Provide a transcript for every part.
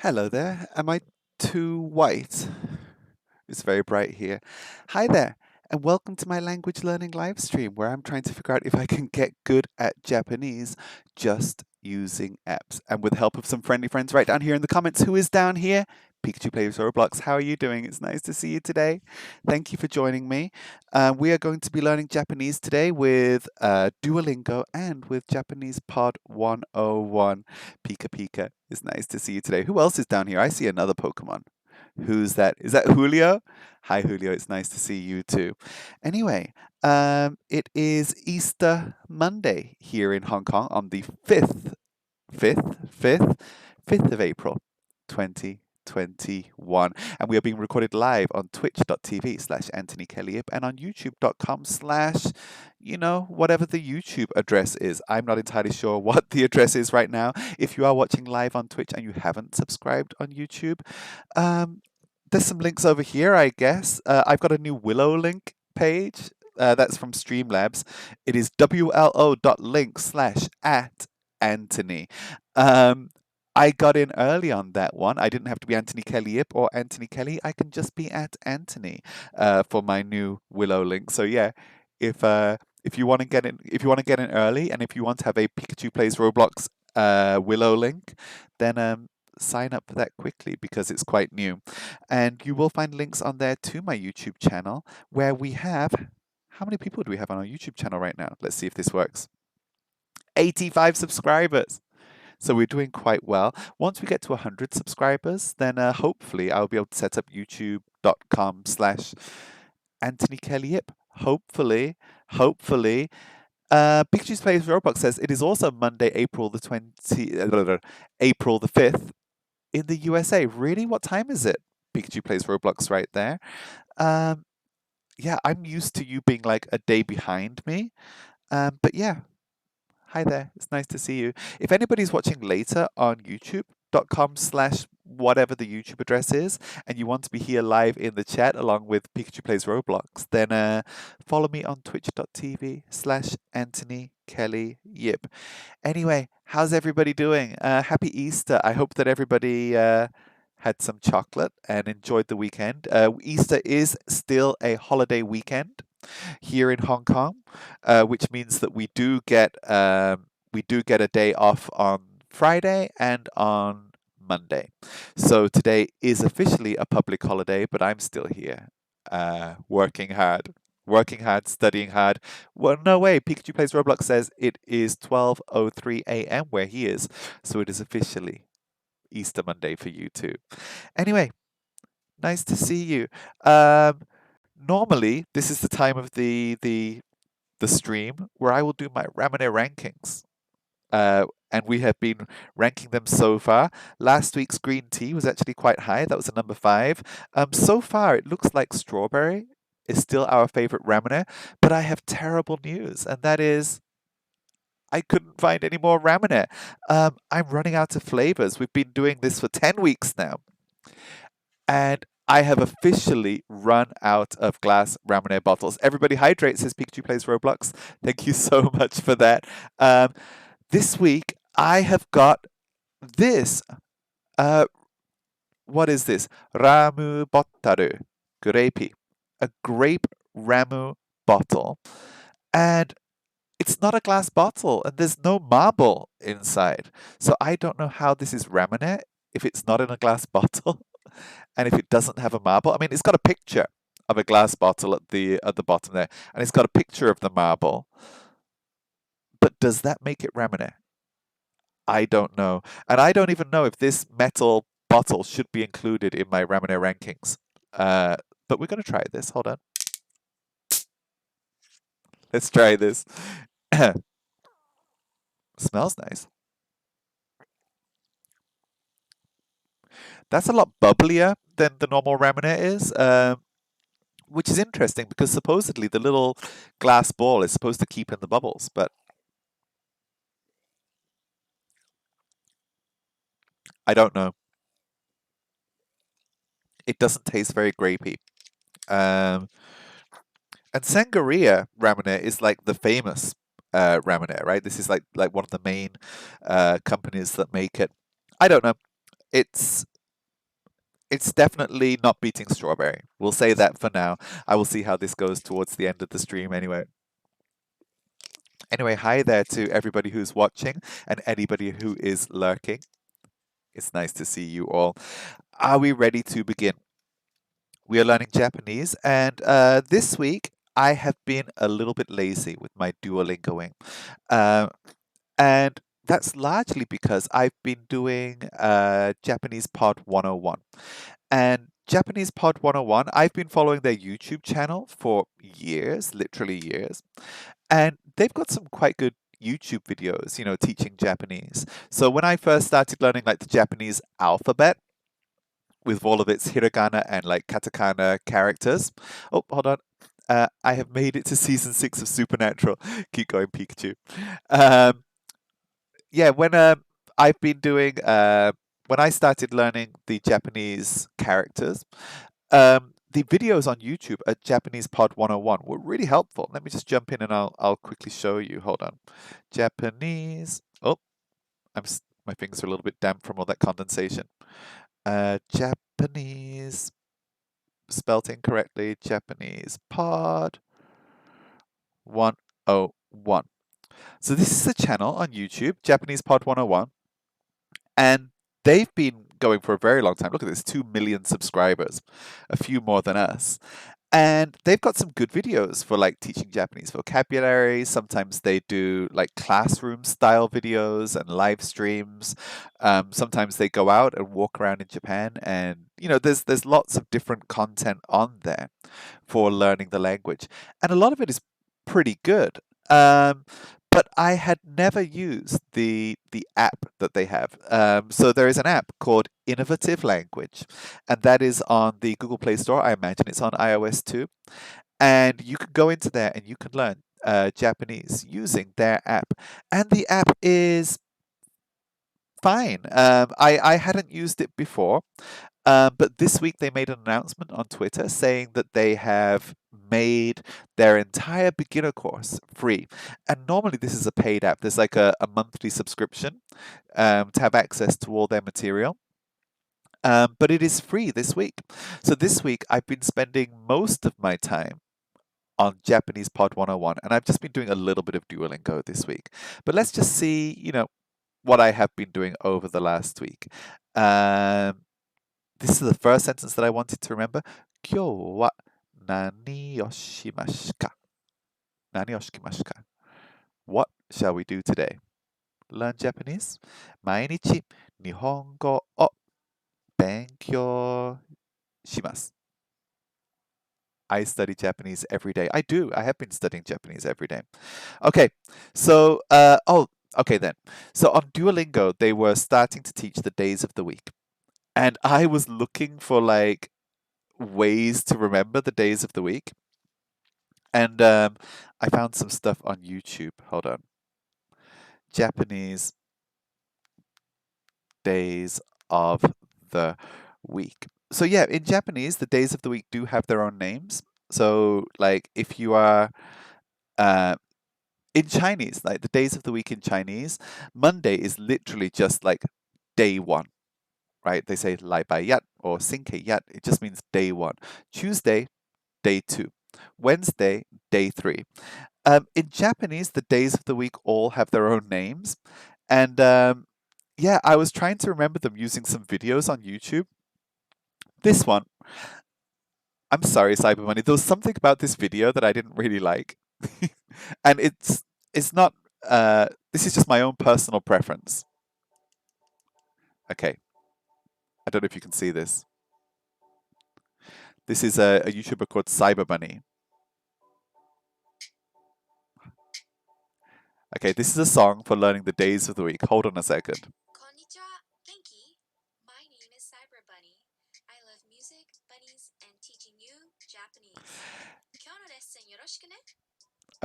Hello there. Am I too white? It's very bright here. Hi there, and welcome to my language learning live stream where I'm trying to figure out if I can get good at Japanese just using apps. And with the help of some friendly friends right down here in the comments, who is down here? Pikachu Plays Roblox. How are you doing? It's nice to see you today. Thank you for joining me. We are going to be learning Japanese today with Duolingo and with JapanesePod101. Pika Pika. It's nice to see you today. Who else is down here? I see another Pokemon. Who's that? Is that Julio? Hi, Julio. It's nice to see you too. Anyway, it is Easter Monday here in Hong Kong on the 5th of April, 2021. And we are being recorded live on twitch.tv/AnthonyKel and on youtube.com/ whatever the YouTube address is. I'm not entirely sure what the address is right now. If you are watching live on Twitch and you haven't subscribed on YouTube, there's some links over here, I guess. I've got a new Willow link page. That's from Streamlabs. It is wlo.link/@Anthony. I got in early on that one. I didn't have to be Anthony Kelly or Anthony Kelly. I can just be at Anthony for my new Willow link. So yeah, if you want to get in, early, and if you want to have a Pikachu Plays Roblox Willow link, then sign up for that quickly because it's quite new. And you will find links on there to my YouTube channel where we have, how many people do we have on our YouTube channel right now? Let's see if this works. 85 subscribers. So we're doing quite well. Once we get to 100 subscribers, then hopefully I'll be able to set up youtube.com/AnthonyKellyip. Hopefully. Pikachu's Plays Roblox says it is also Monday, April the 5th in the USA. Really? What time is it? Pikachu Plays Roblox right there. Yeah, I'm used to you being like a day behind me. But yeah, hi there. It's nice to see you. If anybody's watching later on youtube.com/whatever the YouTube address is, and you want to be here live in the chat along with Pikachu Plays Roblox, then follow me on twitch.tv/AnthonyKellyYip. Anyway, how's everybody doing? Happy Easter. I hope that everybody had some chocolate and enjoyed the weekend. Easter is still a holiday weekend here in Hong Kong, which means that we do get a day off on Friday and on Monday. So today is officially a public holiday, but I'm still here, working hard, studying hard. Well, no way. Pikachu Plays Roblox says it is 12:03 a.m. where he is, so it is officially Easter Monday for you too. Anyway, nice to see you. Normally, this is the time of the stream where I will do my Ramune rankings. And we have been ranking them so far. Last week's green tea was actually quite high. That was a number 5. So far, it looks like strawberry is still our favorite Ramune, but I have terrible news, and that is I couldn't find any more Ramune. I'm running out of flavors. We've been doing this for 10 weeks now. And I have officially run out of glass Ramune bottles. Everybody hydrate, says Pikachu Plays Roblox. Thank you so much for that. This week, I have got this. What is this? Ramu bottaru. Grape. A grape Ramu bottle. And it's not a glass bottle, and there's no marble inside. So I don't know how this is Ramune if it's not in a glass bottle and if it doesn't have a marble. I mean, it's got a picture of a glass bottle at the bottom there, and it's got a picture of the marble. But does that make it Ramune? I don't know. And I don't even know if this metal bottle should be included in my Ramune rankings. But we're going to try this. Hold on. Let's try this. Smells nice. That's a lot bubblier than the normal Ramune is, which is interesting because supposedly the little glass ball is supposed to keep in the bubbles, but I don't know. It doesn't taste very grapey. And Sangria Ramune is like the famous Ramune, right? This is like one of the main companies that make it. I don't know. It's It's definitely not beating strawberry. We'll say that for now. I will see how this goes towards the end of the stream anyway. Anyway, hi there to everybody who's watching and anybody who is lurking. It's nice to see you all. Are we ready to begin? We are learning Japanese, and this week I have been a little bit lazy with my Duolingoing. Uh, and that's largely because I've been doing Japanese Pod 101. And Japanese Pod 101, I've been following their YouTube channel for years, literally years. And they've got some quite good YouTube videos, teaching Japanese. So when I first started learning like the Japanese alphabet with all of its hiragana and like katakana characters. Oh, hold on. I have made it to season 6 of Supernatural. Keep going, Pikachu. Um, yeah, I've been doing when I started learning the Japanese characters, the videos on YouTube at Japanese Pod 101 were really helpful. Let me just jump in and I'll quickly show you. Hold on. Japanese. Oh, my fingers are a little bit damp from all that condensation. Japanese, spelt incorrectly. Japanese Pod 101. So this is a channel on YouTube, Japanese Pod 101, and they've been going for a very long time. Look at this, 2 million subscribers, a few more than us. And they've got some good videos for like teaching Japanese vocabulary. Sometimes they do like classroom style videos and live streams. Sometimes they go out and walk around in Japan, and there's lots of different content on there for learning the language, and a lot of it is pretty good. But I had never used the app that they have. So there is an app called Innovative Language, and that is on the Google Play Store. I imagine it's on iOS too. And you can go into there and you can learn Japanese using their app. And the app is fine. I hadn't used it before, but this week they made an announcement on Twitter saying that they have made their entire beginner course free. And normally this is a paid app. There's like a monthly subscription to have access to all their material. But it is free this week. So this week I've been spending most of my time on Japanese Pod 101, and I've just been doing a little bit of Duolingo this week. But let's just see, what I have been doing over the last week. This is the first sentence that I wanted to remember. 今日は何をしますか?何をしますか? What shall we do today? Learn Japanese? 毎日日本語を勉強します。I study Japanese every day. I do. I have been studying Japanese every day. Okay, so, okay then. So on Duolingo, they were starting to teach the days of the week. And I was looking for like ways to remember the days of the week. And I found some stuff on YouTube. Hold on. Japanese days of the week. So yeah, in Japanese, the days of the week do have their own names. So like if you are in Chinese, like the days of the week in Chinese, Monday is literally just like day one, right? They say 礼拜一 or 星期一. It just means day one. Tuesday, day two. Wednesday, day three. In Japanese, the days of the week all have their own names. And yeah, I was trying to remember them using some videos on YouTube. This one, I'm sorry, Cyber Money. There was something about this video that I didn't really like. And it's not, this is just my own personal preference. Okay. I don't know if you can see this. This is a YouTuber called Cyber Bunny. Okay, this is a song for learning the days of the week. Hold on a second. Konnichiwa, Genki. My name is Cyber Bunny. I love music, bunnies, and teaching you Japanese. 今日のレッスンよろしくね.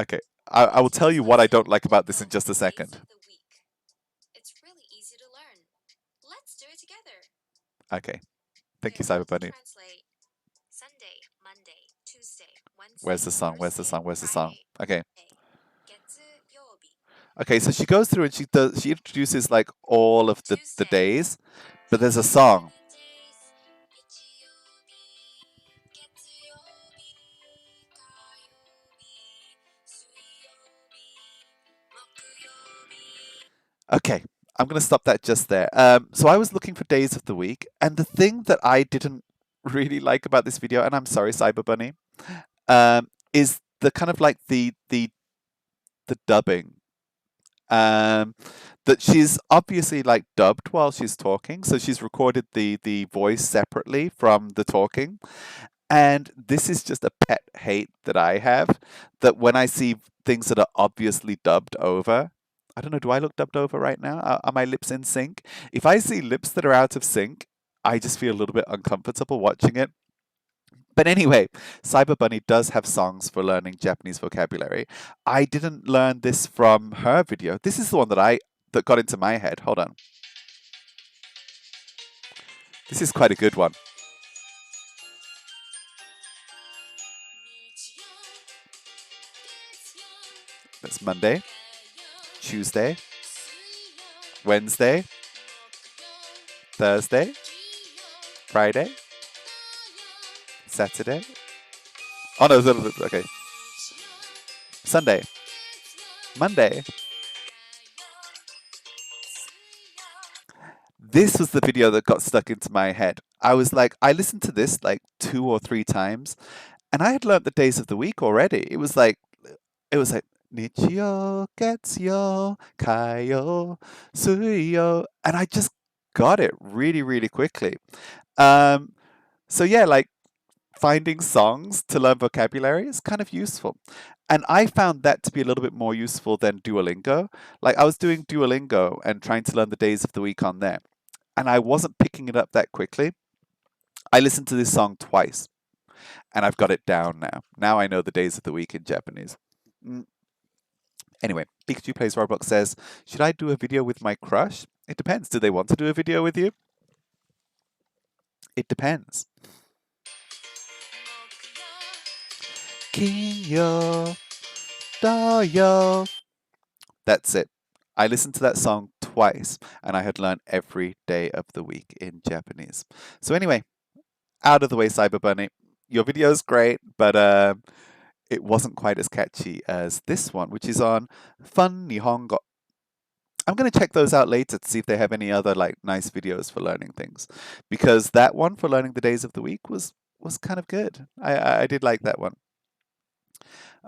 Okay, I will tell you what I don't like about this in just a second. It's really easy to learn. Let's do it together. Okay, thank you, Cyber Bunny. Translate Sunday, Monday, Tuesday, Wednesday. Where's the song? Where's the song? Where's the song? Okay. Getsuyobi. Okay, so she goes through and she introduces like all of the days, but there's a song. Okay, I'm going to stop that just there. So I was looking for days of the week, and the thing that I didn't really like about this video, and I'm sorry, Cyber Bunny, is the kind of like the dubbing. Um, that she's obviously like dubbed while she's talking, so she's recorded the voice separately from the talking. And this is just a pet hate that I have, that when I see things that are obviously dubbed over, I don't know, do I look dubbed over right now? Are my lips in sync? If I see lips that are out of sync, I just feel a little bit uncomfortable watching it. But anyway, Cyber Bunny does have songs for learning Japanese vocabulary. I didn't learn this from her video. This is the one that got into my head. Hold on. This is quite a good one. That's Monday, Tuesday, Wednesday, Thursday, Friday, Saturday. Oh no, okay. Sunday, Monday. This was the video that got stuck into my head. I was like, I listened to this like 2 or 3 times, and I had learnt the days of the week already. It was like Nichio, Getsuyo, Kayo, Suiyo, and I just got it really, really quickly. Um, so yeah, like finding songs to learn vocabulary is kind of useful. And I found that to be a little bit more useful than Duolingo. Like I was doing Duolingo and trying to learn the days of the week on there, and I wasn't picking it up that quickly. I listened to this song twice, and I've got it down now. Now I know the days of the week in Japanese. Mm. Anyway, Pikachu Plays Roblox says, should I do a video with my crush? It depends. Do they want to do a video with you? It depends. Kinyo, Doyo. That's it. I listened to that song twice, and I had learned every day of the week in Japanese. So anyway, out of the way, Cyber Bunny. Your video is great, but it wasn't quite as catchy as this one, which is on Funnihongo. I'm going to check those out later to see if they have any other like nice videos for learning things, because that one for learning the days of the week was kind of good. I did like that one.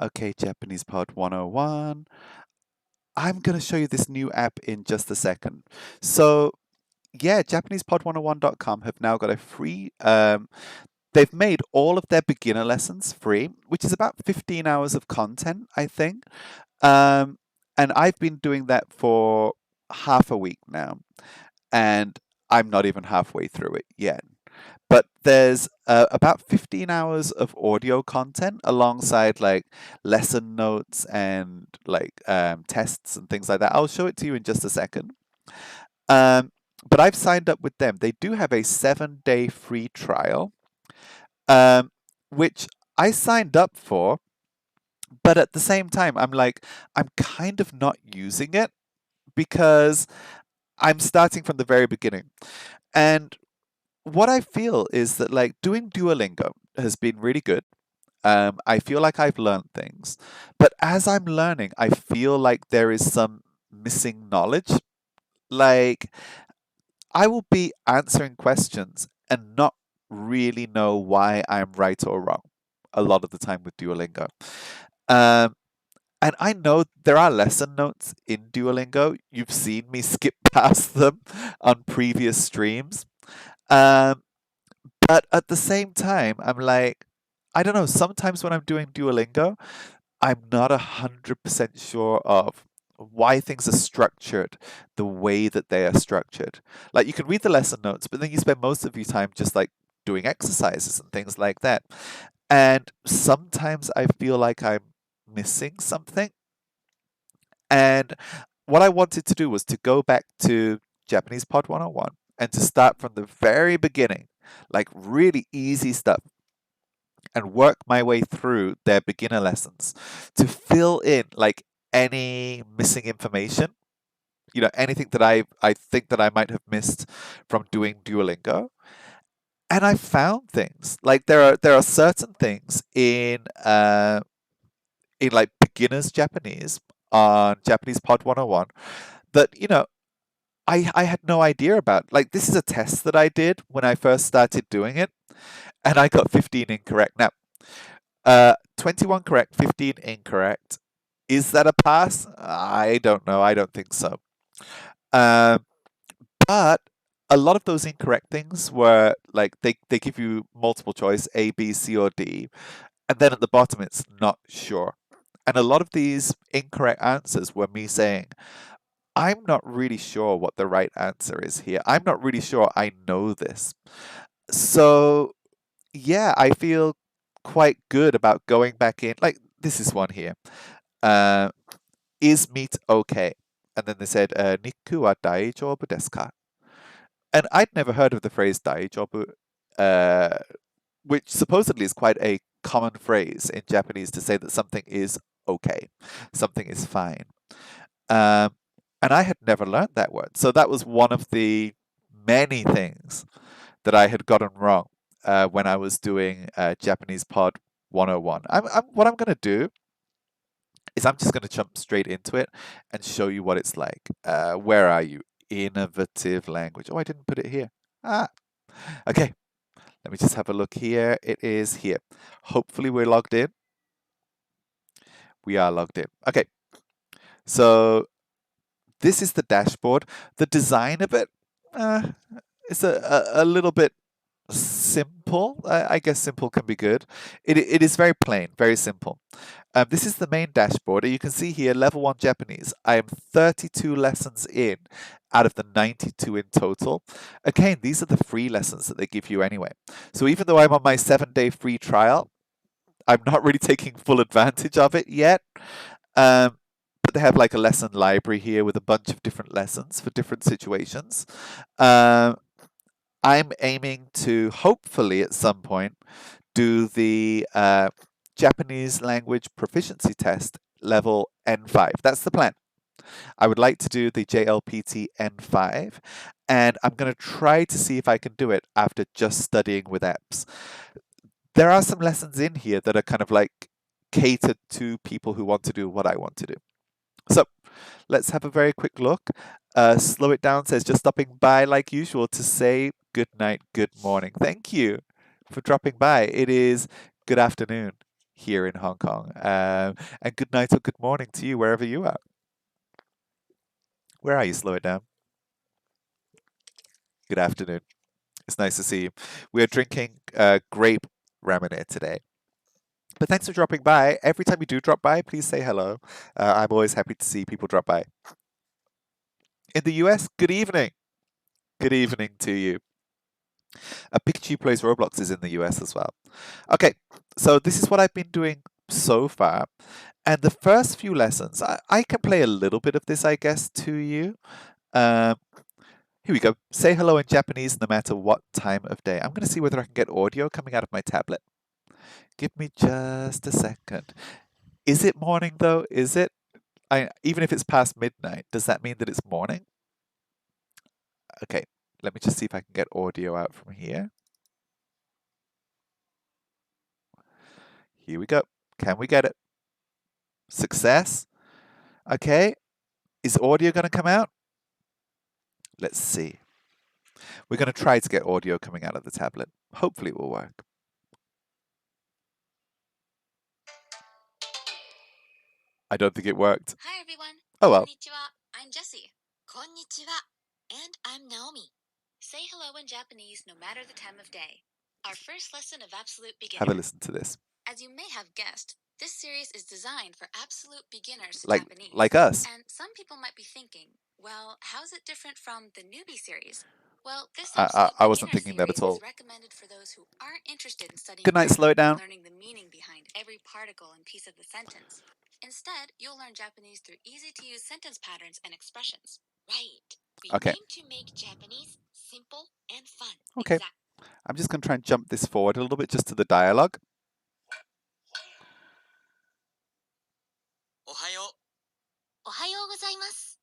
Okay, Japanese Pod 101. I'm going to show you this new app in just a second. So yeah, JapanesePod101.com have now got a free. They've made all of their beginner lessons free, which is about 15 hours of content, I think. Um, and I've been doing that for half a week now, and I'm not even halfway through it yet. But there's about 15 hours of audio content alongside like lesson notes and like tests and things like that. I'll show it to you in just a second. But I've signed up with them. They do have a 7-day free trial, which I signed up for. But at the same time, I'm kind of not using it because I'm starting from the very beginning. And what I feel is that like doing Duolingo has been really good. I feel like I've learned things, but as I'm learning, I feel like there is some missing knowledge. Like I will be answering questions and not really know why I'm right or wrong a lot of the time with Duolingo. Um, and I know there are lesson notes in Duolingo. You've seen me skip past them on previous streams. Um, but at the same time, I'm like, I don't know, sometimes when I'm doing Duolingo, I'm not 100% sure of why things are structured the way that they are structured. Like you can read the lesson notes, but then you spend most of your time just like doing exercises and things like that. And sometimes I feel like I'm missing something. And what I wanted to do was to go back to Japanese Pod 101 and to start from the very beginning, like really easy stuff, and work my way through their beginner lessons to fill in like any missing information, anything that I think that I might have missed from doing Duolingo. And I found things like there are certain things in like beginners Japanese on Japanese Pod 101 that I had no idea about. Like, this is a test that I did when I first started doing it, and I got 15 incorrect. Now, 21 correct, 15 incorrect. Is that a pass? I don't know. I don't think so. Um, but a lot of those incorrect things were like they give you multiple choice A, B, C, or D, and then at the bottom it's not sure. And a lot of these incorrect answers were me saying, I'm not really sure what the right answer is here. I'm not really sure I know this. So, yeah, I feel quite good about going back in. Like, this is one here. Uh, is meat okay? And then they said, Niku wa daijoubu desu ka? And I'd never heard of the phrase daijoubu, uh, which supposedly is quite a common phrase in Japanese to say that something is okay, something is fine. Um, and I had never learned that word. So that was one of the many things that I had gotten wrong when I was doing Japanese Pod 101. What I'm going to do is I'm just going to jump straight into it and show you what it's like. Where are you? Innovative language. Oh, I didn't put it here. Ah, okay. Let me just have a look here. It is here. Hopefully we're logged in. We are logged in. Okay. So this is the dashboard. The design of it is a little bit simple. I guess simple can be good. It is very plain, very simple. This is the main dashboard. You can see here, level 1 Japanese. I am 32 lessons in out of the 92 in total. Again, these are the free lessons that they give you anyway. So even though I'm on my 7-day free trial, I'm not really taking full advantage of it yet. But they have like a lesson library here with a bunch of different lessons for different situations. I'm aiming to hopefully at some point do the Japanese language proficiency test level N5. That's the plan. I would like to do the JLPT N5, and I'm going to try to see if I can do it after just studying with apps. There are some lessons in here that are kind of like catered to people who want to do what I want to do. So let's have a very quick look. Slow It Down says, just stopping by like usual to say good night, good morning. Thank you for dropping by. It is good afternoon here in Hong Kong. And good night or good morning to you wherever you are. Where are you? Slow It Down. Good afternoon. It's nice to see you. We are drinking grape Ramune today. But thanks for dropping by. Every time you do drop by, please say hello. I'm always happy to see people drop by. In the US, good evening. Good evening to you. Pikachu Plays Roblox is in the US as well. Okay, so this is what I've been doing so far. And the first few lessons, I can play a little bit of this, I guess, to you. Here we go. Say hello in Japanese no matter what time of day. I'm going to see whether I can get audio coming out of my tablet. Give me just a second. Is it morning though? Is it? Even if it's past midnight, does that mean that it's morning? Okay, let me just see if I can get audio out from here. Here we go. Can we get it? Success. Okay. Is audio going to come out? Let's see. We're going to try to get audio coming out of the tablet. Hopefully it will work. I don't think it worked. Hi everyone. Oh well. Konnichiwa. I'm Jessie. Konnichiwa. And I'm Naomi. Say hello in Japanese no matter the time of day. Our first lesson of absolute beginner. Have a listen to this. As you may have guessed, this series is designed for absolute beginners to Like Japanese. like us. And some people might be thinking, well, how's it different from the newbie series? Well, this I wasn't thinking that at all. is recommended for those who aren't interested in studying Good night, slow it down. learning the meaning behind every particle and piece of the sentence. Instead, you'll learn Japanese through easy-to-use sentence patterns and expressions. Right. We Okay. aim to make Japanese simple and fun. Okay. I'm just going to try and jump this forward a little bit just to the dialogue. Ohayo. Ohayou gozaimasu.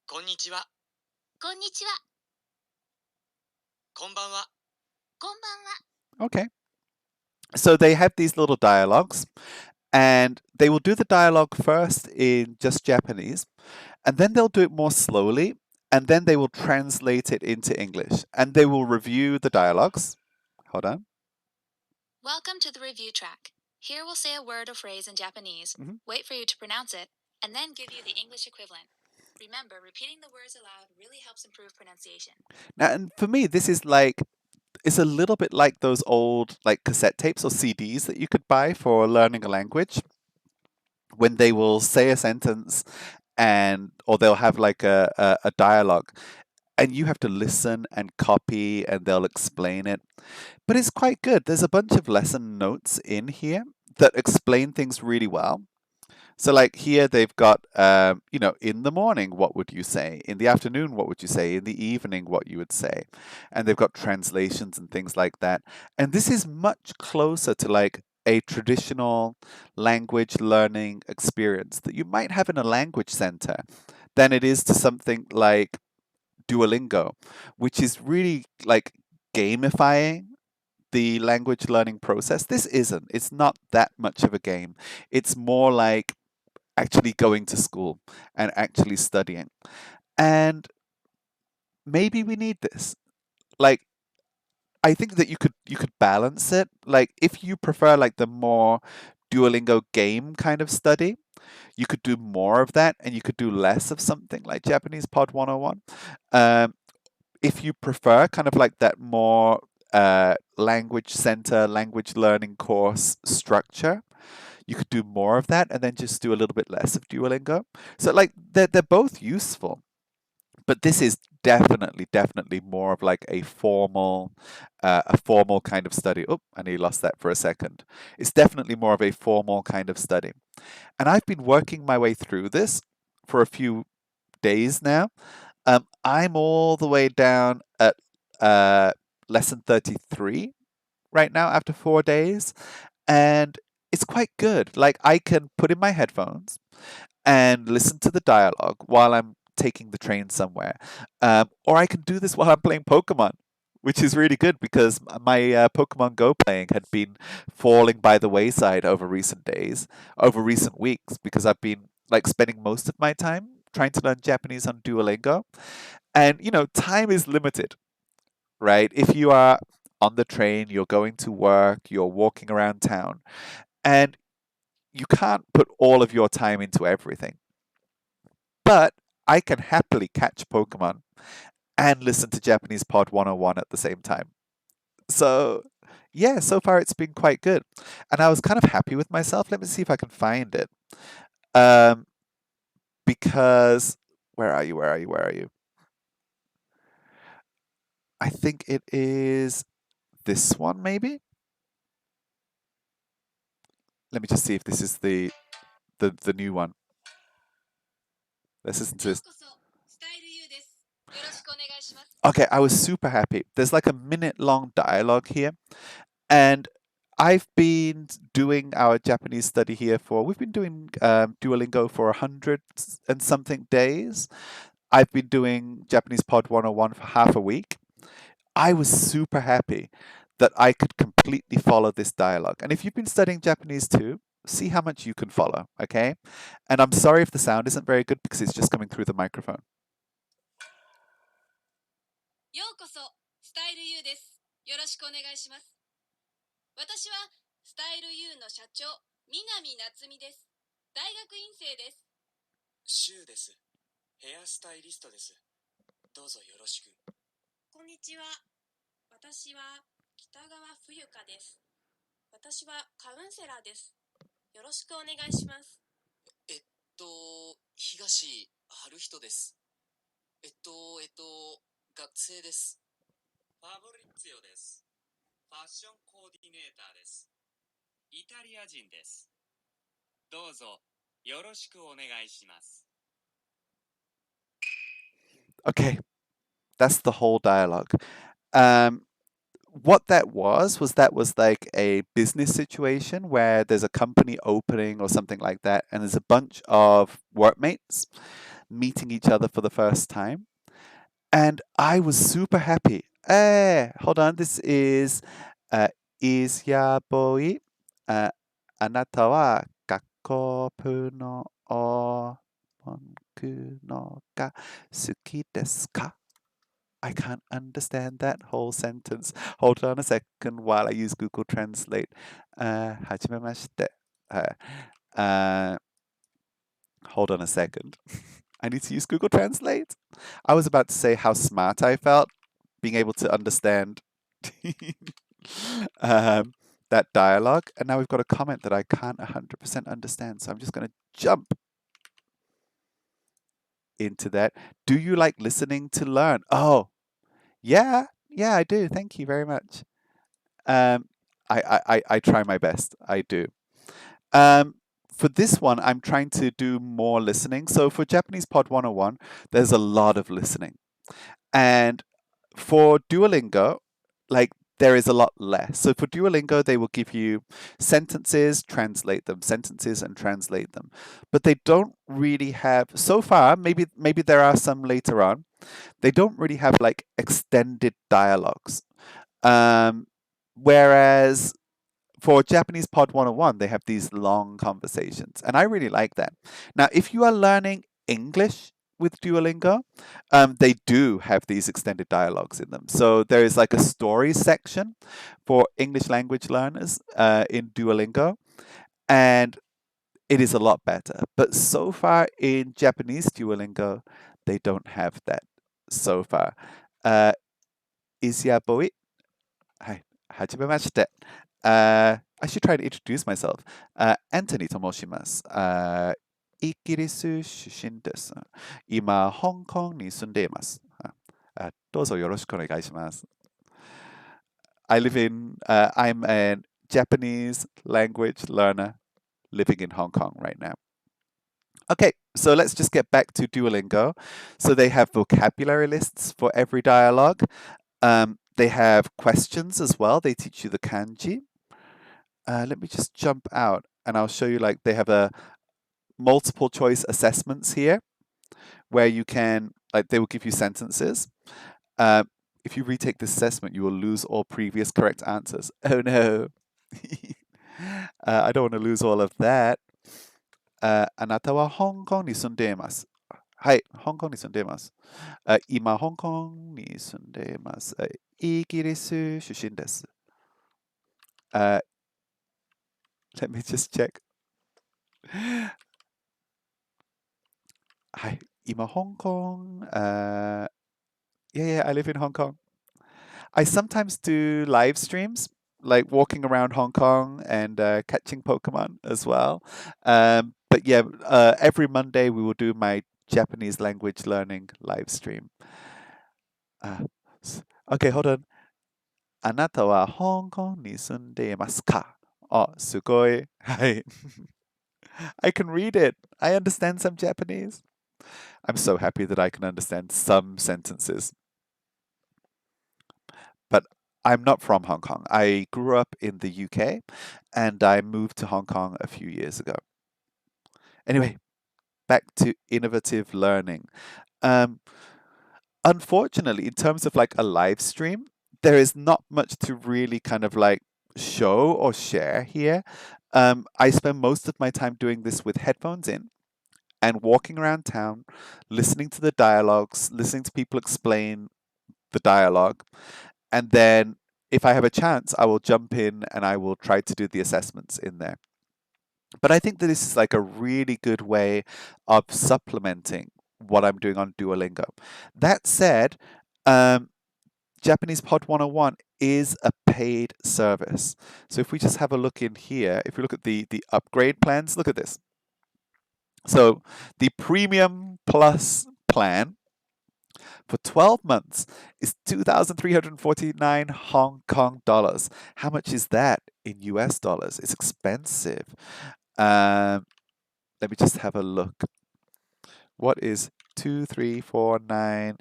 Konnichiwa. Konnichiwa. Konbanwa. Konbanwa. Okay. So they have these little dialogues, and they will do the dialogue first in just Japanese, and then they'll do it more slowly, and then they will translate it into English, and they will review the dialogues. Hold on. Welcome to the review track. Here we'll say a word or phrase in Japanese, wait for you to pronounce it, and then give you the English equivalent. Remember, repeating the words aloud really helps improve pronunciation. Now, and for me, this is like, it's a little bit like those old like cassette tapes or CDs that you could buy for learning a language, when they will say a sentence and or they'll have like a dialogue, and you have to listen and copy, and they'll explain it. But it's quite good. There's a bunch of lesson notes in here that explain things really well. So, like here, they've got, in the morning, what would you say? In the afternoon, what would you say? In the evening, what you would say? And they've got translations and things like that. And this is much closer to like a traditional language learning experience that you might have in a language center than it is to something like Duolingo, which is really like gamifying the language learning process. This isn't. It's not that much of a game. It's more like actually going to school and actually studying. And maybe we need this. Like, I think that you could balance it. Like, if you prefer like the more Duolingo game kind of study, you could do more of that, and you could do less of something like Japanese Pod 101. If you prefer kind of like that more language center, language learning course structure, you could do more of that and then just do a little bit less of Duolingo. So like they're both useful, but this is definitely more of like a formal kind of study. Oh, I nearly lost that for a second. It's definitely more of a formal kind of study. And I've been working my way through this for a few days now. I'm all the way down at lesson 33 right now after 4 days, and it's quite good. Like, I can put in my headphones and listen to the dialogue while I'm taking the train somewhere, or I can do this while I'm playing Pokemon, which is really good because my Pokemon Go playing had been falling by the wayside over recent days, over recent weeks, because I've been like spending most of my time trying to learn Japanese on Duolingo. And time is limited, right? If you are on the train, you're going to work, you're walking around town, and you can't put all of your time into everything. But I can happily catch Pokemon and listen to Japanese Pod 101 at the same time. So, yeah, so far it's been quite good. And I was kind of happy with myself. Let me see if I can find it. Um, because, where are you? Where are you? Where are you? I think it is this one, maybe? Let me just see if this is the new one. Let's listen to this. Okay, I was super happy. There's like a minute long dialogue here, and I've been doing our Japanese study here we've been doing Duolingo for 100 and something days. I've been doing Japanese Pod 101 for half a week. I was super happy that I could completely follow this dialogue. And if you've been studying Japanese too, see how much you can follow, okay? And I'm sorry if the sound isn't very good because it's just coming through the microphone. ようこそ、スタイル U です。よろしくお願いします。私はスタイル U の社長、南夏美です。大学院生です。シュウです。ヘアスタイリストです。どうぞよろしく。こんにちは。私は北川冬香です。私はカウンセラーです。よろしくお願いします。東春人です。学生です。ファブリッツィオです。ファッションコーディネーターです。イタリア人です。どうぞよろしくお願いします。Okay, that's the whole dialogue. What that was like a business situation where there's a company opening or something like that, and there's a bunch of workmates meeting each other for the first time. And I was super happy. Hold on. This is is ya boy. Uh, あなたは学校のお僕のが好きですか? I can't understand that whole sentence. Hold on a second while I use Google Translate. はじめまして。Hold on a second. I need to use Google Translate. I was about to say how smart I felt being able to understand that dialogue. And now we've got a comment that I can't 100% understand. So I'm just going to jump into that. Do you like listening to learn? Oh, yeah, I do. Thank you very much. I try my best. I do. For this one, I'm trying to do more listening. So for Japanese Pod 101, there's a lot of listening. And for Duolingo, like there is a lot less. So for Duolingo, they will give you sentences, translate them, sentences and translate them. But they don't really have, so far, maybe there are some later on, they don't really have like extended dialogues. Whereas for Japanese Pod 101, they have these long conversations. And I really like that. Now, if you are learning English with Duolingo, they do have these extended dialogues in them. So there is like a story section for English language learners in Duolingo. And it is a lot better. But so far in Japanese Duolingo, they don't have that so far. Isiaboi. Hi. Hajimemashite. I should try to introduce myself. Anthony と申します。イギリス出身です。今、香港に住んでいます。どうぞよろしくお願いします。I'm a Japanese language learner living in Hong Kong right now. Okay, so let's just get back to Duolingo. So they have vocabulary lists for every dialogue. They have questions as well. They teach you the kanji. Let me just jump out and I'll show you like they have a multiple choice assessments here where you can, like they will give you sentences. If you retake this assessment, you will lose all previous correct answers. Oh no. I don't want to lose all of that. あなたは香港に住んでいます。はい、香港に住んでいます。今、香港に住んでいます。イギリス出身です。Let me just check. はい、今、香港、yeah, I live in Hong Kong. I sometimes do live streams, like walking around Hong Kong and catching Pokemon as well. But yeah, every Monday we will do my Japanese language learning live stream. Okay, hold on. あなたは香港に住んでいますか? Oh, すごい。はい。I can read it. I understand some Japanese. I'm so happy that I can understand some sentences. But I'm not from Hong Kong. I grew up in the UK and I moved to Hong Kong a few years ago. Anyway, back to innovative learning. Unfortunately, in terms of like a live stream, there is not much to really kind of like show or share here. I spend most of my time doing this with headphones in and walking around town, listening to the dialogues, listening to people explain the dialogue. And then if I have a chance, I will jump in and I will try to do the assessments in there. But I think that this is like a really good way of supplementing what I'm doing on Duolingo. That said, Japanese Pod 101 is a paid service. So if we just have a look in here, if we look at the upgrade plans, look at this. So the Premium Plus plan for 12 months is 2,349 Hong Kong dollars. How much is that in US dollars? It's expensive. Let me just have a look. What is 2,349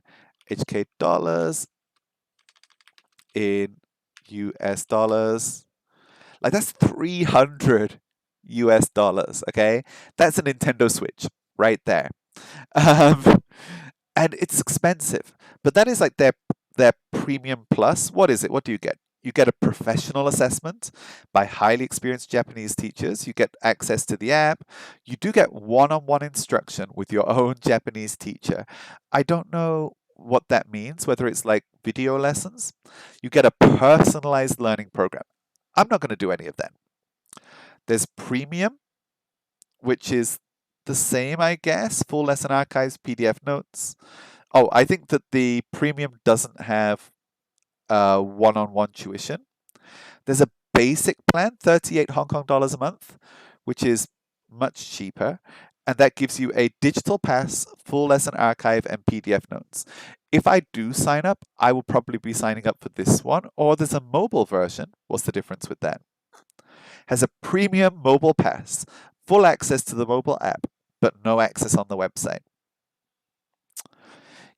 HK dollars in US dollars? Like that's 300 US dollars, okay? That's a Nintendo Switch right there. And it's expensive. But that is like their Premium Plus. What is it? What do you get? You get a professional assessment by highly experienced Japanese teachers. You get access to the app. You do get one-on-one instruction with your own Japanese teacher. I don't know what that means, whether it's like video lessons. You get a personalized learning program. I'm not going to do any of that. There's premium, which is the same, I guess, full lesson archives, PDF notes. Oh, I think that the premium doesn't have one-on-one tuition. There's a basic plan, 38 Hong Kong dollars a month, which is much cheaper, and that gives you a digital pass, full lesson archive, and PDF notes. If I do sign up, I will probably be signing up for this one, or there's a mobile version. What's the difference with that? Has a premium mobile pass, full access to the mobile app, but no access on the website.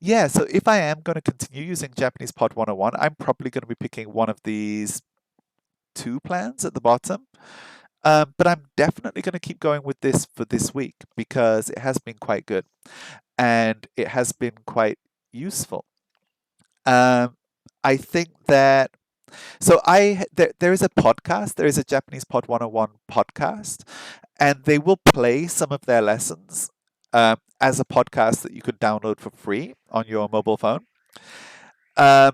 Yeah, so if I am going to continue using Japanese Pod 101, I'm probably going to be picking one of these two plans at the bottom. But I'm definitely going to keep going with this for this week because it has been quite good and it has been quite useful. I think that there is a podcast. There is a Japanese Pod 101 podcast, and they will play some of their lessons as a podcast that you could download for free on your mobile phone. Um,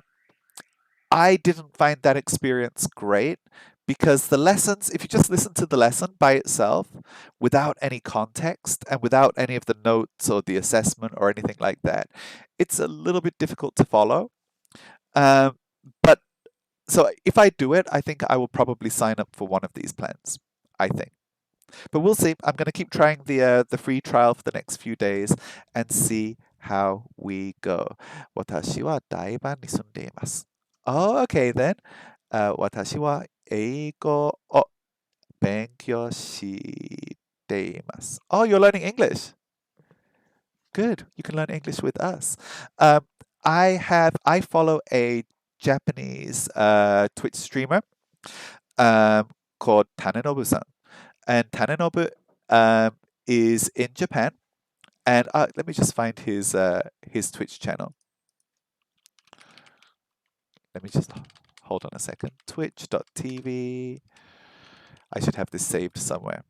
I didn't find that experience great because the lessons, if you just listen to the lesson by itself without any context and without any of the notes or the assessment or anything like that, it's a little bit difficult to follow. Um, but so if I do it, I think I will probably sign up for one of these plans. I think. But we'll see. I'm going to keep trying the free trial for the next few days and see how we go. 私は台湾に住んでいます。Oh, okay then. 私は英語を勉強しています。Oh, you're learning English. Good. You can learn English with us. I follow a Japanese Twitch streamer called Tanenobu-san. And Tanenobu is in Japan. And let me just find his Twitch channel. Let me just hold on a second. Twitch.tv. I should have this saved somewhere.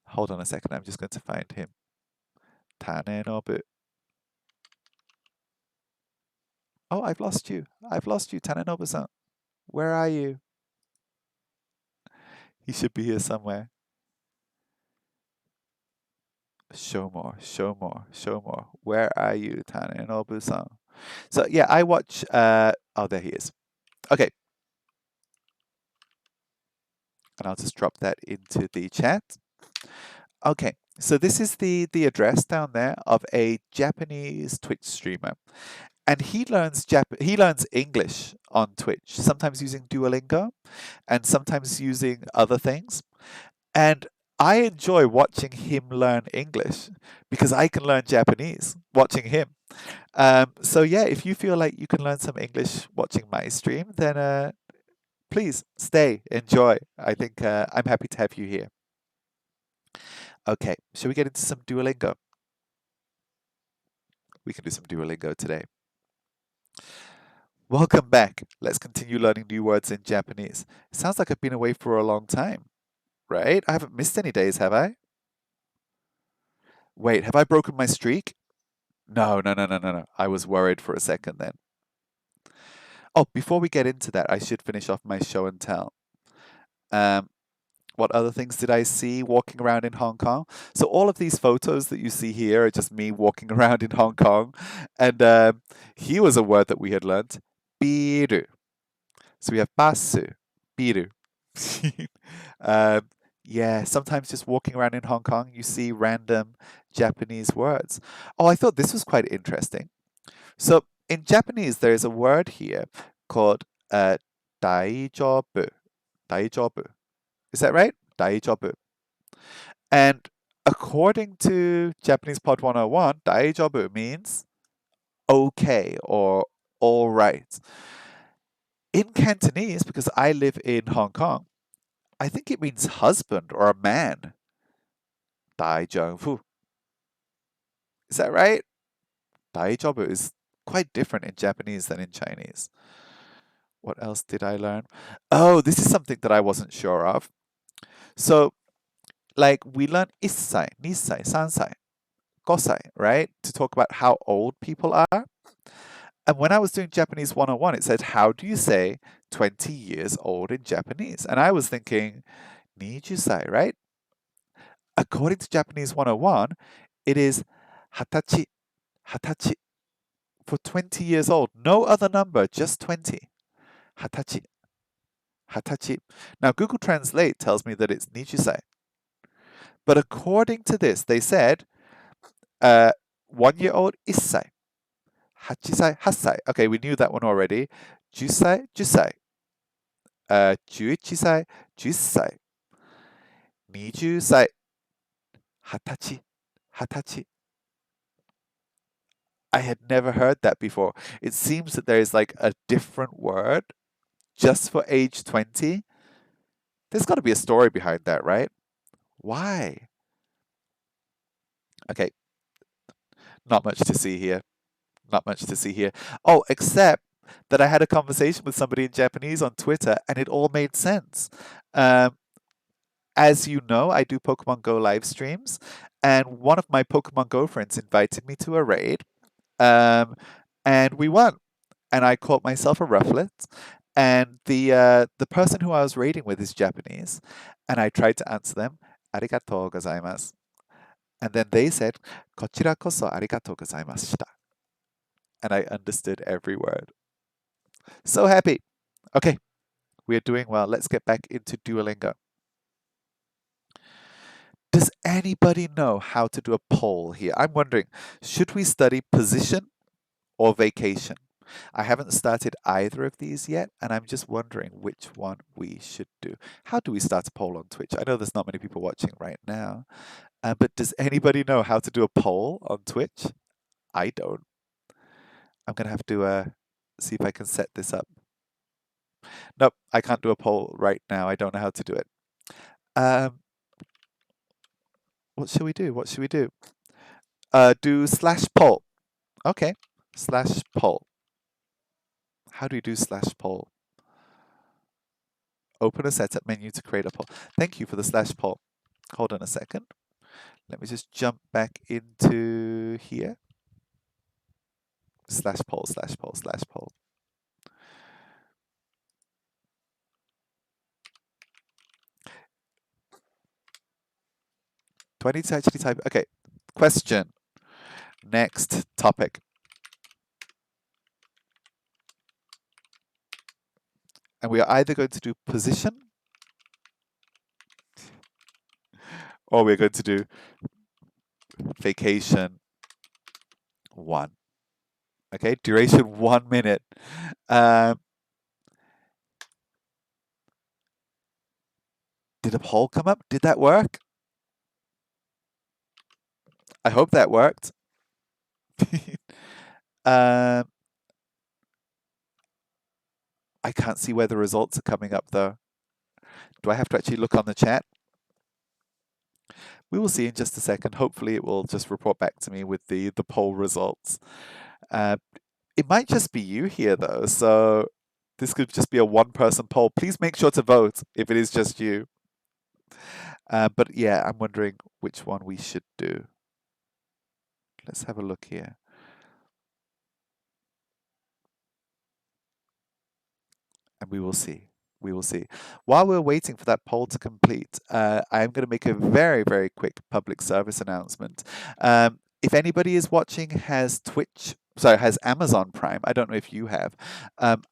Hold on a second. I'm just going to find him. Tanenobu. Oh, I've lost you. I've lost you, Tanenobu-san. Where are you? He should be here somewhere. Show more, show more, show more. Where are you, Tanenobu-san? So yeah, I watch. Oh, there he is. Okay, and I'll just drop that into the chat. Okay, so this is the address down there of a Japanese Twitch streamer, and he learns English on Twitch. Sometimes using Duolingo, and sometimes using other things. And I enjoy watching him learn English because I can learn Japanese watching him. So yeah, if you feel like you can learn some English watching my stream, then please stay, enjoy. I think I'm happy to have you here. Okay, shall we get into some Duolingo? We can do some Duolingo today. Welcome back. Let's continue learning new words in Japanese. It sounds like I've been away for a long time, right? I haven't missed any days, have I? Wait, have I broken my streak? No. I was worried for a second then. Oh, before we get into that, I should finish off my show and tell. What other things did I see walking around in Hong Kong? So all of these photos that you see here are just me walking around in Hong Kong. And here was a word that we had learnt, biru. So we have basu, biru. Yeah, sometimes just walking around in Hong Kong, you see random Japanese words. Oh, I thought this was quite interesting. So in Japanese, there is a word here called daijoubu. Daijoubu. Is that right? Daijoubu. And according to Japanese Pod 101, daijoubu means okay or all right. In Cantonese, because I live in Hong Kong, I think it means husband or a man. Daijoubu. Is that right? Daijobu is quite different in Japanese than in Chinese. What else did I learn? Oh, this is something that I wasn't sure of. So, like, we learn issai, nisai, sansai, kosai, right? To talk about how old people are. And when I was doing Japanese 101, it said, how do you say 20 years old in Japanese? And I was thinking, nijusai, right? According to Japanese 101, it is hatachi, hatachi, for 20 years old. No other number, just 20. Hatachi, hatachi. Now, Google Translate tells me that it's nijusai. But according to this, they said 1 year old, issai. Hachisai, hasai. Okay, we knew that one already. Jusai, jusai. 11歳, 10歳. 20歳, 20歳, 20歳. I had never heard that before. It seems that there is like a different word just for age 20. There's got to be a story behind that, right? Why? Okay, not much to see here. Not much to see here. Oh, except that I had a conversation with somebody in Japanese on Twitter and it all made sense. As you know, I do Pokemon Go live streams, and one of my Pokemon Go friends invited me to a raid, um, and we won. And I caught myself a Rufflet, and the person who I was raiding with is Japanese, and I tried to answer them, "Arigatou gozaimasu," and then they said, "Kochira koso arigatou gozaimashita," and I understood every word. So happy. Okay, we are doing well. Let's get back into Duolingo. Does anybody know how to do a poll here? I'm wondering, should we study position or vacation? I haven't started either of these yet, and I'm just wondering which one we should do. How do we start a poll on Twitch? I know there's not many people watching right now, but does anybody know how to do a poll on Twitch? I don't. I'm going to have to see if I can set this up. Nope, I can't do a poll right now. I don't know how to do it. What should we do? What should we do? Do slash poll. Okay, slash poll. How do you do slash poll? Open a setup menu to create a poll. Thank you for the slash poll. Hold on a second. Let me just jump back into here. Slash poll, slash poll, slash poll. Do I need to actually type? Okay. Question. Next topic. And we are either going to do position or we're going to do vacation 1. Okay, duration 1 minute. Did a poll come up? Did that work? I hope that worked. I can't see where the results are coming up though. Do I have to actually look on the chat? We will see in just a second. Hopefully it will just report back to me with the poll results. It might just be you here though, so this could just be a one-person poll. Please make sure to vote if it is just you. But yeah, I'm wondering which one we should do. Let's have a look here. And we will see. We will see. While we're waiting for that poll to complete, I'm going to make a very, very quick public service announcement. If anybody is watching has Amazon Prime, I don't know if you have.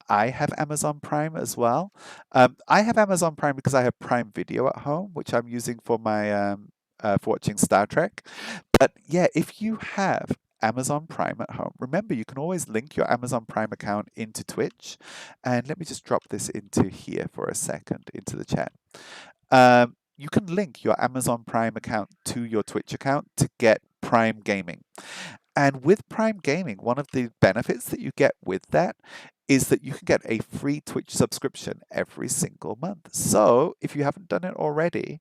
I have Amazon Prime as well. I have Amazon Prime because I have Prime Video at home, which I'm using for my for watching Star Trek. But yeah, if you have Amazon Prime at home, remember you can always link your Amazon Prime account into Twitch. And let me just drop this into here for a second, into the chat. You can link your Amazon Prime account to your Twitch account to get Prime Gaming. And with Prime Gaming, one of the benefits that you get with that is that you can get a free Twitch subscription every single month. So if you haven't done it already,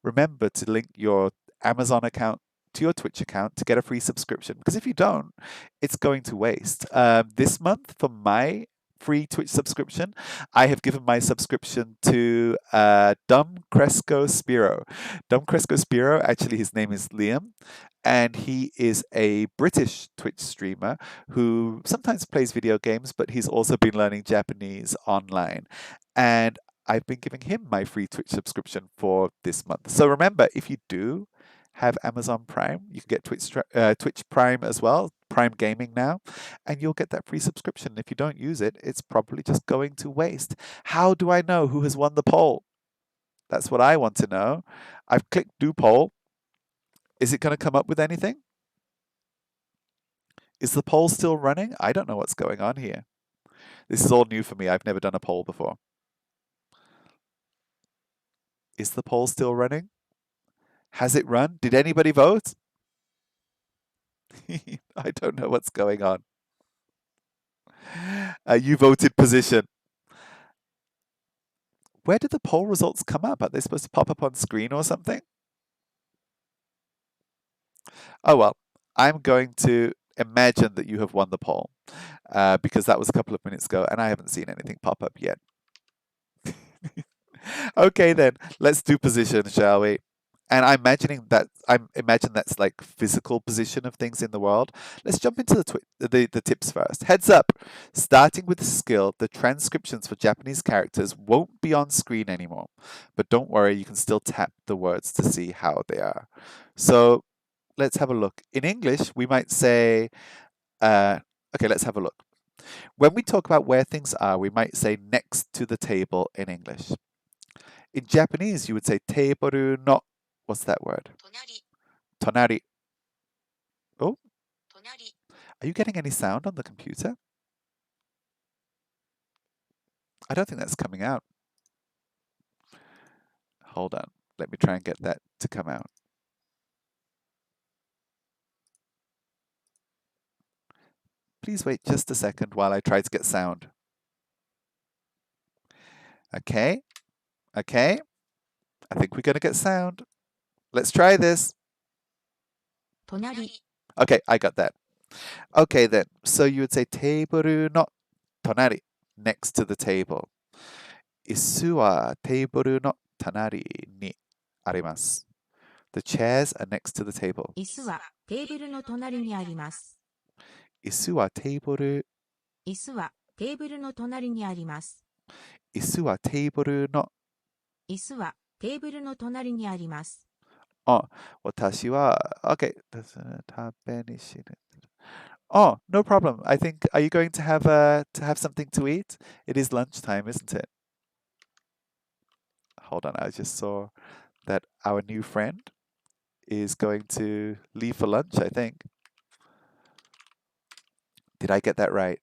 remember to link your Amazon account to your Twitch account to get a free subscription. Because if you don't, it's going to waste. This month, for my free Twitch subscription, I have given my subscription to Dum Cresco Spiro. Dum Cresco Spiro, actually, his name is Liam, and he is a British Twitch streamer who sometimes plays video games, but he's also been learning Japanese online. And I've been giving him my free Twitch subscription for this month. So remember, if you do have Amazon Prime, you can get Twitch Prime as well, Prime Gaming now, and you'll get that free subscription. If you don't use it, it's probably just going to waste. How do I know who has won the poll? That's what I want to know. I've clicked do poll. Is it going to come up with anything? Is the poll still running? I don't know what's going on here. This is all new for me. I've never done a poll before. Is the poll still running? Has it run? Did anybody vote? I don't know what's going on. You voted position. Where did the poll results come up? Are they supposed to pop up on screen or something? Oh well, I'm going to imagine that you have won the poll because that was a couple of minutes ago and I haven't seen anything pop up yet. Okay then, let's do position, shall we? And I imagine that's like physical position of things in the world. Let's jump into the tips first. Heads up, starting with the skill, the transcriptions for Japanese characters won't be on screen anymore. But don't worry, you can still tap the words to see how they are. So let's have a look. In English, we might say, okay, let's have a look. When we talk about where things are, we might say next to the table in English. In Japanese, you would say teiboru no. What's that word? Tonari. Oh, are you getting any sound on the computer? I don't think that's coming out. Hold on. Let me try and get that to come out. Please wait just a second while I try to get sound. Okay. Okay. I think we're going to get sound. Let's try this. Okay, I got that. Okay then. So you would say teiboru no tonari, next to the table. Isu wa teiboru no tanari ni arimasu. The chairs are next to the table. 椅子はテーブルの隣にあります。椅子はテーブル。椅子はテーブルの隣にあります。椅子はテーブルの。椅子はテーブルの隣にあります。あ、私は、okay. 食べにしる。Oh, no problem. I think, are you going to have something to eat? It is lunchtime, isn't it? Hold on, I just saw that our new friend is going to leave for lunch, I think. Did I get that right?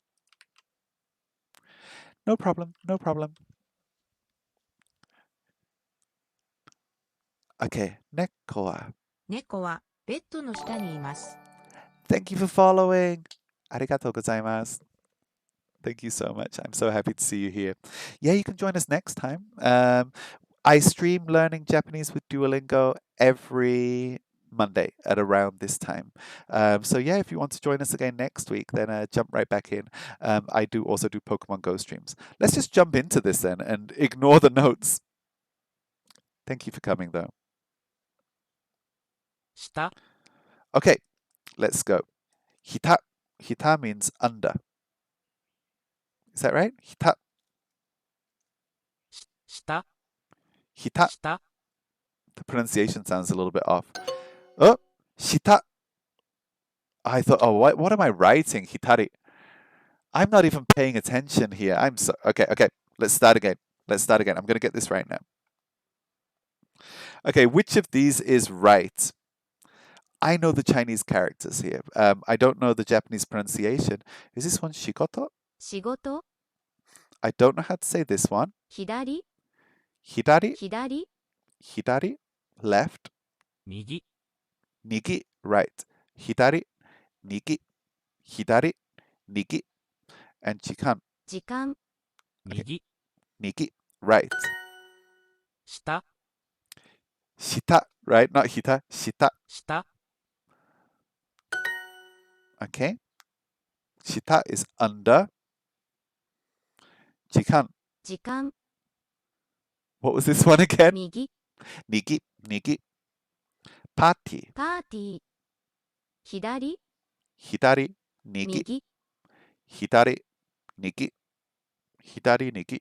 No problem, no problem. Okay, 猫は。猫はベッドの下にいます。Thank you for following. ありがとうございます。Thank you so much. I'm so happy to see you here. Yeah, you can join us next time. I stream learning Japanese with Duolingo every Monday at around this time. So yeah, if you want to join us again next week, then jump right back in. I do also do Pokemon Go streams. Let's just jump into this then and ignore the notes. Thank you for coming though. 下 Okay, let's go. Hita. Hita means under. Is that right? Hita. 下 Hita. 下 The pronunciation sounds a little bit off. Oh, shita. I thought, oh, what am I writing? Hitari. I'm not even paying attention here. Okay. Let's start again. I'm going to get this right now. Okay, which of these is right? I know the Chinese characters here. I don't know the Japanese pronunciation. Is this one shigoto? 仕事 I don't know how to say this one. 左 Hidari, 左 hidari, left. 右 Nigi, right. Hidari, nigi, hidari, nigi. And jikan, 時間 右 nigi, right. 下 Shita, right? Not hita, shita. 下 Okay. Shita is under. Jikan. 時間、 What was this one again? 右、 Niki. Niki. Party. パーティー、左、 Hitari. Niki. 右、 Hitari. Niki. Hitari. Niki.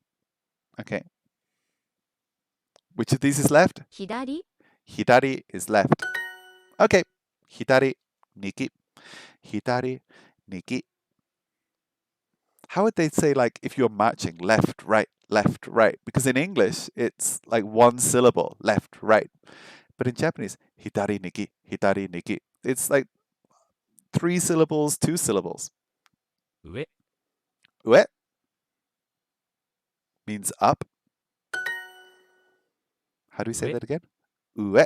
Okay. Which of these is left? 左、 Hitari is left. Okay. Hitari. Niki. Hitari. Niki. How would they say, like, if you're marching left, right, left, right? Because in English, it's like one syllable, left, right. But in Japanese, hitari niki, hitari niki. It's like 3 syllables, 2 syllables. 上、 Ue means up. How do we say Ue. that again? Ue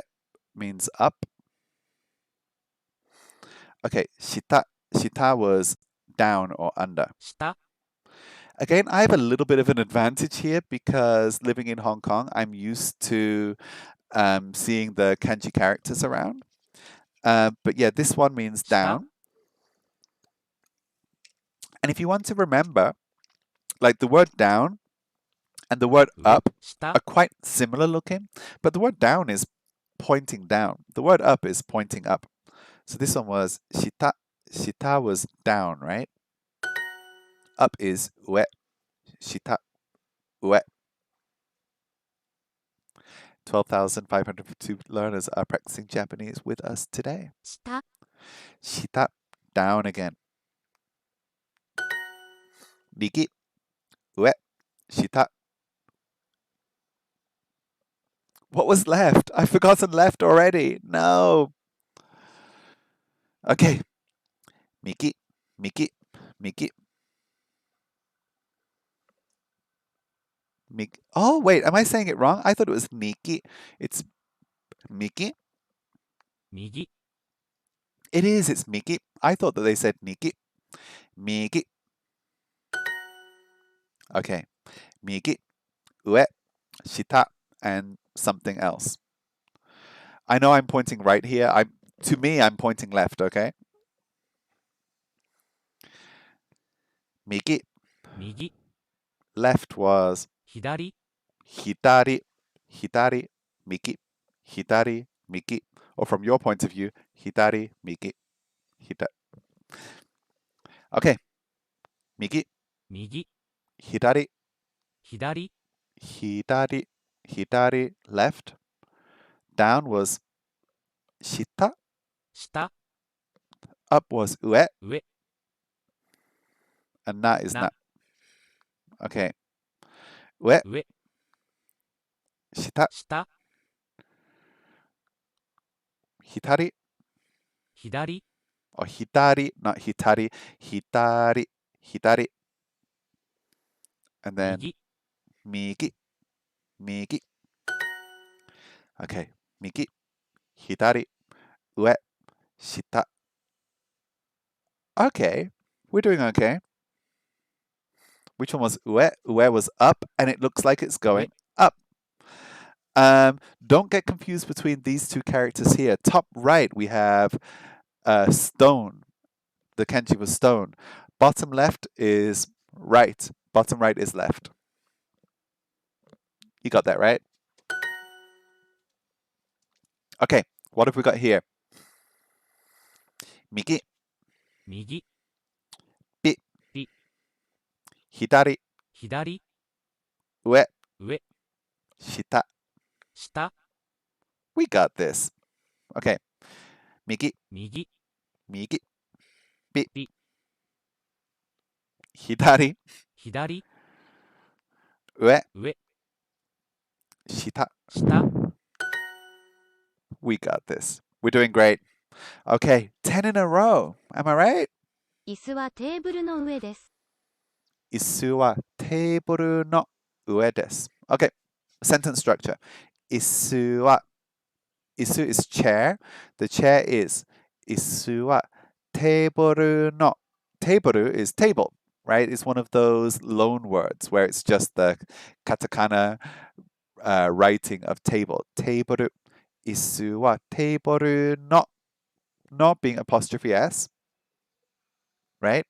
means up. Okay, shita. Shita was down or under. 下、 Again, I have a little bit of an advantage here because living in Hong Kong, I'm used to seeing the kanji characters around. But yeah, this one means down. And if you want to remember, like the word down and the word 上、 up 下、 are quite similar looking, but the word down is pointing down. The word up is pointing up. So this one was shita. Shita was down, right? Up is ue. Shita, ue. 12,552 learners are practicing Japanese with us today. 下、 Shita, down again. Niki, ue, shita. What was left? I've forgotten left already. No. Okay. Miki, Miki, Miki. Miki. Oh, wait. Am I saying it wrong? I thought it was Niki. It's Miki. 右、 It is. It's Miki. I thought that they said Niki. Miki. Okay. Miki, ue, shita, and something else. I know I'm pointing right here. To me, I'm pointing left, okay? Miki. 右、 Left was 左、 hitari, hitari, miki, hitari, miki. Or from your point of view, hitari, miki, hitari. Okay. Miki, 右、 hitari, 左、 hitari, hitari, left. Down was shita. 下、 Up was ue. 上、 And na is Na. na. Okay. Ue, 上、 shita, 下、 hitari. 左、 Or hitari, not hitari. Hitari, hitari. And then 右、 miki, miki. Okay. Miki, hitari, ue, shita. Okay. We're doing okay. Which one was ue? Ue was up, and it looks like it's going up. Don't get confused between these two characters here. Top right, we have stone. The kanji was stone. Bottom left is right. Bottom right is left. You got that right? Okay, what have we got here? Miki, 右、 pi, ピ、 hitari, 左、 ue, 上、 shita. 下、 We got this. Okay. Miki, 右、 miki, pi, Pi. hitari, 左、 ue, 上、 shita. 下、 We got this. We're doing great. Okay, 10 in a row. Am I right? 椅子はテーブルの上です。椅子はテーブルの上です。Okay, sentence structure. 椅子は、椅子 is chair. The chair is 椅子はテーブルの、table is table, right? It's one of those loan words where it's just the katakana writing of table. テーブル。椅子はテーブルの、not being apostrophe s. right?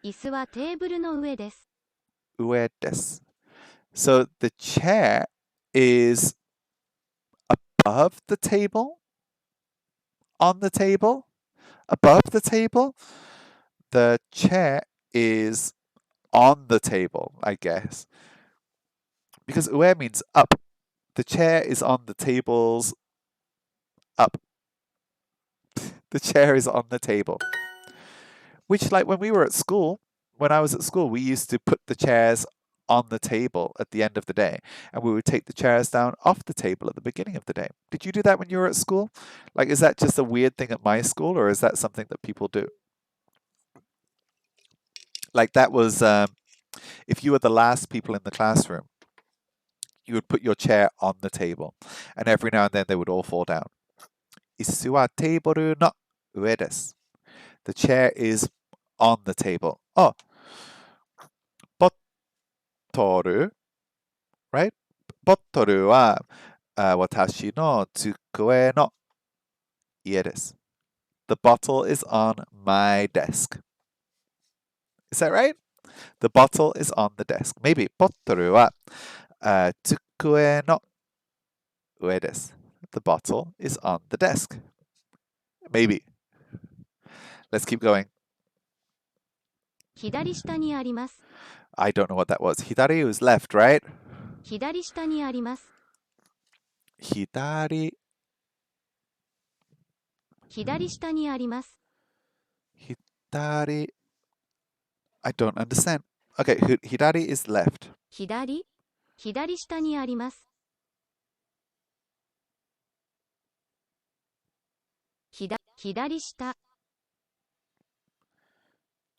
椅子はテーブルの上です。上です。So the chair is above the table, on the table, above the table. The chair is on the table, I guess. Because ue means up. The chair is on the table's up. The chair is on the table. Which, like when we were at school, when I was at school, we used to put the chairs on the table at the end of the day, and we would take the chairs down off the table at the beginning of the day. Did you do that when you were at school? Like, is that just a weird thing at my school, or is that something that people do? Like, that was if you were the last people in the classroom, you would put your chair on the table, and every now and then they would all fall down. 椅子はテーブルの上です。The chair is on the table. Oh, ボトル right? ボトルは私の机の家です。The bottle is on my desk. Is that right? The bottle is on the desk. Maybe ボトルは机の上です。The bottle is on the desk. Maybe. Let's keep going. 左下にあります。I don't know what that was. 左 was left, right? 左下にあります。左下にあります。左 I don't understand. Okay, hidari is left. 左下にあります。左下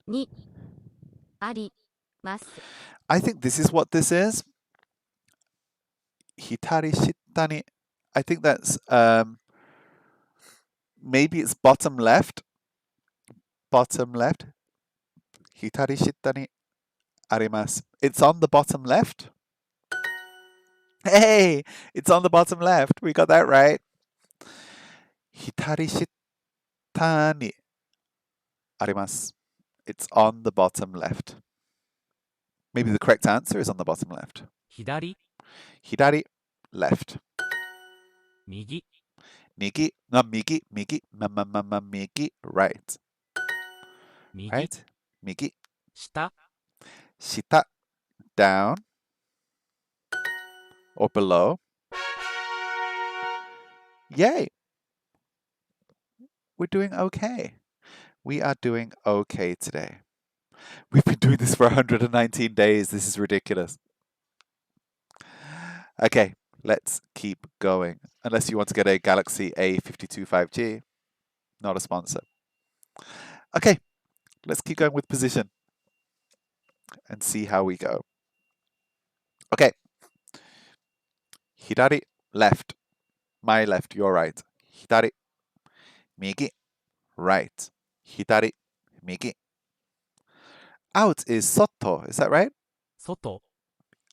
にあります。I think this is what this is. Hitari shitani. I think that's maybe it's bottom left. Bottom left. Hitari shitani arimasu. It's on the bottom left. Hey, it's on the bottom left. We got that right. Hitari shitani arimasu. It's on the bottom left. Maybe the correct answer is on the bottom left. 左、 Hidari, left. 右、 Migi, no, migi, migi, right. 右、 Right? Migi, 下、 shita, down, or below. Yay! We're doing okay. We are doing okay today. We've been doing this for 119 days. This is ridiculous. Okay, let's keep going. Unless you want to get a Galaxy A52 5G. Not a sponsor. Okay, let's keep going with position and see how we go. Okay. Hidari, left. My left, your right. Hidari, migi, right. Hidari, migi. Out is soto, is that right? 外、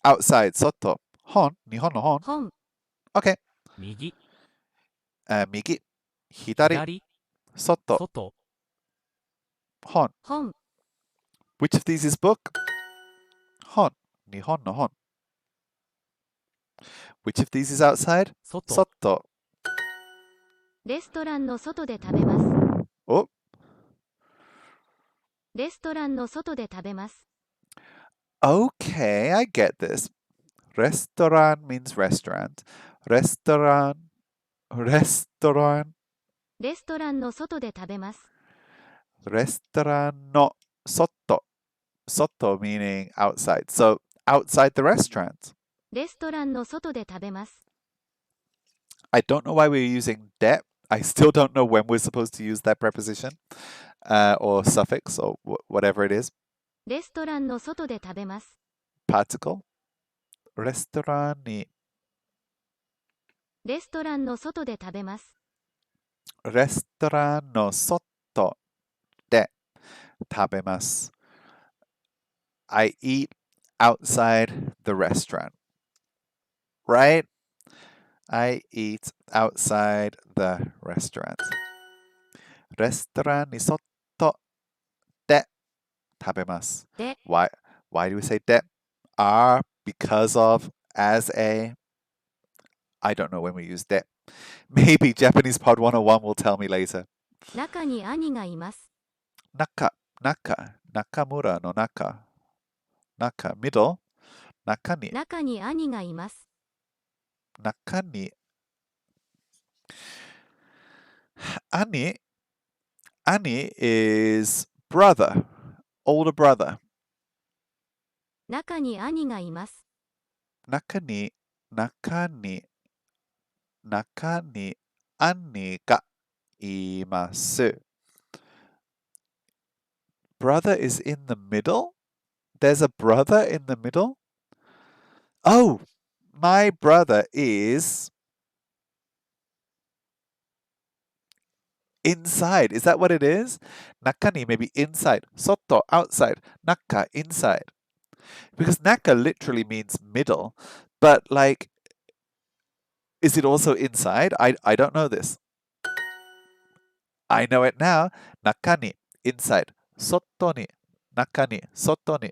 Outside, soto. Hon, nihon no hon. 本 Okay. 右、 Migi, hidari, 左、 soto, 外、 hon. 本 Which of these is book? Hon, nihon no hon. Which of these is outside? 外、 Soto. レストランの外で食べます。 Oh, レストランの外で食べます。 okay, I get this. Restaurant means restaurant. Restaurant. レストランの外で食べます。 Restaurant no soto. Soto meaning outside. So outside the restaurant. レストランの外で食べます。 I don't know why we're using de. I still don't know when we're supposed to use that preposition or suffix or whatever it is. レストランの外で食べます。 Particle. Restaurant ni. レストランの外で食べます。 Restaurant no soto de tabemasu. I eat outside the restaurant. Right? I eat outside the restaurant. Restaurant ni soto de 食べます。で、Why do we say で are because of as a I don't know when we use で Maybe Japanese Pod 101 will tell me later. 中に兄がいます。中村のmiddle 中に兄がいます。中に兄 is brother, older brother. 中に兄がいます。中に兄がいます。Brother is in the middle? There's a brother in the middle? Oh, my brother is inside. Is that what it is? Nakani, maybe inside. Soto, outside. Naka, inside. Because naka literally means middle, but like, is it also inside? I don't know this. I know it now. Nakani, inside. Soto ni, nakani, soto ni.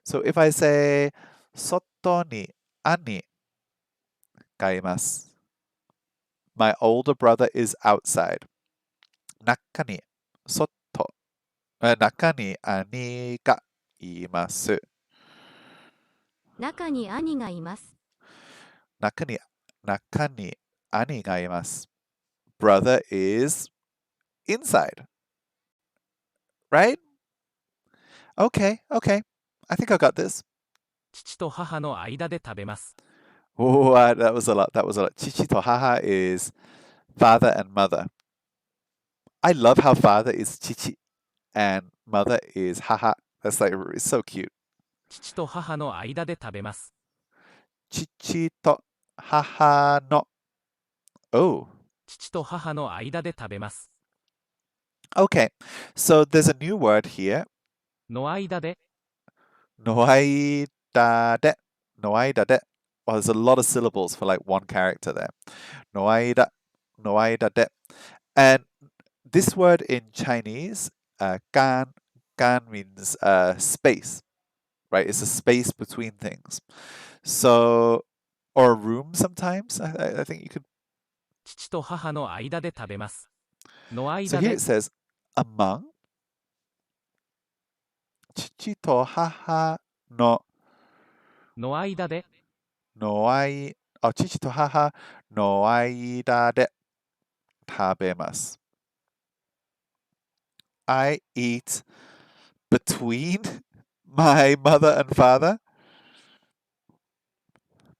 So if I say, soto ni ani ga imasu. My older brother is outside. Naka ni, soto. Naka ni ani ga imasu. 中に兄がいます。中に兄がいます。Brother is inside. Right? Okay. I think I got this. 父と母の間で食べます。Oh, that was a lot. Chichi to haha is father and mother. I love how father is chichi and mother is haha. That's like, it's so cute. 父と母の間で食べます。父と母の Oh, 父と母の間で食べます。okay. So there's a new word here. の間で、の間で Well, there's a lot of syllables for like one character there. の間で And this word in Chinese, gan means space, right? It's a space between things. So, or a room sometimes. I think you could. 父と母の間で食べます。の So 間 here で it、says among. 父と母のの間で、父と母の間で食べます。I eat between my mother and father.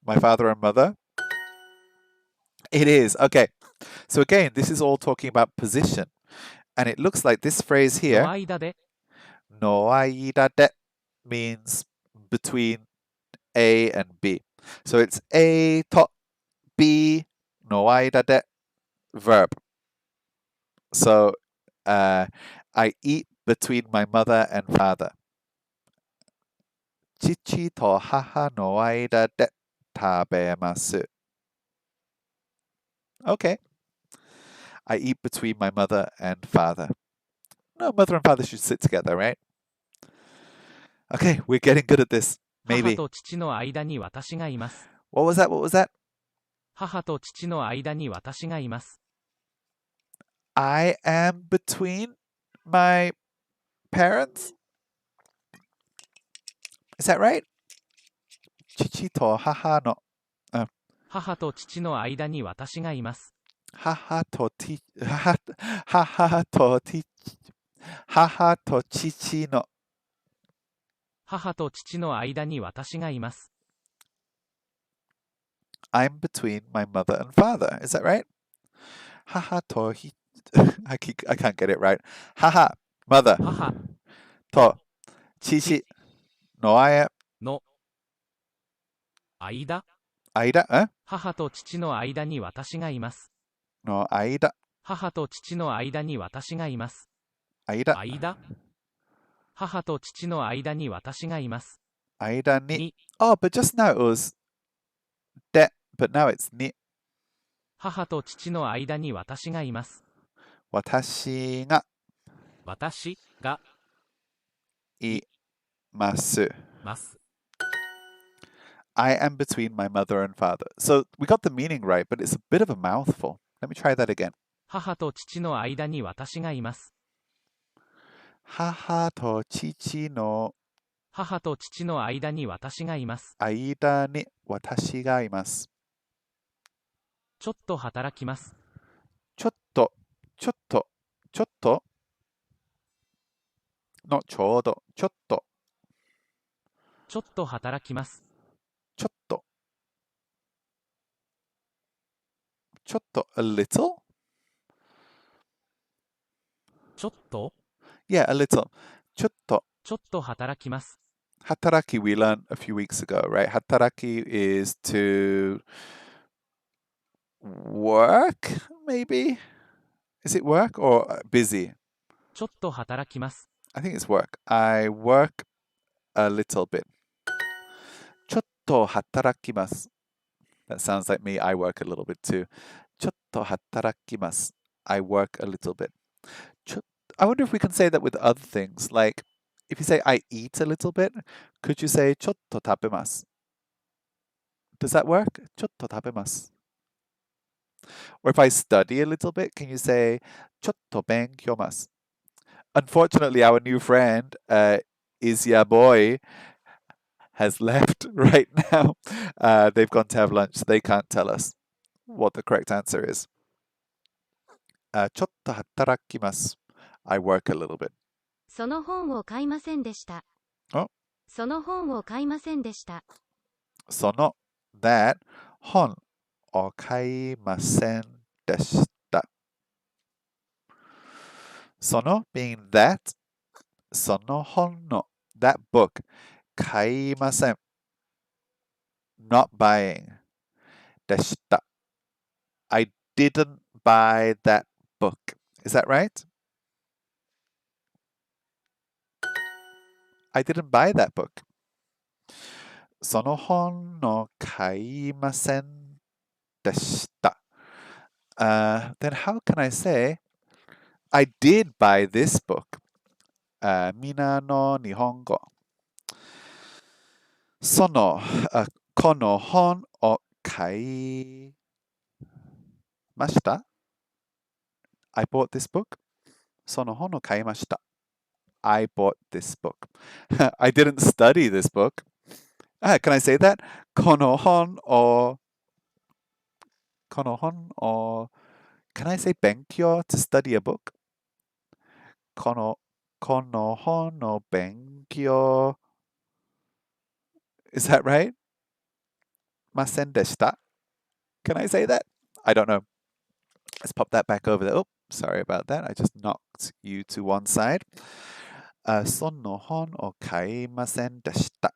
My father and mother. It is. Okay. So again, this is all talking about position. And it looks like this phrase の here, 間で、no aida de, means between A and B. So it's A to B, no aida de, verb. So I eat between my mother and father. Chichi to haha no aida de tabemasu. Okay. I eat between my mother and father. No, mother and father should sit together, right? Okay, we're getting good at this. 母 Maybe. と父の間に私がいます。 What was that? 母と父の間に私がいます。 I am between my parents? Is that right? 父と母の母と父の間に私がいます。母と父の母と父の間に私がいます。 I'm between my mother and father. Is that right? 母とI can't get it right. 母 mother 母と父のの間、間母と父の間に私がいます。の間母と父の間に私がいます。間母と父の間に私がいます。間にに、 Oh, but just now it was で but now it's に母と父の間に私がいます。私が私がいます。ます。 I am between my mother and father. So we got the meaning right, but it's a bit of a mouthful. Let me try that again. 母と父の間に私がいます。母と父の母と父の間に私がいます。間に私がいます。ちょっと働きます。ちょっと、ちょっと、ちょっとのちょうど、ちょっと、ちょっと働きます。ちょっと、ちょっと、a little? ちょっと Yeah, a little. ちょっと、ちょっと働きます。hataraki we learned a few weeks ago, right? Hataraki is to work, maybe? Is it work or busy? ちょっと働きます。I think it's work. I work a little bit. ちょっと働きます。That sounds like me. I work a little bit too. ちょっと働きます。I work a little bit. ちょ I wonder if we can say that with other things. Like, if you say I eat a little bit, could you say ちょっと食べます? Does that work? ちょっと食べます。Or if I study a little bit, can you say ちょっと勉強ます? Unfortunately, our new friend, is ya boy, has left right now. They've gone to have lunch, so they can't tell us what the correct answer is. ちょっと働きます。I work a little bit. その本を買いませんでした。おその本を買いませんでした。その that 本を買いませんでした。その being that その本の that book 買いません not buying でした。I didn't buy that book. Is that right? I didn't buy that book. その本を買いませんでした。Then how can I say I did buy this book? みなの日本語。その、この本を買いました ?I bought this book. その本を買いました。I bought this book. I didn't study this book. Can I say that? この本を Can I say 勉強 to study a book? この本の勉強 Is that right? ませんでした Can I say that? I don't know. Let's pop that back over there. Oh, sorry about that. I just knocked you to one side. その本を買いませんでした。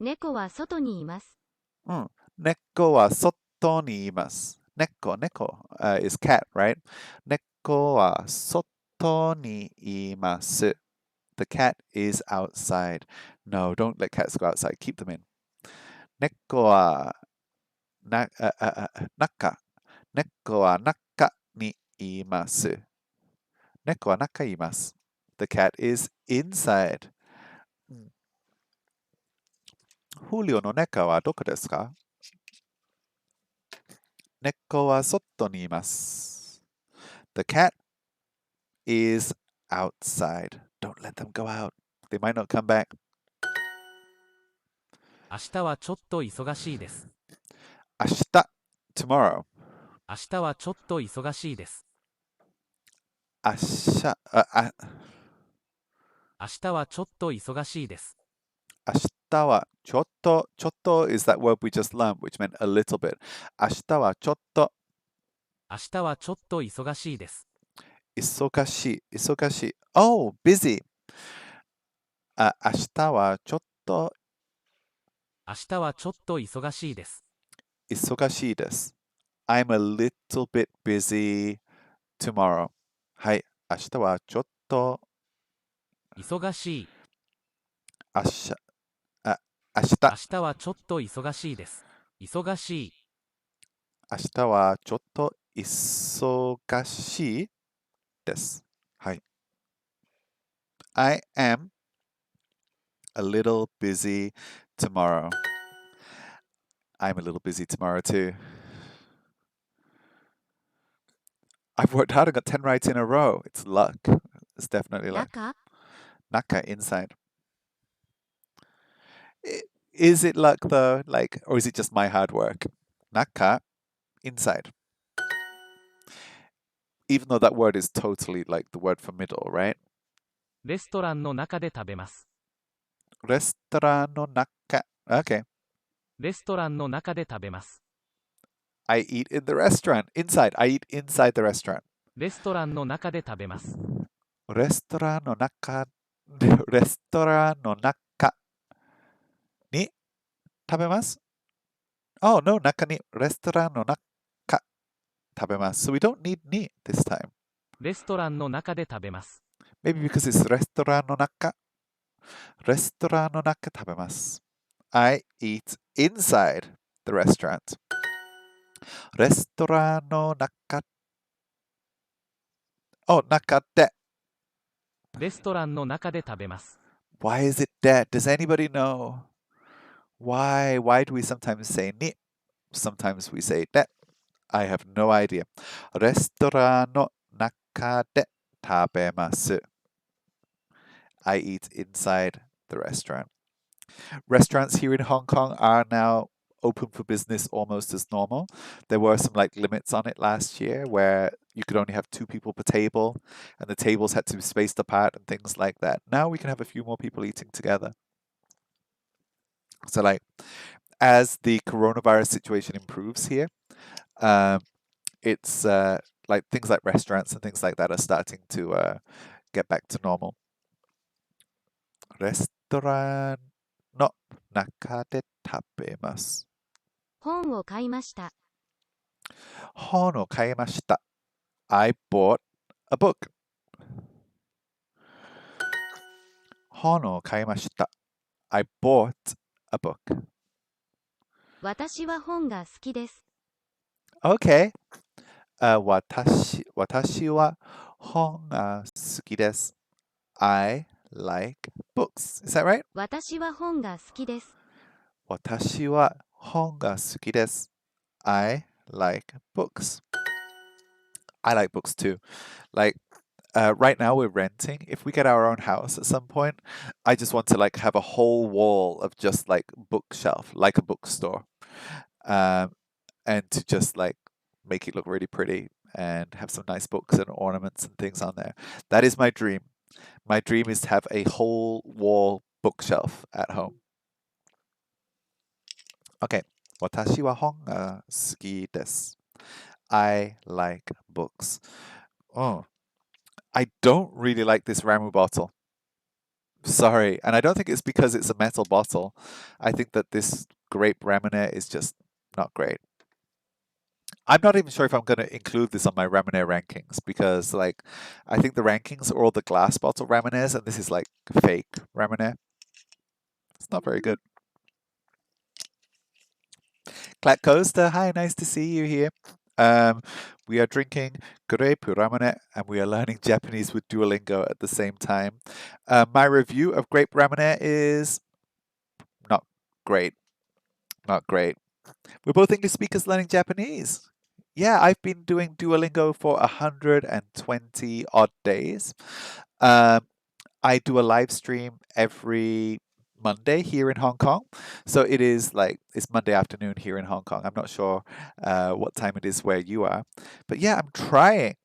猫は外にいます。猫は外にいます。猫、is cat, right? 猫は外にいます。The cat is outside. No, don't let cats go outside. Keep them in. 猫は猫は中にいます。猫は中にいます。The cat is inside. フリオの猫はどこですか？猫は外にいます。The cat is outside. Don't let them go out. They might not come back. 明日はちょっと忙しいです。明日 tomorrow. 明日はちょっと忙しいです。明日、明日はちょっと忙しいです。明日はちょっと is that word we just learned, which meant a little bit. 明日はちょっと明日はちょっと忙しいです。忙しい。Oh, busy. 明日はちょっと明日はちょっと忙しいです。忙しいです。I'm a little bit busy tomorrow. はい。明日はちょっと忙しい。明日、明明日、日はちょっと忙しいです。忙しい。明日はちょっと忙しいです。はい。I am A little busy tomorrow. I'm a little busy tomorrow too. I've worked hard and got 10 rights in a row. It's luck. It's definitely luck. 中 Naka, inside. Is it luck though? Like, or is it just my hard work? Naka, inside. Even though that word is totally like the word for middle, right? レストランの中で食べます。 Restaurant no naka. Okay. レストランの中で食べます。 I eat in the restaurant. Inside. I eat inside the restaurant. レストランの中で食べます。 Restaurant no naka. Restaurant no naka. Ni tabemasu? Oh, no, naka ni. Restaurant no naka. Tabemasu. So we don't need ni this time. レストランの中で食べます。 Maybe because it's restaurant no naka. Restaurant no naka tabemasu. I eat inside the restaurant. Restaurant no naka. Oh, naka de. レストランの中で食べます。 Why is it de? Does anybody know? Why? Why do we sometimes say ni? Sometimes we say de. I have no idea. Restaurant no naka de tabemasu. I eat inside the restaurant. Restaurants here in Hong Kong are now open for business almost as normal. There were some like limits on it last year where you could only have 2 people per table and the tables had to be spaced apart and things like that. Now we can have a few more people eating together. So like as the coronavirus situation improves here, it's like things like restaurants and things like that are starting to get back to normal. Restaurant no naka de tabemasu. 本を買いました。本を買いました。I bought a book. 本を買いました。I bought a book. 私は本が好きです。 Okay. 私は本が好きです。I like books. Is that right? 私は本が好きです。私は本が好きです。I like books. I like books too. Like, right now we're renting. If we get our own house at some point, I just want to like have a whole wall of just like bookshelf, like a bookstore, and to just like make it look really pretty and have some nice books and ornaments and things on there. That is my dream. My dream is to have a whole wall bookshelf at home. Okay. 私は本が好きです。I like books. Oh, I don't really like this Ramu bottle. Sorry. And I don't think it's because it's a metal bottle. I think that this grape Ramune is just not great. I'm not even sure if I'm going to include this on my Ramune rankings because, like, I think the rankings are all the glass bottle Ramunes, and this is like fake Ramune. It's not very good. Clack Coaster, hi, nice to see you here. We are drinking grape Ramune and we are learning Japanese with Duolingo at the same time. My review of grape Ramune is not great. Not great. We're both English speakers learning Japanese. Yeah, I've been doing Duolingo for 120 odd days. I do a live stream every Monday here in Hong Kong. So it is like, it's Monday afternoon here in Hong Kong. I'm not sure what time it is where you are. But yeah, I'm trying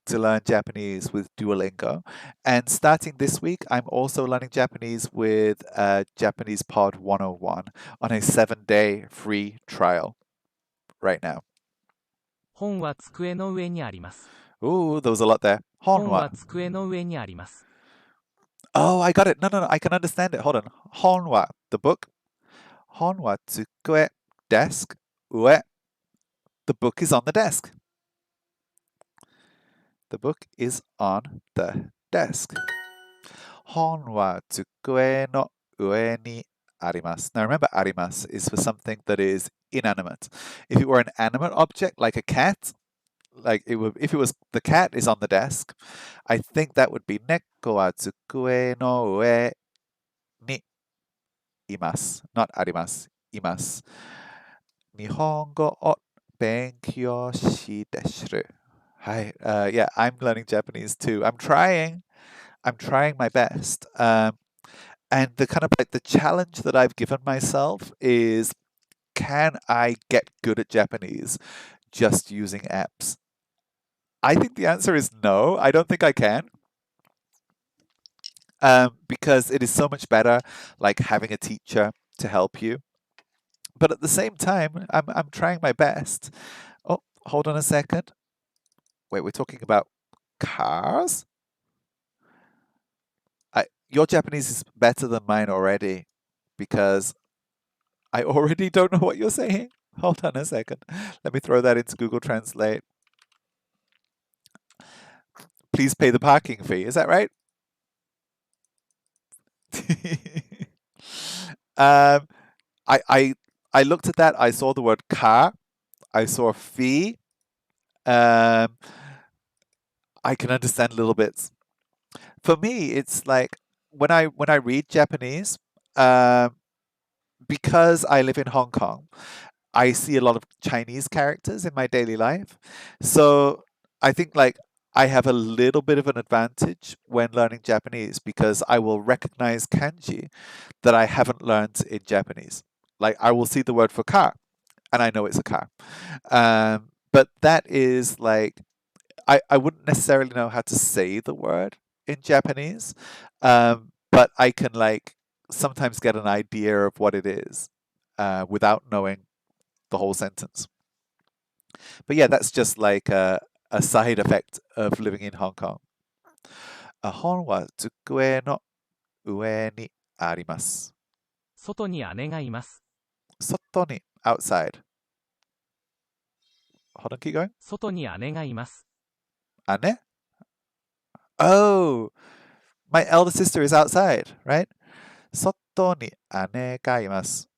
to learn Japanese with Duolingo. And starting this week, I'm also learning Japanese with JapanesePod101 on a 7-day free trial right now. 本は机の上にあります。 Ooh, there was a lot there. 本は Honwa. 机の上にあります。 Oh, I got it. No, I can understand it. Hold on. Honwa, the book. Honwa tsukue, desk. Ue. The book is on the desk. The book is on the desk. Hon wa tsukue no ue ni arimasu. Now remember, arimasu is for something that is inanimate. If it were an animate object like a cat, like it would, if it was the cat is on the desk, I think that would be neko wa tsukue no ue ni imasu. Not arimasu, imasu. Nihongo o benkyou shiteshiru. Hi. Yeah, I'm learning Japanese too. I'm trying my best. And the kind of like the challenge that I've given myself is, can I get good at Japanese just using apps? I think the answer is no. I don't think I can. Because it is so much better like having a teacher to help you. But at the same time, I'm trying my best. Oh, hold on a second. Wait, we're talking about cars? Your Japanese is better than mine already because I already don't know what you're saying. Hold on a second. Let me throw that into Google Translate. Please pay the parking fee. Is that right? um, I looked at that. I saw the word car. I saw fee. I can understand little bits. For me, it's like when I read Japanese, because I live in Hong Kong, I see a lot of Chinese characters in my daily life. So I think like I have a little bit of an advantage when learning Japanese because I will recognize kanji that I haven't learned in Japanese. Like I will see the word for car and I know it's a car. But that is like, I wouldn't necessarily know how to say the word in Japanese, but I can like sometimes get an idea of what it is without knowing the whole sentence. But yeah, that's just like a side effect of living in Hong Kong. 本は机の上にあります。外に姉がいます。外に outside. Hold on, keep going. 外に姉がいます。姉? Oh, my elder sister is outside, right? 外に姉がいます。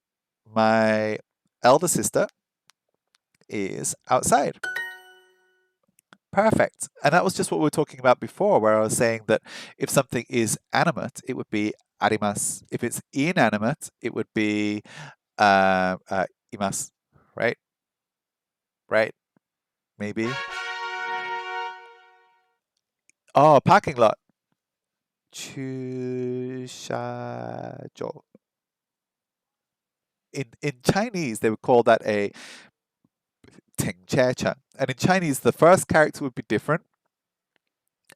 My elder sister is outside. Perfect. And that was just what we were talking about before, where I was saying that if something is animate, it would be arimasu. If it's inanimate, it would be imasu, right? Right? Maybe. Oh, parking lot. 駐車場. In Chinese, they would call that a 停車場. And in Chinese, the first character would be different.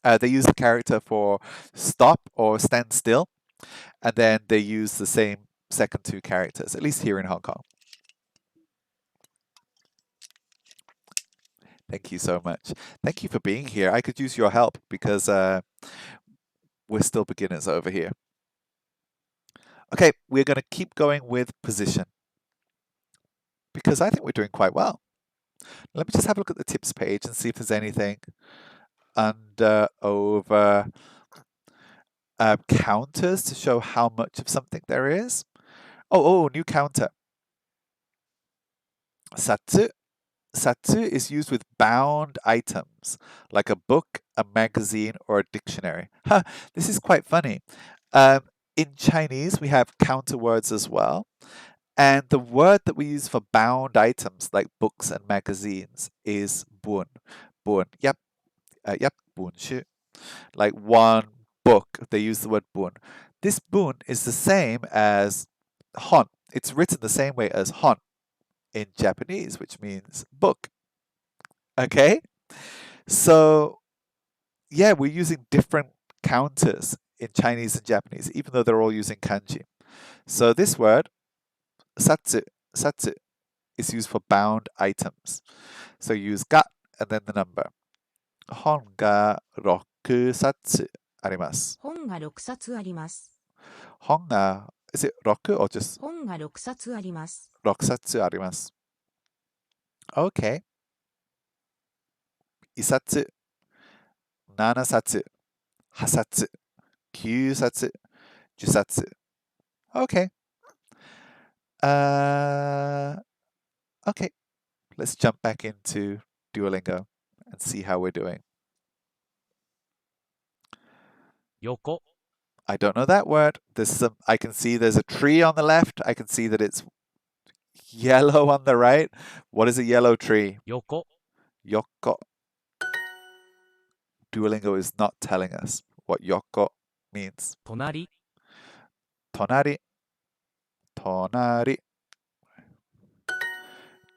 They use the character for stop or stand still, and then they use the same second two characters, at least here in Hong Kong. Thank you so much. Thank you for being here. I could use your help because we're still beginners over here. Okay, we're going to keep going with position because I think we're doing quite well. Let me just have a look at the tips page and see if there's anything under, over, counters to show how much of something there is. Oh, new counter. Satsu. Satsu is used with bound items, like a book, a magazine, or a dictionary. This is quite funny. In Chinese, we have counter words as well. And the word that we use for bound items, like books and magazines, is bun. Bun. Yep, bunshu. Like one book, they use the word bun. This bun is the same as hon. It's written the same way as hon in Japanese, which means book. Okay? So, yeah, we're using different counters in Chinese and Japanese, even though they're all using kanji. So this word, satsu, is used for bound items. So you use ga and then the number. 本が6冊あります。本が6冊あります。本が is it 6 or just 本が6冊あります。6冊あります。Okay. 1冊、7冊、8冊、9冊、10冊。Okay. Okay. Let's jump back into Duolingo and see how we're doing. 横、I don't know that word. I can see there's a tree on the left. I can see that it's yellow on the right. What is a yellow tree? 横、 Yoko. Duolingo is not telling us what yoko means. 隣、 Tonari. Tonari.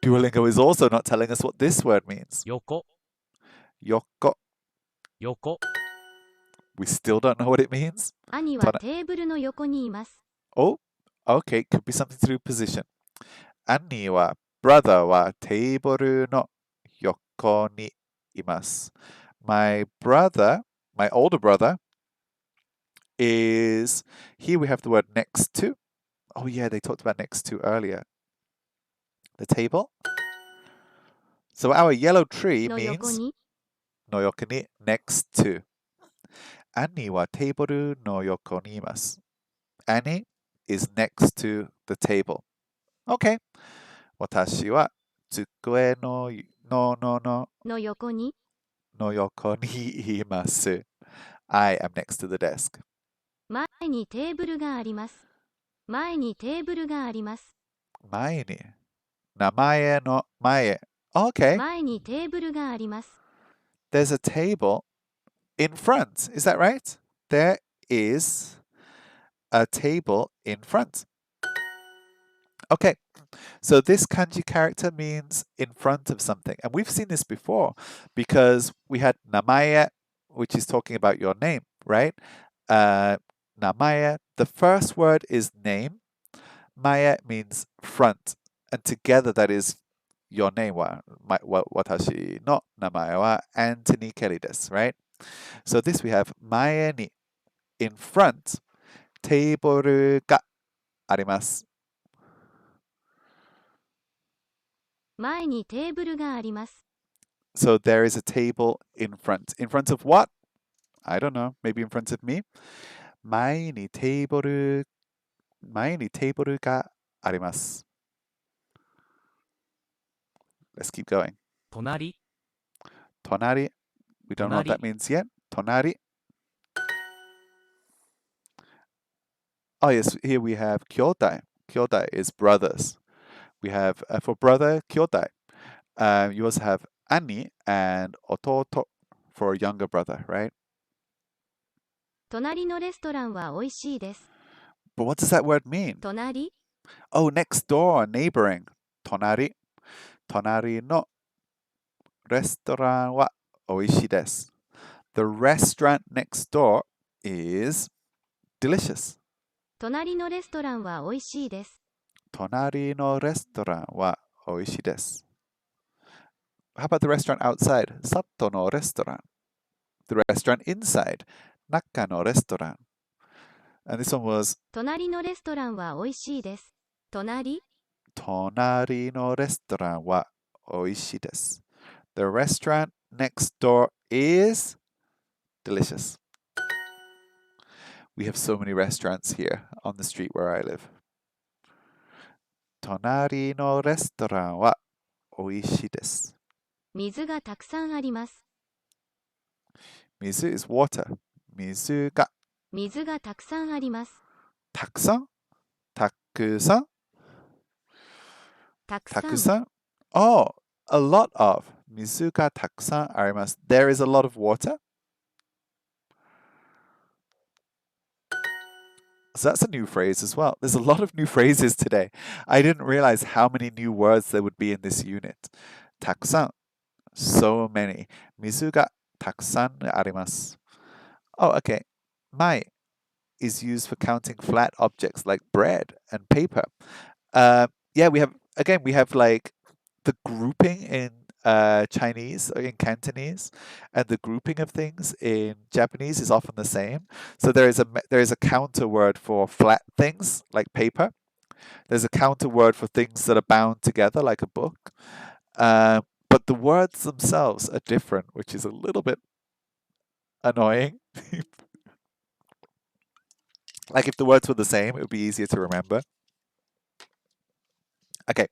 Duolingo is also not telling us what this word means. 横、 Yoko. 横、 We still don't know what it means. 兄はテーブルの横にいます。 Oh, okay. Could be something to do with position. 兄は、brother はテーブルの横にいます。My brother, my older brother, is, here we have the word next to. Oh yeah, they talked about next to earlier. The table. So our yellow tree の横 means に の横に next to. Annie はテーブルの横にいます。Annie is next to the table. Okay. 私は机のの横にの横にいます。I am next to the desk. 前にテーブルがあります。前にテーブルがあります。前に名前の前。Okay. 前にテーブルがあります。 There's a table in front. Is that right? There is a table in front. Okay. So this kanji character means in front of something. And we've seen this before because we had namae, which is talking about your name, right? Namae, the first word is name. Mae means front. And together that is your name wa watashi no namae wa AnthonyKel desu, right? So this we have mae ni in front, table ga arimasu. 前にテーブルがあります。 So there is a table in front. In front of what? I don't know. Maybe in front of me. 前にテーブルがあります。Let's keep going. 隣、 Tonari. We don't know what that means yet. Tonari. Oh yes, here we have kyodai. Kyodai is brothers. We have for brother kyodai. You also have ani and ototo for a younger brother, right? 隣のレストランは美味しいです。 But what does that word mean? 隣 Oh, next door, neighboring. Tonari. Tonari no restaurant wa oishii desu. The restaurant next door is delicious. 隣のレストランは美味しいです。 Tonari no restaurant wa oishii desu. How about the restaurant outside? Sato no restaurant. The restaurant inside. Naka no restaurant. And this one was 隣のレストランは美味しいです。隣 Tonari no restaurant wa oishii desu. The restaurant next door is delicious. We have so many restaurants here on the street where I live. Tonari no restaurant wa oishii desu. 水がたくさんあります。 Mizu is water. Mizu ga 水がたくさんあります。 takusan? Takusan? たくさん Takusan? Oh, a lot of. Mizu ga takusan arimasu. There is a lot of water. So that's a new phrase as well. There's a lot of new phrases today. I didn't realize how many new words there would be in this unit. Takusan. So many. Mizu ga takusan arimasu. Oh, okay. Mai is used for counting flat objects like bread and paper. Yeah, we have like the grouping in Chinese or in Cantonese, and the grouping of things in Japanese is often the same. So there is a counter word for flat things like paper. There's a counter word for things that are bound together like a book. But the words themselves are different, which is a little bit annoying. Like if the words were the same, it would be easier to remember. Okay.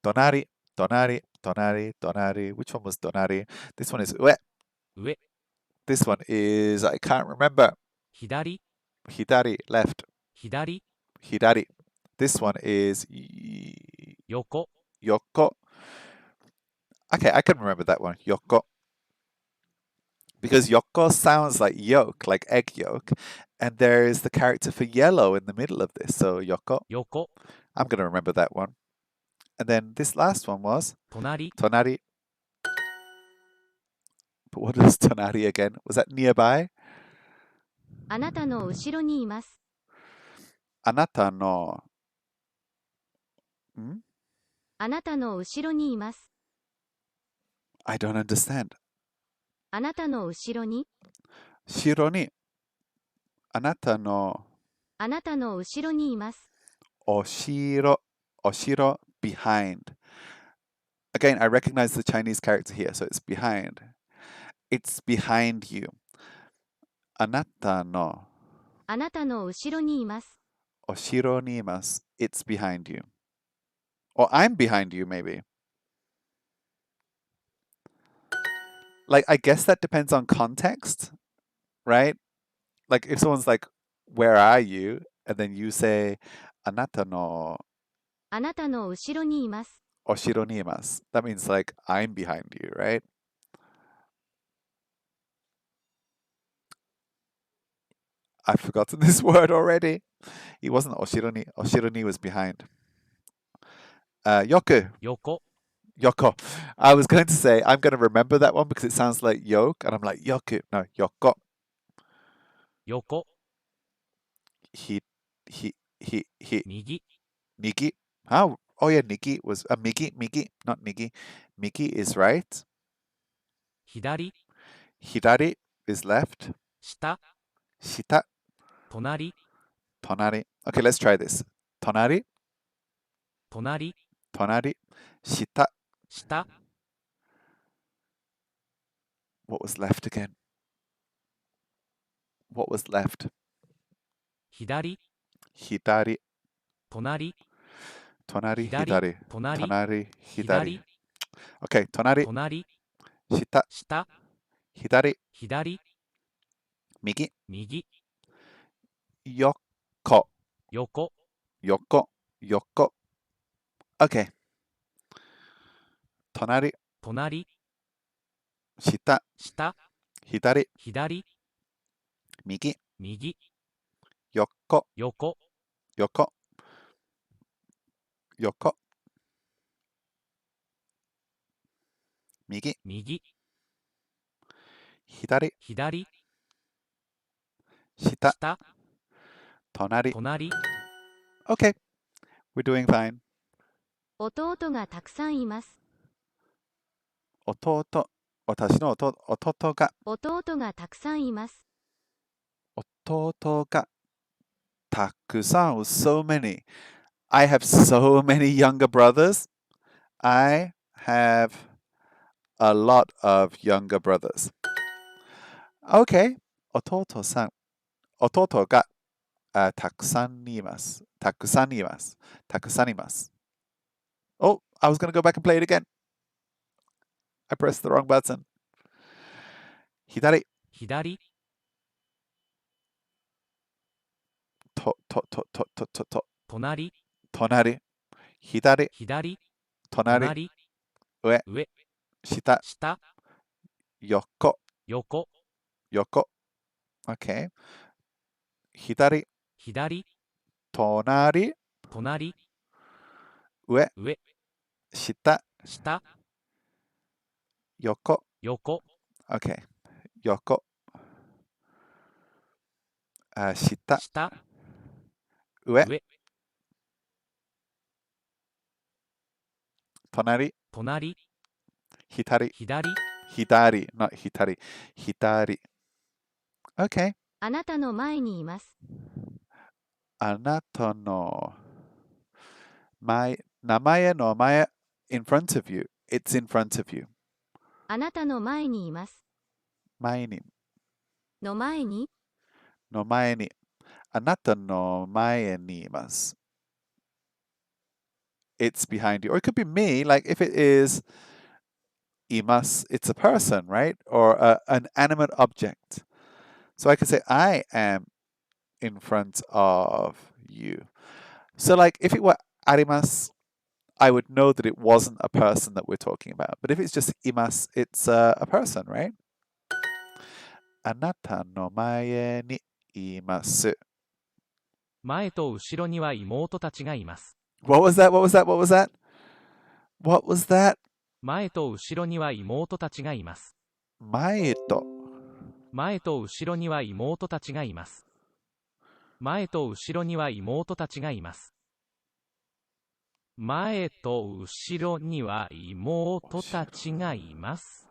Donari, donari, donari, donari. Which one was donari? This one is ue. 上、This one is, I can't remember. 左、 Hidari, left. 左、 Hidari. This one is 横、 yoko. Okay, I can remember that one. Yoko. Because yoko sounds like yolk, like egg yolk. And there is the character for yellow in the middle of this. So yoko. 横、 I'm going to remember that one. And then this last one was 隣、 tonari. But what is tonari again? Was that nearby? あなたの後ろにいます。 Anata no. あなたの後ろにいます。 I don't understand. あなたの後ろに、 Shiro ni. Anata no あなたの後ろにいます。 oshiro. Oshiro, behind. Again, I recognize the Chinese character here, so it's behind. It's behind you. Anata no あなたの後ろにいます。 oshiro ni imasu. It's behind you. Or I'm behind you, maybe. Like, I guess that depends on context, right? Like, if someone's like, where are you? And then you say, anata no あなたの後ろにいます。 oshiro ni imasu. That means like, I'm behind you, right? I've forgotten this word already. It wasn't oshironi. Oshironi was behind. Yoku. 横、 Yoko. I was going to say, I'm going to remember that one because it sounds like yoke. And I'm like, yoku. No, yoko. 横、 Hi.右、 Nigi. How? Oh, yeah, Nigi was Migi, not Nigi. Migi is right. 左、 Hidari is left. 下、 Shita. 隣、 Tonari. Okay, let's try this. Tonari. 隣、 Tonari. Shita. 下、 What was left again? What was left? 左、 Hidari. 隣、 Tonari, 左、 hidari. 隣、 Tonari, 左、 hidari. Okay, tonari, 隣、 shita, 下、 hidari, 左、 migi, 右、 yoko, 横、 yoko, yoko. Okay. Tonari, 隣、 shita, 下、 hidari, 左、 migi, 右、 yoko, 横、 yoko, yoko, migi, 右、 hidari, 左、 shita, 下、 tonari. 隣、 Okay, we're doing fine. 弟がたくさんいます。 Ototo, 私の弟が、弟がたくさんいます。 弟が、たくさん so many. I have so many younger brothers. I have a lot of younger brothers. Okay. 弟さん。弟が、たくさんいます。たくさんいます。たくさんいます。Oh, I was going to go back and play it again. I pressed the wrong button. 左。左、隣、隣。左。左、隣。隣、上。上、下。下、横。横、横。Okay. 左。左、隣。隣、上。上、下。下、横。横、 Okay. 横。下。下、上。上、隣。隣、左。左、左。not 左。左。Okay. あなたの前にいます。あなたの前、名前の前 in front of you. It's in front of you. あなたの前にいます。前に、の前に、の前に。あなたの前にいます。It's behind you. Or it could be me, like if it is imasu. It's a person, right? Or an animate object. So I could say, I am in front of you. So like if it were arimasu, I would know that it wasn't a person that we're talking about. But if it's just imasu, it's a person, right? あなたの前にいます。前と後ろには妹たちがいます。What was that? What was that? What was that? What was that? 前と後ろには妹たちがいます。前と。前と後ろには妹たちがいます。前と後ろには妹たちがいます。前と後ろには妹たちがいます。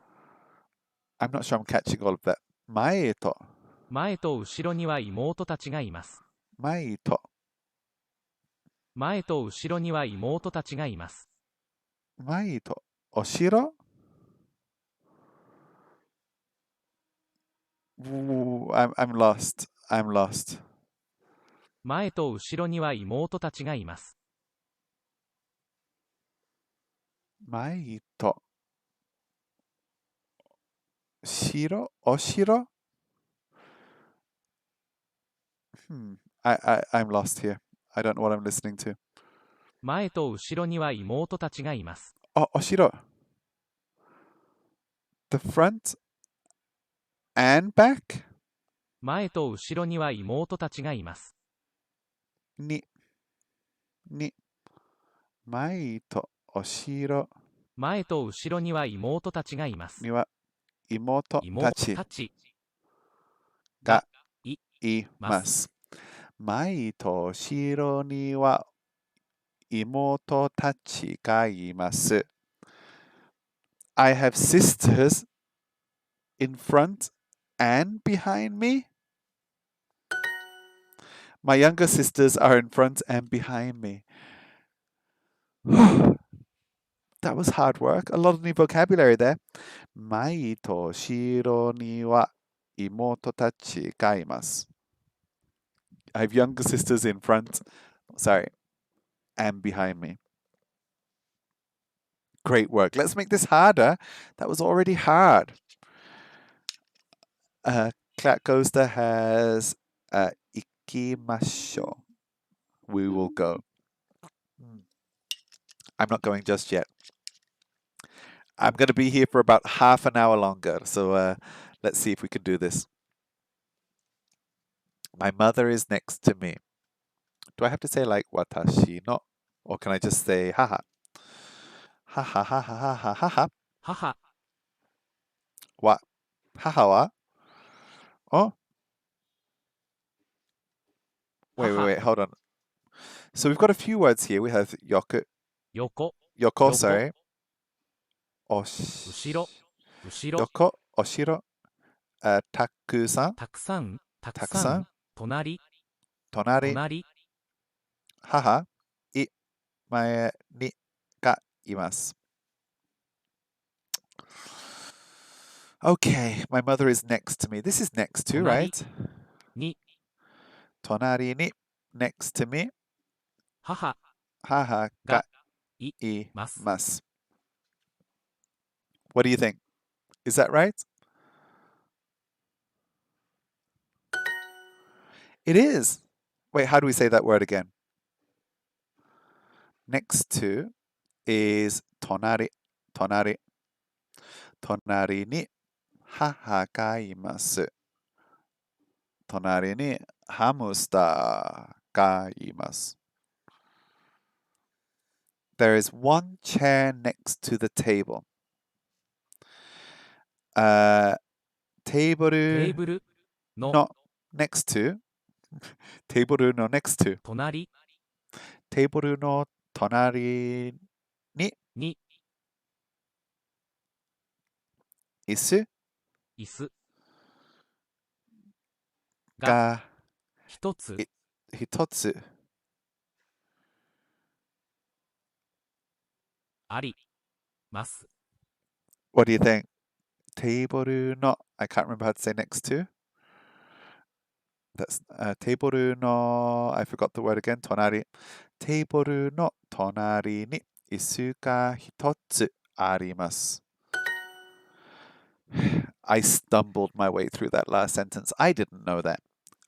I'm not sure I'm catching all of that. 前と。前と後ろには妹たちがいます。前と。前と後ろには妹たちがいます。前と。後ろ I'm lost. I'm lost. 前と後ろには妹たちがいます。前と。後ろ I'm lost here. I don't know what I'm listening to. 前と後ろには妹たちがいます。後ろ The front and back? 前と後ろには妹たちがいます。に。前と後ろ前と後ろには妹たちがいます。には妹たちがいます。前と後ろには妹たちがいます。I have sisters in front and behind me. My younger sisters are in front and behind me. That was hard work. A lot of new vocabulary there. 前と後ろには妹たちがいます。I have younger sisters in front, and behind me. Great work. Let's make this harder. That was already hard. Clark Coaster has 行きましょう. We will go. I'm not going just yet. I'm going to be here for about half an hour longer. So let's see if we can do this. My mother is next to me. Do I have to say like watashi no? Or can I just say haha? Haha, haha, haha, haha. 母、Wa. Haha wa? Oh. Wait. Hold on. So we've got a few words here. We have yoku. 横、 Yoko, Yoko. sorry. 後ろ、後ろ、 Yoko, oshiro. Takusan. たくさん、たくたくさんさん、隣、 Tonari. 隣、 Haha. I. Mae ni ga imasu. Okay, my mother is next to me. This is next to, Tonari. right? に、 Tonari ni. Next to me. 母 Haha ga mas. imasu. What do you think? Is that right? It is. Wait, how do we say that word again? Next to is tonari. Tonari. Tonari ni haha ga imasu. Tonari ni hamster ga imasu. There is one chair next to the table. テーブルの next to テーブルの next to 隣テーブルの隣に椅子が一つあります。What do you think? テーブルの I can't remember how to say next to. That's テーブルの I forgot the word again. 隣。テーブルの隣に椅子が一つあります。I stumbled my way through that last sentence. I didn't know that.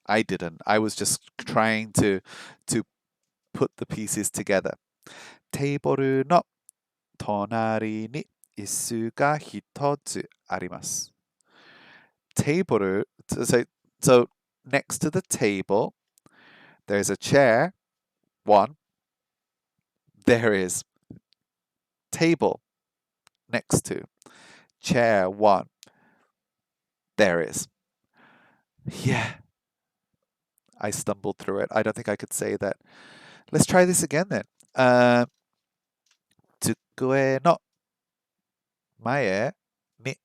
I didn't. I was just trying to put the pieces together. テーブルの隣に椅子が一つあります。Table, so next to the table, there's a chair, one. There is table next to chair, one. There is. Yeah. I stumbled through it. I don't think I could say that. Let's try this again then. 机の前に、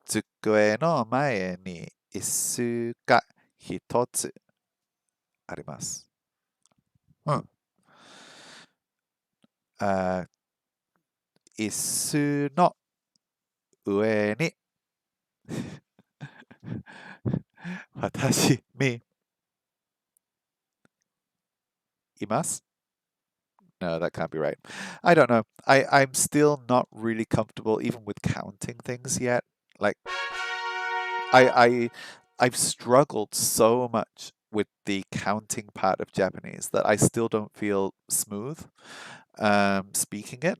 机の前に椅子が一つあります。椅子の上に私にいます。No, that can't be right. I don't know. I'm still not really comfortable even with counting things yet. Like I've struggled so much with the counting part of Japanese that I still don't feel smooth speaking it.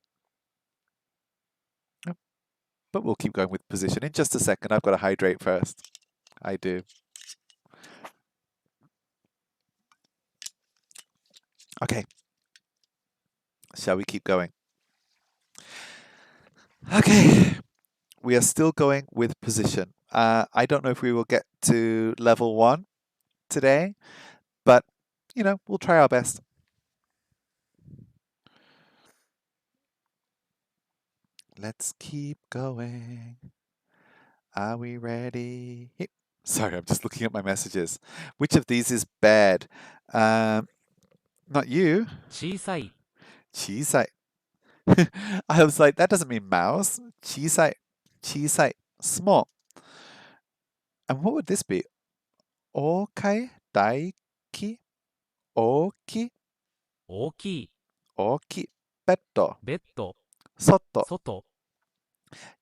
But we'll keep going with position. In just a second, I've got to hydrate first. I do. Okay. Shall we keep going? Okay. We are still going with position. I don't know if we will get to level 1 today, but, we'll try our best. Let's keep going. Are we ready? Sorry, I'm just looking at my messages. Which of these is bad? Not you. 小さい、小さい. I was like, that doesn't mean mouse. 小さい. 小さい. Small. And what would this be? 大きい大きい大きい、大きいベッドベッド、外外、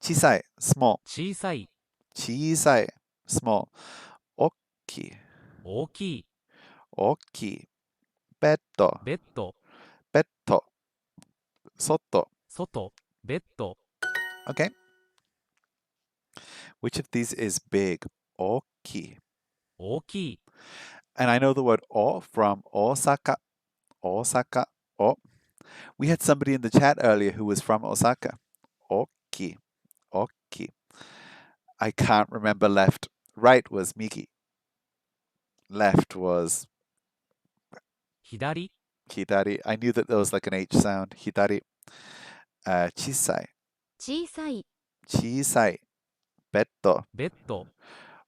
小さい small 小さい、小さい small 大きい大きい、大きいベッドベッド、ベッド外外、ベッド。 Okay. Which of these is big? 大きい。大きい。 And I know the word o from Osaka. Osaka. Oh. We had somebody in the chat earlier who was from Osaka. 大きい。大きい。I can't remember left. Right was migi. Left was 左、 hidari. I knew that there was like an H sound. Hidari. 小さい。小さい、小さい。ベッド。ベッド、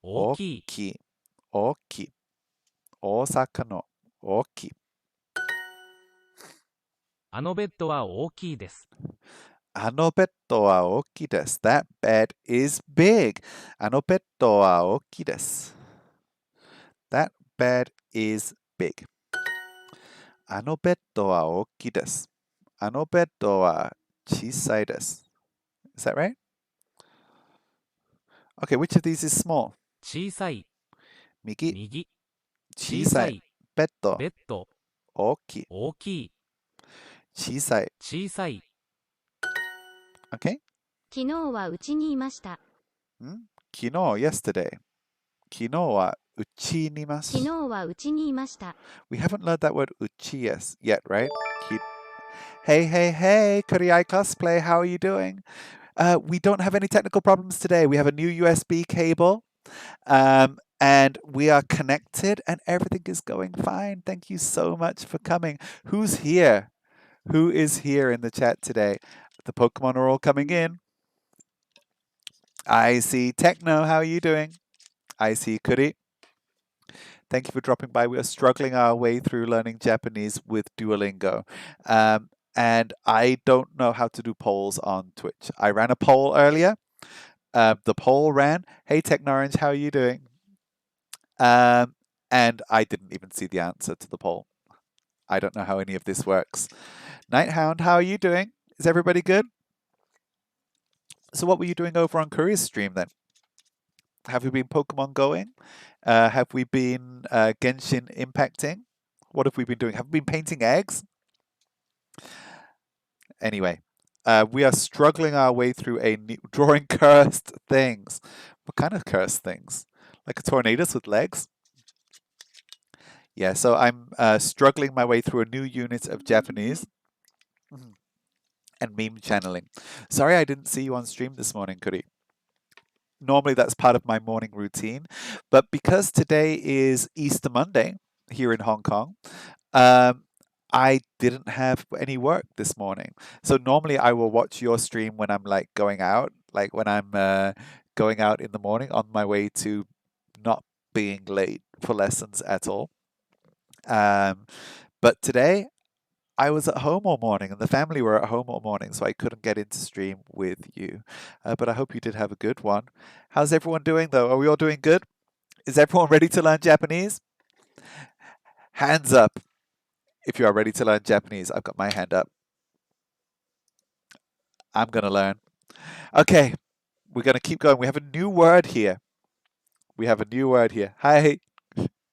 大きい。大きい。大きい。大阪の大きい。あのベッドは大きいです。あのベッドは大きいです。That bed is big. あのベッドは大きいです。That bed is big. あのベッドは大きいです。あのベッドは小さいです。Is that right? Okay, which of these is small? 小さい、右。右、小さい。ベッド。ベッド、大きい。大きい。小さい。小さい。 Okay? 昨日はうちにいました。昨日 yesterday. 昨日はうちにいます。昨日はうちにいました。We haven't learned that word uchi yet, right? Hey, hey, hey, KuriAiCosplay, how are you doing? We don't have any technical problems today. We have a new USB cable, and we are connected, and everything is going fine. Thank you so much for coming. Who's here? Who is here in the chat today? The Pokemon are all coming in. I see Techno, how are you doing? I see Kuri. Thank you for dropping by. We are struggling our way through learning Japanese with Duolingo. And I don't know how to do polls on Twitch. I ran a poll earlier. The poll ran, hey Technorange, how are you doing? And I didn't even see the answer to the poll. I don't know how any of this works. Nighthound, how are you doing? Is everybody good? So what were you doing over on Kuri's stream then? Have we been Pokemon going? Have we been Genshin impacting? What have we been doing? Have we been painting eggs? Anyway, we are struggling our way through drawing cursed things. What kind of cursed things? Like a tornadoes with legs? Yeah, so I'm struggling my way through a new unit of Japanese and meme channeling. Sorry I didn't see you on stream this morning, Kuri. Normally that's part of my morning routine, but because today is Easter Monday here in Hong Kong, I didn't have any work this morning. So normally I will watch your stream when I'm like going out, like when I'm going out in the morning on my way to not being late for lessons at all. But today I was at home all morning and the family were at home all morning, so I couldn't get into stream with you. But I hope you did have a good one. How's everyone doing though? Are we all doing good? Is everyone ready to learn Japanese? Hands up if you are ready to learn Japanese. I've got my hand up. I'm going to learn. Okay, we're going to keep going. We have a new word here. Hi,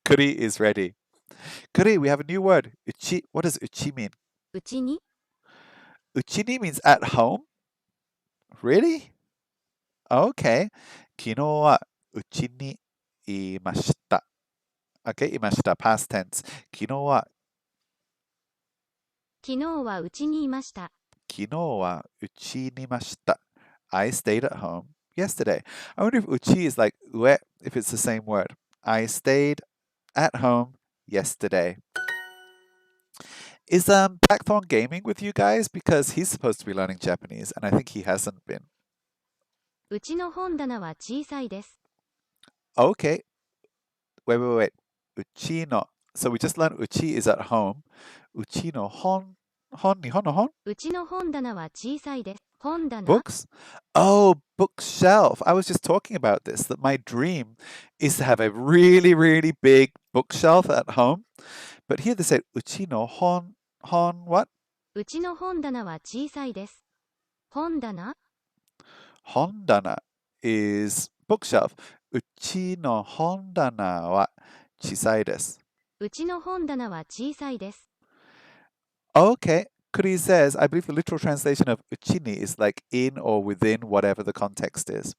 Kuri is ready. Kuri, we have a new word. Uchi. What does uchi mean? うちに Uchini means at home? Really? Okay. 昨日はうちにいました。Okay, いました。Past tense. 昨日はうちにいました。うちにいました。I stayed at home yesterday. I wonder if uchi is like ue, if it's the same word. I stayed at home yesterday. Is Blackthorn gaming with you guys? Because he's supposed to be learning Japanese, and I think he hasn't been. うちの本棚は小さいです。 Okay. Wait. Uchi no. So we just learned uchi is at home. Uchi no Nihon no hon? うちの本棚は小さいです。本棚 Books? Oh, bookshelf. I was just talking about this, that my dream is to have a really, really big bookshelf at home. But here they said, uchi no hon what? うちの本棚は小さいです。本棚 Hondana is bookshelf. Uchi no hondana wa chisai desu. うちの本棚は小さいです。 Okay. Kuri says, I believe the literal translation of uchini is like in or within whatever the context is.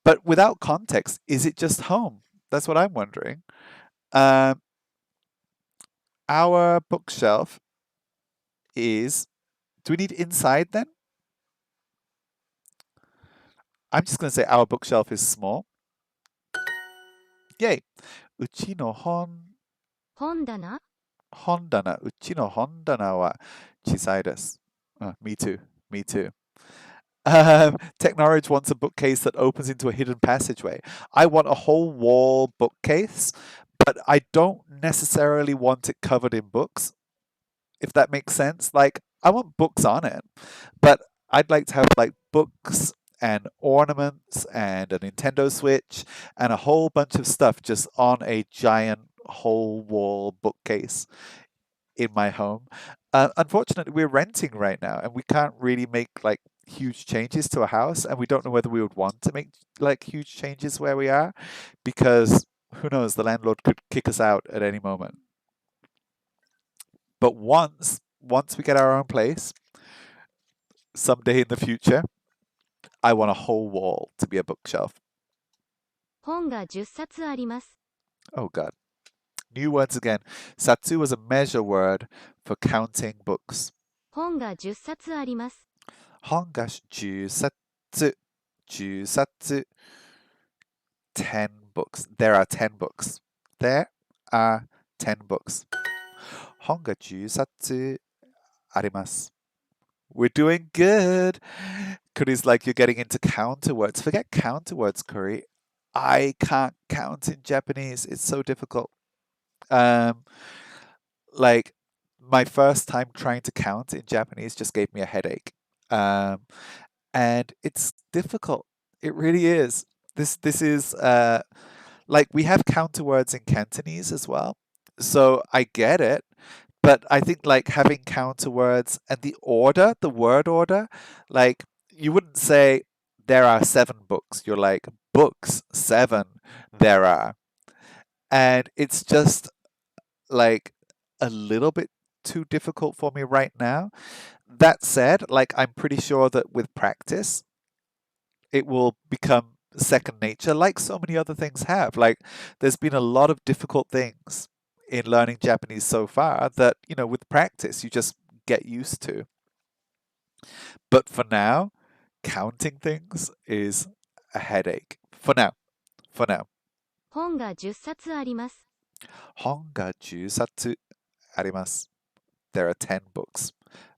But without context, is it just home? That's what I'm wondering. Our bookshelf is, do we need inside then? I'm just going to say our bookshelf is small. Yay. Uchi no本棚 hondana. Uchi no hondana wa chisai desu. Me too. Technorage wants a bookcase that opens into a hidden passageway. I want a whole wall bookcase, but I don't necessarily want it covered in books, if that makes sense. Like, I want books on it, but I'd like to have like books and ornaments and a Nintendo Switch and a whole bunch of stuff just on a giant whole wall bookcase in my home. Unfortunately, we're renting right now and we can't really make like huge changes to a house, and we don't know whether we would want to make like huge changes where we are, because who knows, the landlord could kick us out at any moment. But once we get our own place, someday in the future, I want a whole wall to be a bookshelf. 本が10冊あります。 Oh god. New words again. Satsu was a measure word for counting books. 本が10冊あります。 Honga 10冊. 10冊. 10 books. There are 10 books. There are 10 books. 本が10冊あります. We're doing good. Kuri's like, you're getting into counter words. Forget counter words, Kuri. I can't count in Japanese. It's so difficult. Like, my first time trying to count in Japanese just gave me a headache. And it's difficult. It really is. This is like, we have counter words in Cantonese as well. So I get it. But I think like having counter words and the word order, like you wouldn't say there are 7 books. You're like books? 7 there are. And it's just like a little bit too difficult for me right now. That said, like I'm pretty sure that with practice, it will become second nature, like so many other things have. Like there's been a lot of difficult things in learning Japanese so far that, with practice, you just get used to. But for now, counting things is a headache. For now. For now. 本が10冊あります。本が10冊あります。There are 10 books.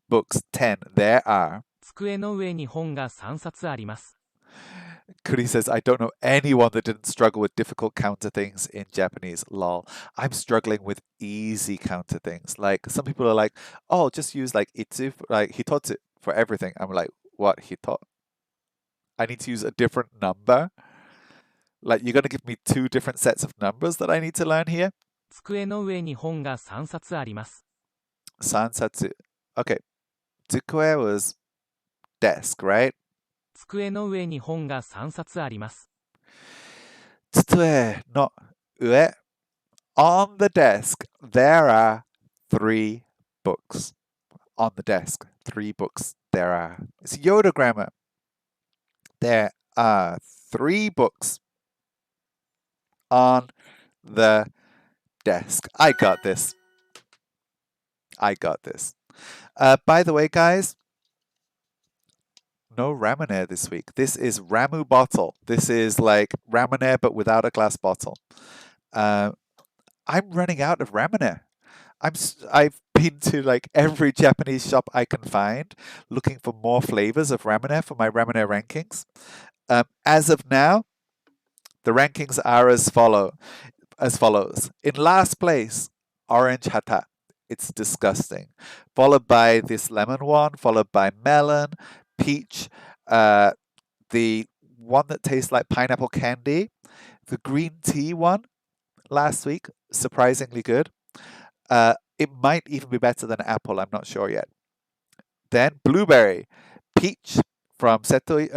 Books 10. There are. 机の上に本が3冊あります。Kuri says, I don't know anyone that didn't struggle with difficult counter things in Japanese. Lol. I'm struggling with easy counter things. Like, some people are like, oh, just use like itsu, like hitotsu for everything. I'm like, what, hito? I need to use a different number? Like, you're going to give me 2 different sets of numbers that I need to learn here? 机の上に本が3冊あります。 Sansatsu. Okay. Tsukue was desk, right? 机の上に本が3冊あります。 Tsue no ue. On the desk, there are 3 books. On the desk, 3 books. There are. It's Yoda grammar. There are 3 books on the desk. I got this. I got this. By the way, guys, no Ramune this week. This is Ramu bottle. This is like Ramune, but without a glass bottle. I'm running out of Ramune. I've been to like every Japanese shop I can find, looking for more flavors of Ramune for my Ramune rankings. As of now, the rankings are as follows. In last place, orange hata. It's disgusting. Followed by this lemon one, followed by melon, peach, the one that tastes like pineapple candy, the green tea one last week, surprisingly good. It might even be better than apple, I'm not sure yet. Then blueberry, peach from Setochi,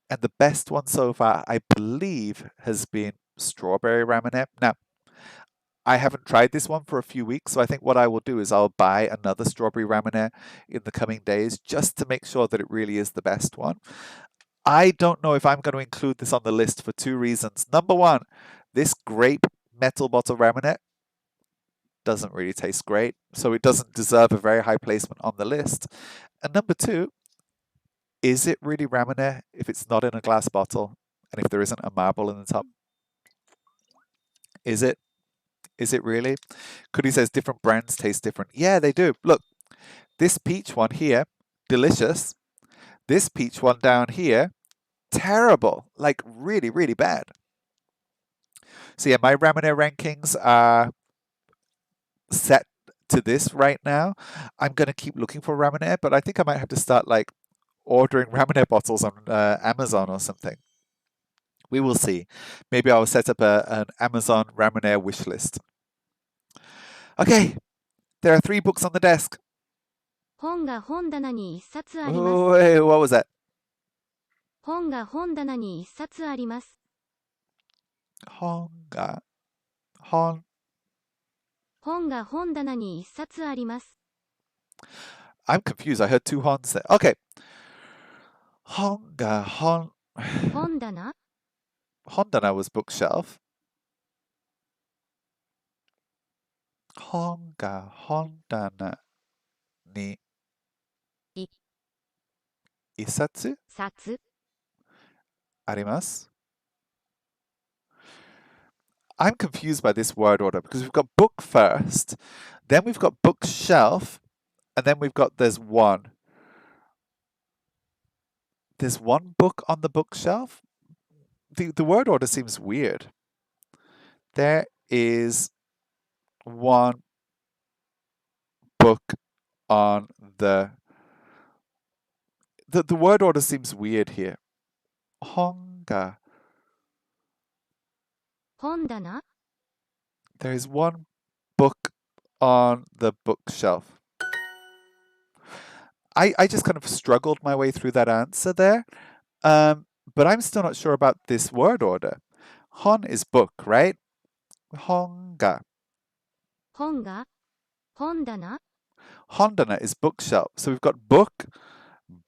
and the best one so far, I believe, has been strawberry Ramune. Now, I haven't tried this one for a few weeks, so I think what I will do is I'll buy another strawberry Ramune in the coming days just to make sure that it really is the best one. I don't know if I'm going to include this on the list for 2 reasons. Number 1, this grape metal bottle Ramune doesn't really taste great, so it doesn't deserve a very high placement on the list. And number 2, is it really Ramune if it's not in a glass bottle and if there isn't a marble in the top? Is it? Is it really? Kuri says different brands taste different. Yeah, they do. Look, this peach one here, delicious. This peach one down here, terrible. Like really, really bad. So yeah, my Ramune rankings are set to this right now. I'm going to keep looking for Ramune, but I think I might have to start like ordering Ramune bottles on Amazon or something. We will see. Maybe I'll set up an Amazon Ramune wish list. Okay, there are 3 books on the desk. 本が本棚に1冊あります。 Oh, wait, what was that? 本が本棚に1冊あります。 本が本棚に1冊あります。 I'm confused. I heard 2 hons there. Okay. 本棚 Hondana was bookshelf. 本棚にい1冊冊あります。I'm confused by this word order because we've got book first, then we've got bookshelf, and then we've got there's one. There's one book on the bookshelf? The word order seems weird. There is one book on the word order seems weird here. 本が本棚 There is one book on the bookshelf. I just kind of struggled my way through that answer there. But I'm still not sure about this word order. Hon is book, right? Honga. 本が本棚 Hondana is bookshelf. So we've got book,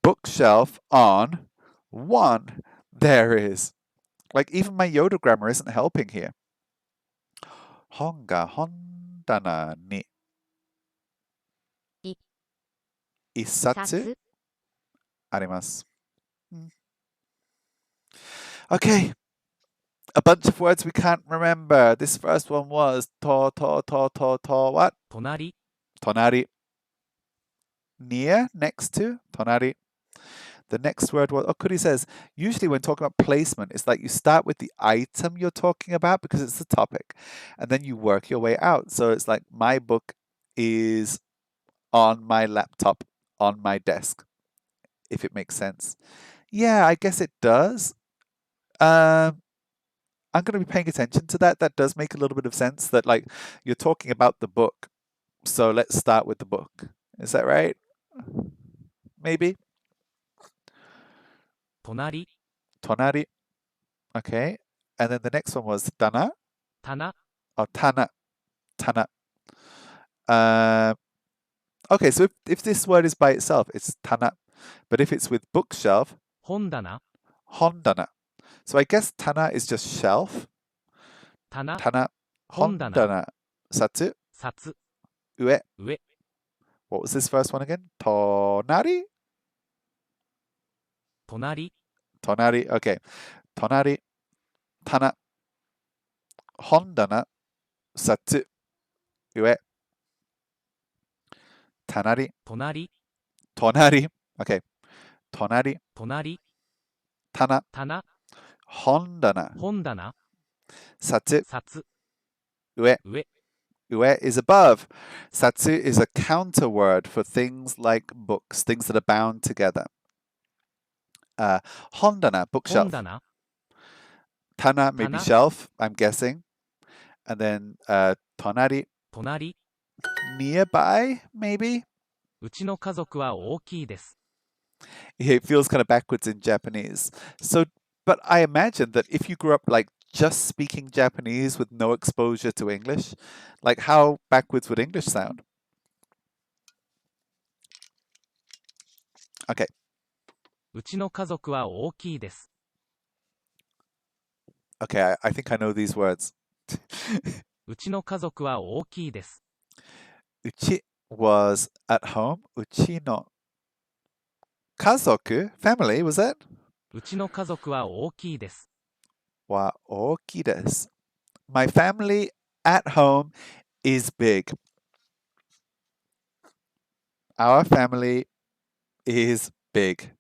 bookshelf on one. There is. Like even my Yoda grammar isn't helping here. Honga hondana ni い isatsu 冊 arimasu. Okay. A bunch of words we can't remember. This first one was to what? 隣 Tonari. Near, next to, tonari. The next word was, Kuri says, usually when talking about placement, it's like you start with the item you're talking about because it's the topic, and then you work your way out. So it's like, my book is on my laptop, on my desk, if it makes sense. Yeah, I guess it does. I'm going to be paying attention to that. That does make a little bit of sense that, like, you're talking about the book. So let's start with the book. Is that right? Maybe? 隣 Tonari. Okay. And then the next one was dana. 棚 Oh, tana. Tana. Okay, so if this word is by itself, it's tana. But if it's with bookshelf, 本棚 hondana. So I guess tana is just shelf. 棚 Tana. Hondana. Hondana. Satsu. 冊 Ue. 上 What was this first one again? Tonari? 隣 Tonari. Okay. Tonari. Tana. Hondana. Satsu. Ue. Tanari. 隣 Tonari. Okay. Tonari. 隣 Tana. 棚 Hondana. 本棚 Satsu. 冊 Ue. 上 Ue is above. Satsu is a counter word for things like books, things that are bound together. Hondana, 本 bookshelf. 棚 Tana, maybe Tana. shelf, I'm guessing. And then tonari, 隣 nearby, maybe? うちの家族は大きいです It feels kind of backwards in Japanese. So, but I imagine that if you grew up like just speaking Japanese with no exposure to English, like how backwards would English sound? Okay. うちの家族は大きいです Okay, I think I know these words. うちの家族は大きいです Uchi was at home. Uchi no kazoku, family, was that? うちの家族は大きいです Wa oki desu. My family at home is big. Our family is big.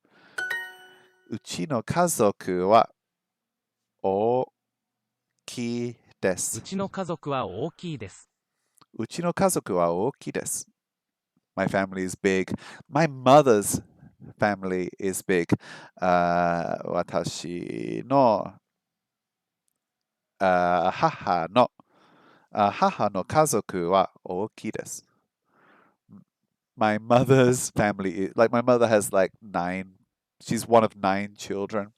Uchi no kazoku wa oki う desu. ちの家族は大きいです Uchi no kazoku wa oki desu. My family is big. My mother's family is big. Watashi no haha no kazoku wa oki desu. My mother's family, like my mother has like 9, she's one of 9 children.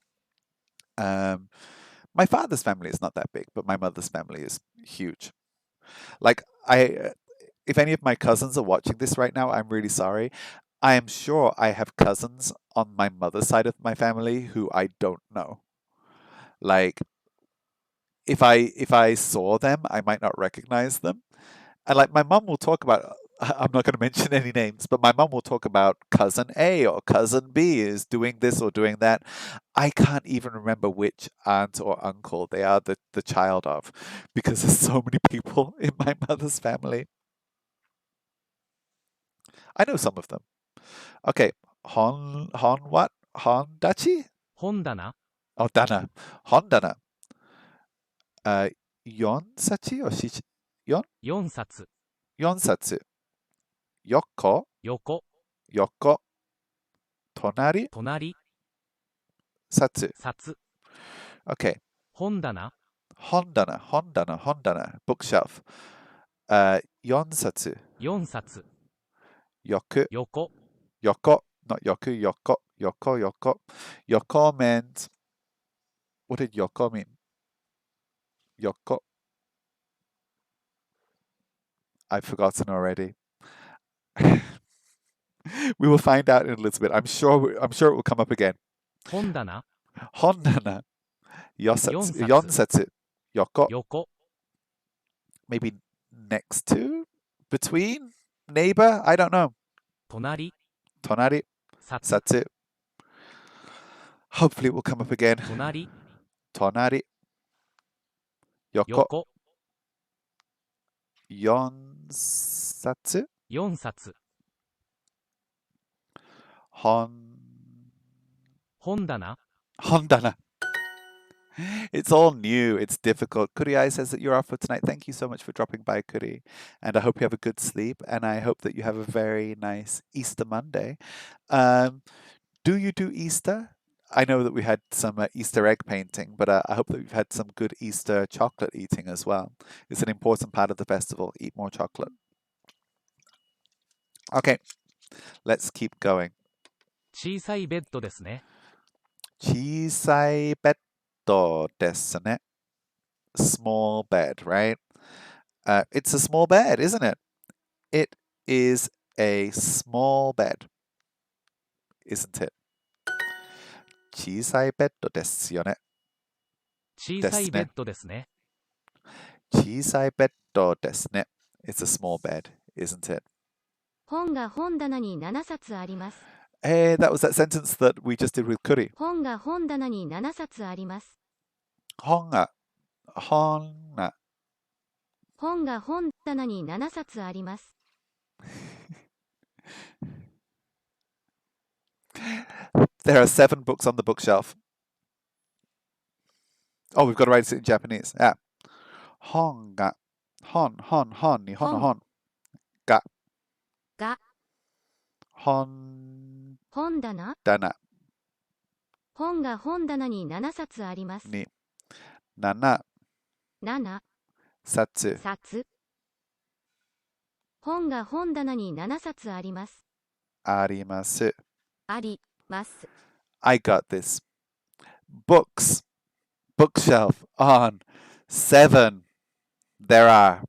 My father's family is not that big, but my mother's family is huge. Like if any of my cousins are watching this right now, I'm really sorry. I am sure I have cousins on my mother's side of my family who I don't know. Like if I saw them, I might not recognize them. And like my mum will talk about, I'm not going to mention any names, but my mum will talk about cousin A or cousin B is doing this or doing that. I can't even remember which aunt or uncle they are the child of because there's so many people in my mother's family. I know some of them. Okay, hon what? Hondachi? 本棚 Oh, dana. Hondana. Yonsachi or shichi? 4冊 Yonsatsu. Yoko. 横 Yoko. Tonari. 隣 Satsu. 冊 Okay. 本棚 Hondana. Bookshelf. Yonsatsu. 4冊 Yoku. 横 Yoko. Not yoku. Yoko. Yoko, yoko. Yoko meant, what did yoko mean? Yoko. I've forgotten already. We will find out in a little bit. I'm sure it will come up again. 本棚、 Honnana. 4 Yosatsu. 冊、 Yonsatsu. Yoko. 横、 Maybe next to? Between? Neighbor? I don't know. 隣、 Tonari. 札、 Satsu. Hopefully it will come up again. 隣、 Tonari. Yoko. 横、 Yonsatsu. 4冊、 本棚、 Hondana. It's all new. It's difficult. Kuriai says that you're off for tonight. Thank you so much for dropping by, Kuri. And I hope you have a good sleep. And I hope that you have a very nice Easter Monday. Do you do Easter? I know that we had some Easter egg painting, but I hope that we've had some good Easter chocolate eating as well. It's an important part of the festival. Eat more chocolate. Okay, let's keep going. 小さいベッドですね。小さいベッドですね. Small bed, right? It's a small bed, isn't it? It is a small bed, isn't it? 小さいベッドですよね。小さいベッドですね。小さいベッドですね. It's a small bed, isn't it? 本が本棚に7冊あります。 Hey, that was that sentence that we just did with Kuri. 本が本棚に7冊あります。 本が本が本棚に7冊あります。 There are 7 books on the bookshelf. Oh, we've got to write it in Japanese. Yeah. 本が本日本の本が本棚棚本が本棚に7冊あります。に7 7冊冊本が本棚に7冊あります。あります。あります。 I got this. Books. Bookshelf on 7. There are.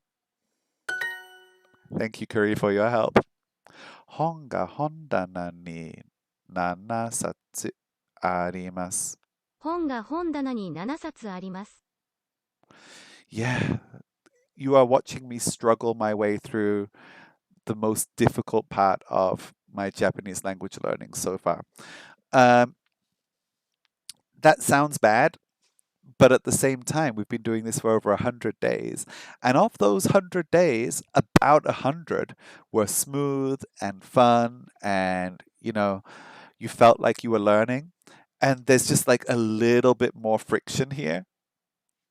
Thank you, Kuri, for your help. 本が本棚に7冊あります。本が本棚に7冊あります。 Yeah, you are watching me struggle my way through the most difficult part of my Japanese language learning so far. That sounds bad, but at the same time, we've been doing this for over 100 days. And of those 100 days, about 100 were smooth and fun and, you felt like you were learning. And there's just like a little bit more friction here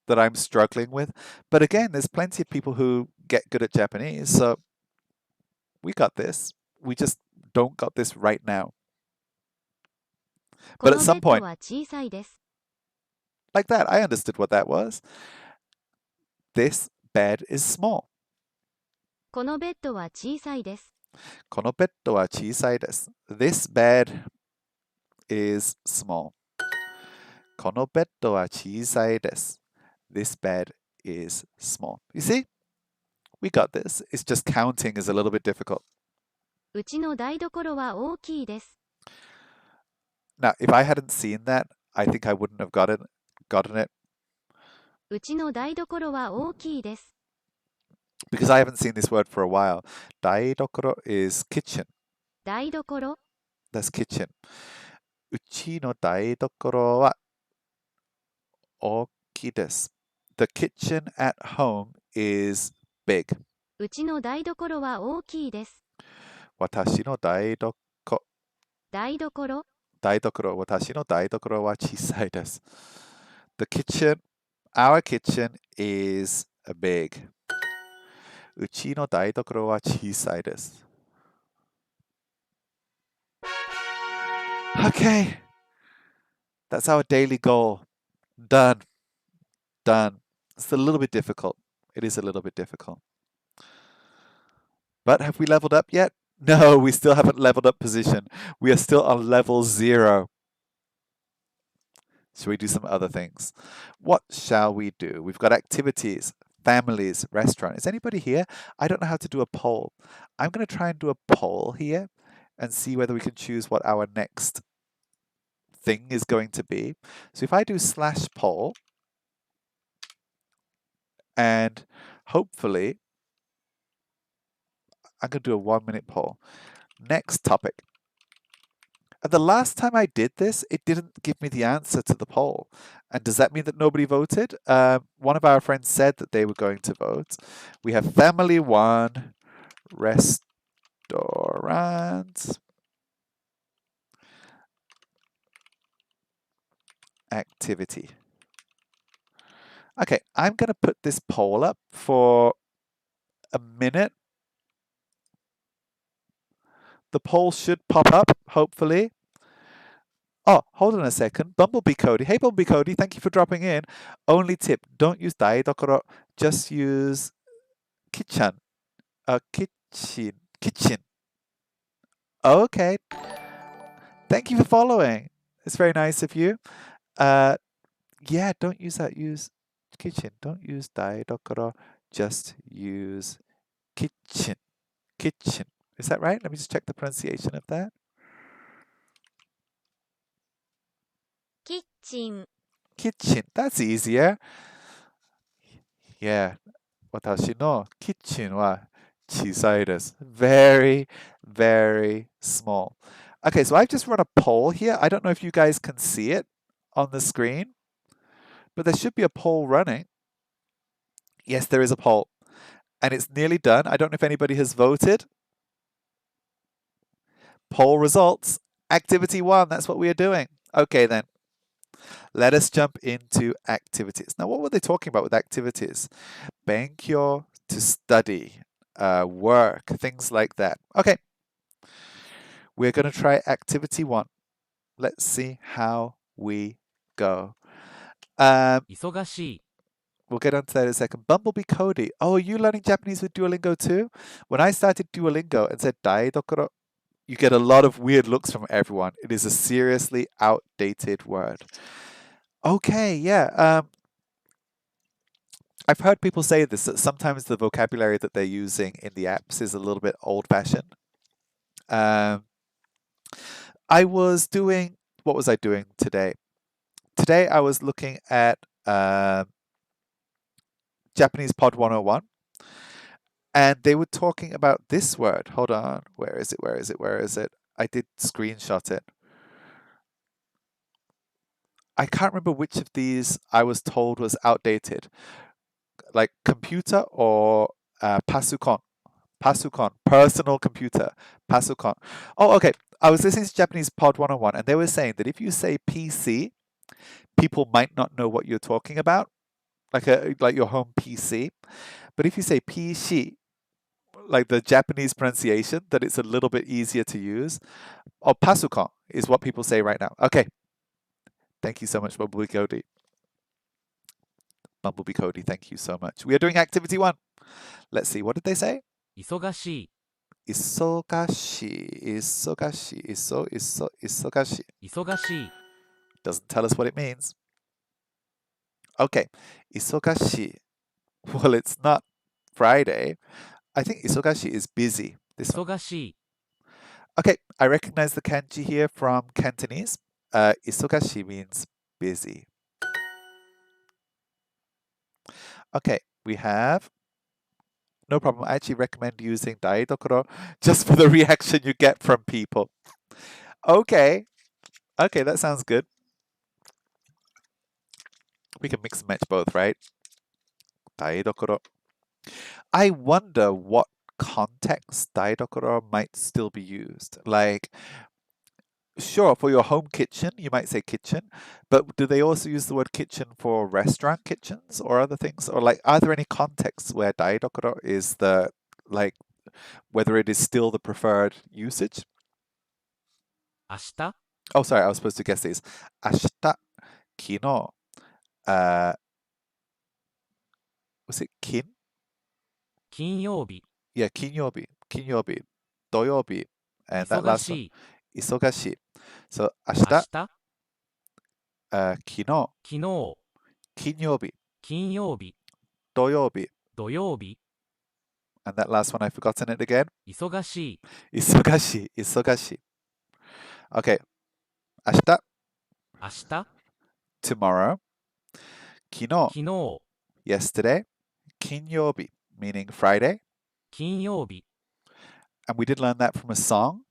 that I'm struggling with. But again, there's plenty of people who get good at Japanese. So we got this. We just don't got this right now. こ But の at ベ some ッド point, は小さいです。 like that, I understood what that was. This bed is small. このベッドは小さいです。 このベッドは小さいです. This bed is small. このベッドは小さいです. This bed is small. You see? We got this. It's just counting is a little bit difficult. うちの台所は大きいです。 Now, if I hadn't seen that, I think I wouldn't have gotten it うちの台所は大きいです。 because I haven't seen this word for a while. 台所 is kitchen. 台所 That's kitchen. うちの台所は大きいです. The kitchen at home is big. うちの台所は大きいです。 私の台所台所私の台所は小さいです. The kitchen, our kitchen is big. うちの台所は小さいです. Okay. That's our daily goal. Done. It's a little bit difficult. It is a little bit difficult. But have we leveled up yet? No, we still haven't leveled up position. We are still on level 0. Should we do some other things? What shall we do? We've got activities, families, restaurant. Is anybody here? I don't know how to do a poll. I'm going to try and do a poll here and see whether we can choose what our next thing is going to be. So if I do /poll, and hopefully I'm going to do a 1-minute poll. Next topic. The last time I did this, it didn't give me the answer to the poll. And does that mean that nobody voted? One of our friends said that they were going to vote. We have family 1, restaurant, activity. Okay, I'm going to put this poll up for a minute. The poll should pop up, hopefully. Oh, hold on a second. Bumblebee Cody. Hey, Bumblebee Cody, thank you for dropping in. Only tip, don't use daidokoro. Just use kitchen. Kitchen. Okay. Thank you for following. It's very nice of you. Yeah, don't use that. Use kitchen. Don't use daidokoro. Just use kitchen. Kitchen. Is that right? Let me just check the pronunciation of that. キッチン、 Kitchen. That's easier. Yeah. 私のキッチンは小さいです。Very, very small. Okay, so I've just run a poll here. I don't know if you guys can see it on the screen, but there should be a poll running. Yes, there is a poll. And it's nearly done. I don't know if anybody has voted. Poll results. Activity 1, that's what we are doing. Okay, then. Let us jump into activities. Now, what were they talking about with activities? Benkyo, to study, work, things like that. Okay. We're going to try activity 1. Let's see how we go. 忙しい、 We'll get onto that in a second. Bumblebee Cody. Oh, are you learning Japanese with Duolingo too? When I started Duolingo and said daidokoro, you get a lot of weird looks from everyone. It is a seriously outdated word. Okay, yeah. I've heard people say this, that sometimes the vocabulary that they're using in the apps is a little bit old-fashioned. I was doing, what was I doing today? Today I was looking at JapanesePod101, and they were talking about this word. Hold on, where is it? I did screenshot it. I can't remember which of these I was told was outdated, like computer or pasukon. Pasukon, personal computer, pasukon. Oh, okay. I was listening to Japanese Pod 101, and they were saying that if you say PC, people might not know what you're talking about, like your home PC. But if you say PC, like the Japanese pronunciation, that it's a little bit easier to use. Or pasukon is what people say right now. Okay. Thank you so much, Bumblebee Cody. Bumblebee Cody, thank you so much. We are doing activity 1. Let's see. What did they say? 忙しい、 Isogashi. Isogashi. 忙しい、 Doesn't tell us what it means. Okay. Isogashi. Well, it's not Friday. I think isogashi is busy. This one. 忙しい、 Okay. I recognize the kanji here from Cantonese. Isogashi means busy. Okay. We have. No problem. I actually recommend using daidokoro just for the reaction you get from people. Okay. Okay, that sounds good. We can mix and match both, right? Daidokoro. I wonder what context daidokoro might still be used. Like, sure, for your home kitchen, you might say kitchen, but do they also use the word kitchen for restaurant kitchens or other things? Or like, are there any contexts where daidokoro is the, like, whether it is still the preferred usage? 明日、 Oh, sorry, I was supposed to guess these. Ashita, kino, was it kin? 金曜日、 Yeah, kinyobi. 土曜日. And that 忙 last し one, い。忙しい. So, 明明日、日、昨日、昨日、金曜日、金曜日、土曜日. 土曜日、 And that last one, I've forgotten it again. 忙しい。忙しい、忙しい. Okay. 明日、明日、 tomorrow. 昨日、昨日、 yesterday. 金曜日, meaning Friday. 金曜日。 And we did learn that from a song.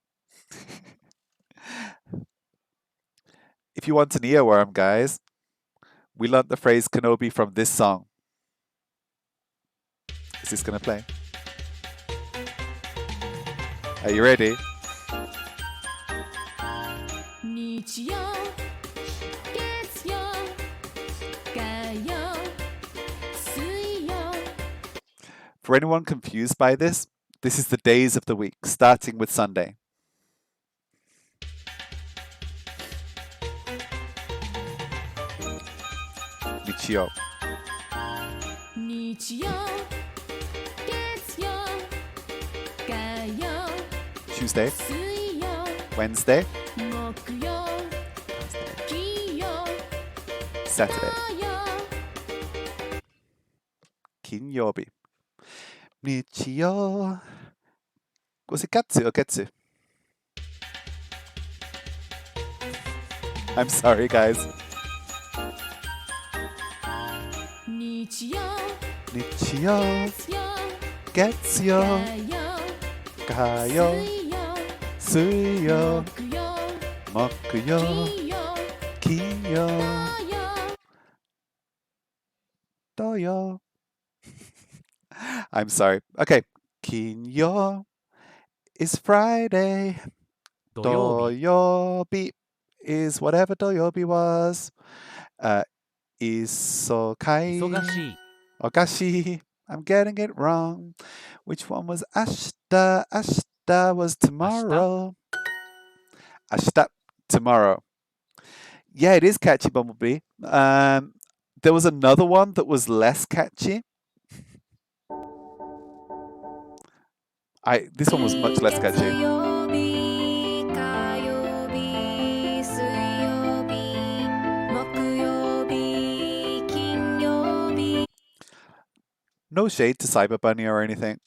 If you want an earworm, guys, we learned the phrase Kenobi from this song. Is this going to play? Are you ready? 日曜月曜火曜水曜 For anyone confused by this, this is the days of the week, starting with Sunday. Nichio. 日曜月曜火曜 Tuesday, 水曜 Wednesday, 木曜金曜 Saturday. 土曜 Kinyobi. Nichio. Was it Katsu or Ketsu? I'm sorry, guys. 日曜 Nichio, 月曜 Getsuyo, 火曜 Kayo, 水曜 Suyo, 木曜 Mokuyo, 金曜 Kinyo, 土曜 Doyo. I'm sorry. Okay. Kinyo is Friday. 土曜日、 Doyobi is whatever Doyobi was. Isokai. 忙しい。 Okashi. I'm getting it wrong. Which one was Ashita? Ashita was tomorrow. Ashita, tomorrow. Yeah, it is catchy, Bumblebee. There was another one that was less catchy. This one was much less 月 catchy. 曜日火曜日水曜日木曜日金曜日 No shade to Cyber Bunny or anything,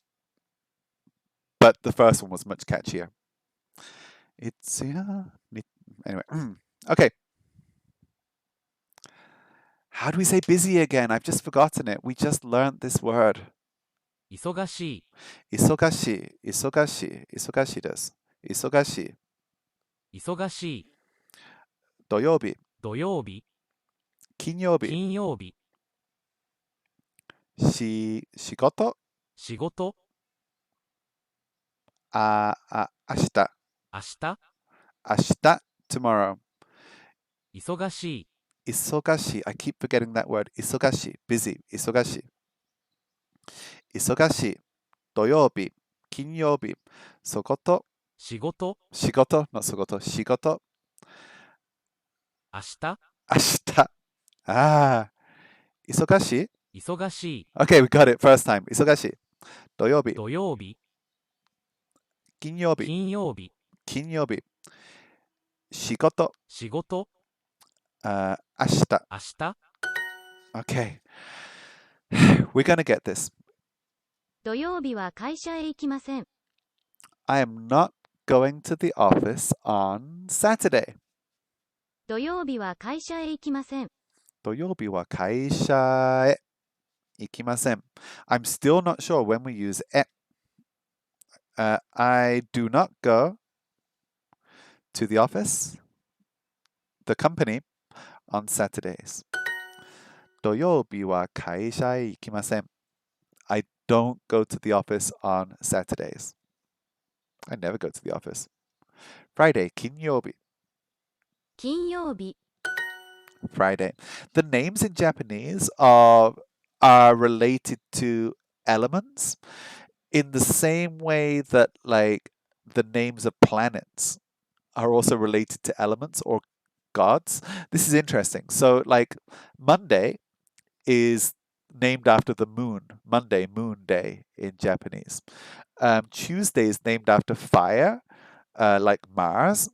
but the first one was much catchier. It's anyway. Okay. How do we say busy again? I've just forgotten it. We just learned this word. 忙しい。 Isogashi, isogashi, isogashi desu. Isogashi. 忙しい。 Doyobi, 土曜日、 kinyobi, 金曜日、 shigoto, 仕事、 ashita, 明日、 ashita, tomorrow. 忙しい。 Isogashi. I keep forgetting that word. Isogashi. Busy. Isogashi. Isogashi. Doyobi. Kinyobi. Sokoto. 仕事、 Shigoto. Not sokoto. Shigoto. 明日、 Ashita. Ah. Isogashi. 忙しい。 Okay, we got it. First time. Isogashi. Doyobi. 土曜日、 Kinyobi. 金曜日、 Kinyobi. Shigoto. 仕事、 Ashita. 明日、 Okay. We're gonna get this. 土曜日は会社へ行きません。 I am not going to the office on Saturday. 土曜日は会社へ行きません。 Doyobi wa kaisha e ikimasen. I'm still not sure when we use e. I do not go to the office, the company, on Saturdays. Doyobi wa kaisha e ikimasen. I don't go to the office on Saturdays. I never go to the office. Friday, kinyobi. 金曜日、 Friday. The names in Japanese are related to elements in the same way that like the names of planets are also related to elements or gods. This is interesting. So like Monday is named after the moon. Monday, Moon Day in Japanese. Tuesday is named after fire, like Mars.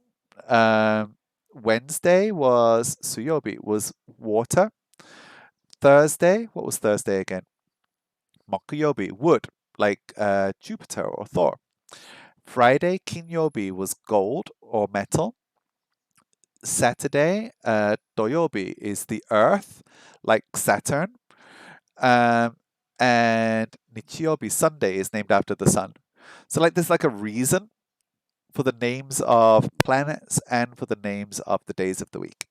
Wednesday was suyobi, was water. Thursday, what was Thursday again? Mokuyobi, wood, like Jupiter or Thor. Friday, kinyobi, was gold or metal. Saturday, doyobi, is the earth, like Saturn. And nichiyobi, Sunday, is named after the sun. So like there's like a reason for the names of planets and for the names of the days of the week,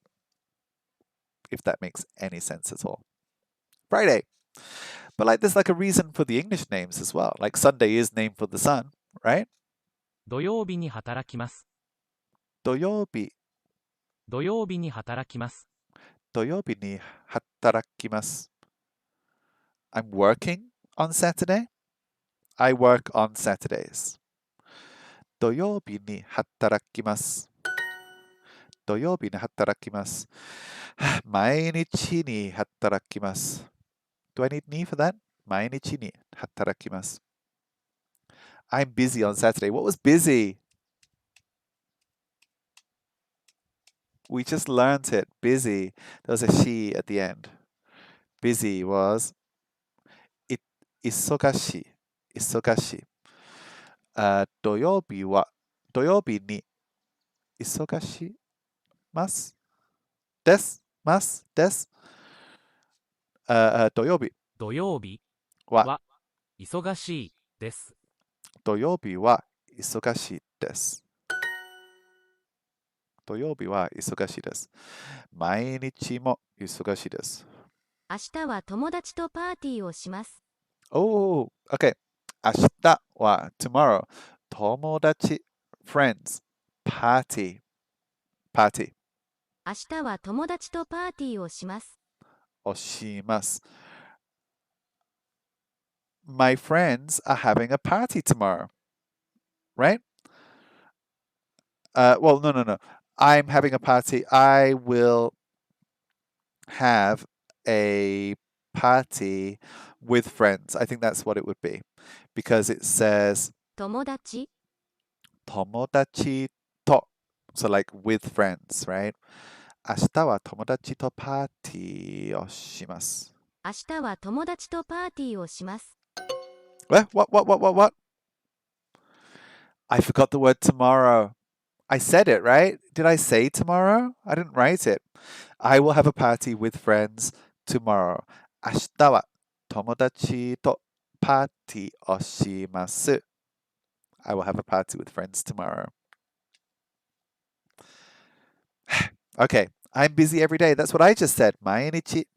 if that makes any sense at all. Friday. But like there's like a reason for the English names as well. Like Sunday is named for the sun, right? 土曜日に働きます。土曜日に働きます。土曜日に働きます。I'm working on Saturday. I work on Saturdays. 土曜日に働きます。土曜日に働きます。毎日に働きます。Do I need ni for that? 毎日に働きます。I'm busy on Saturday. What was busy? We just learnt it. Busy. There was a she at the end. Busy was 忙しい。忙しい。土曜日に忙しますです土曜日は忙しいです。土曜日は忙しいです。土曜日は忙しいです。毎日も忙しいです。明日は友達とパーティーをします。Oh, okay. 明日は tomorrow. 友達 friends party 明日は友達とパーティーをします。をします。My friends are having a party tomorrow. Right? Well, no. I'm having a party. I will have a party with friends. I think that's what it would be. Because it says 友達友達と. So like with friends, right? 明日は友達とパーティーをします。明日は友達とパーティーをします。What? I forgot the word tomorrow. I said it, right? Did I say tomorrow? I didn't write it. I will have a party with friends tomorrow. 明日は友達とパーティーをします。I will have a party with friends tomorrow. Okay, I'm busy every day. That's what I just said. 毎日。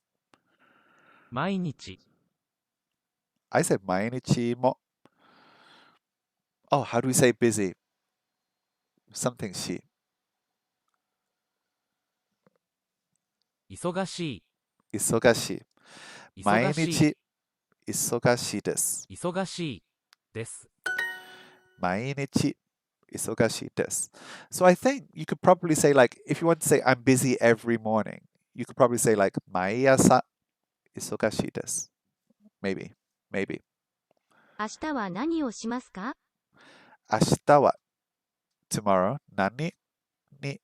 毎日。I said 毎日も。Oh, how do we say busy? Something し。忙しい。忙しい。毎忙しい。日忙しいです。忙しいです。毎日忙しいです。So I think you could probably say like, if you want to say I'm busy every morning, you could probably say like 毎朝忙しいです。Maybe. 明日は何をしますか？明日は tomorrow 何に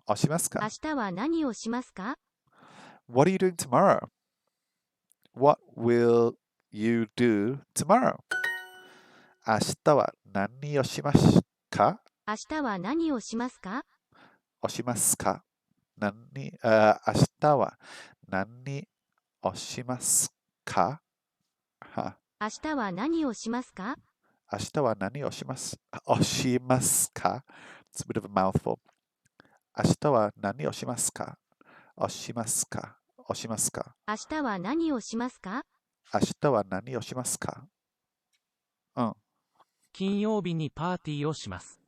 をしますか？明日は何をしますか？ What are you doing tomorrow? What will you do tomorrow? 明日は何をしますか？明日は何をしますか？をしますか？明日は何をしますか？明日は何をしますか？明日は何をしますか？ It's a bit of a mouthful. 明日は何をしますか？をしますか？をしますか？明日は何をしますか？明日は何をしますか？うん。金曜日にパーティーをします。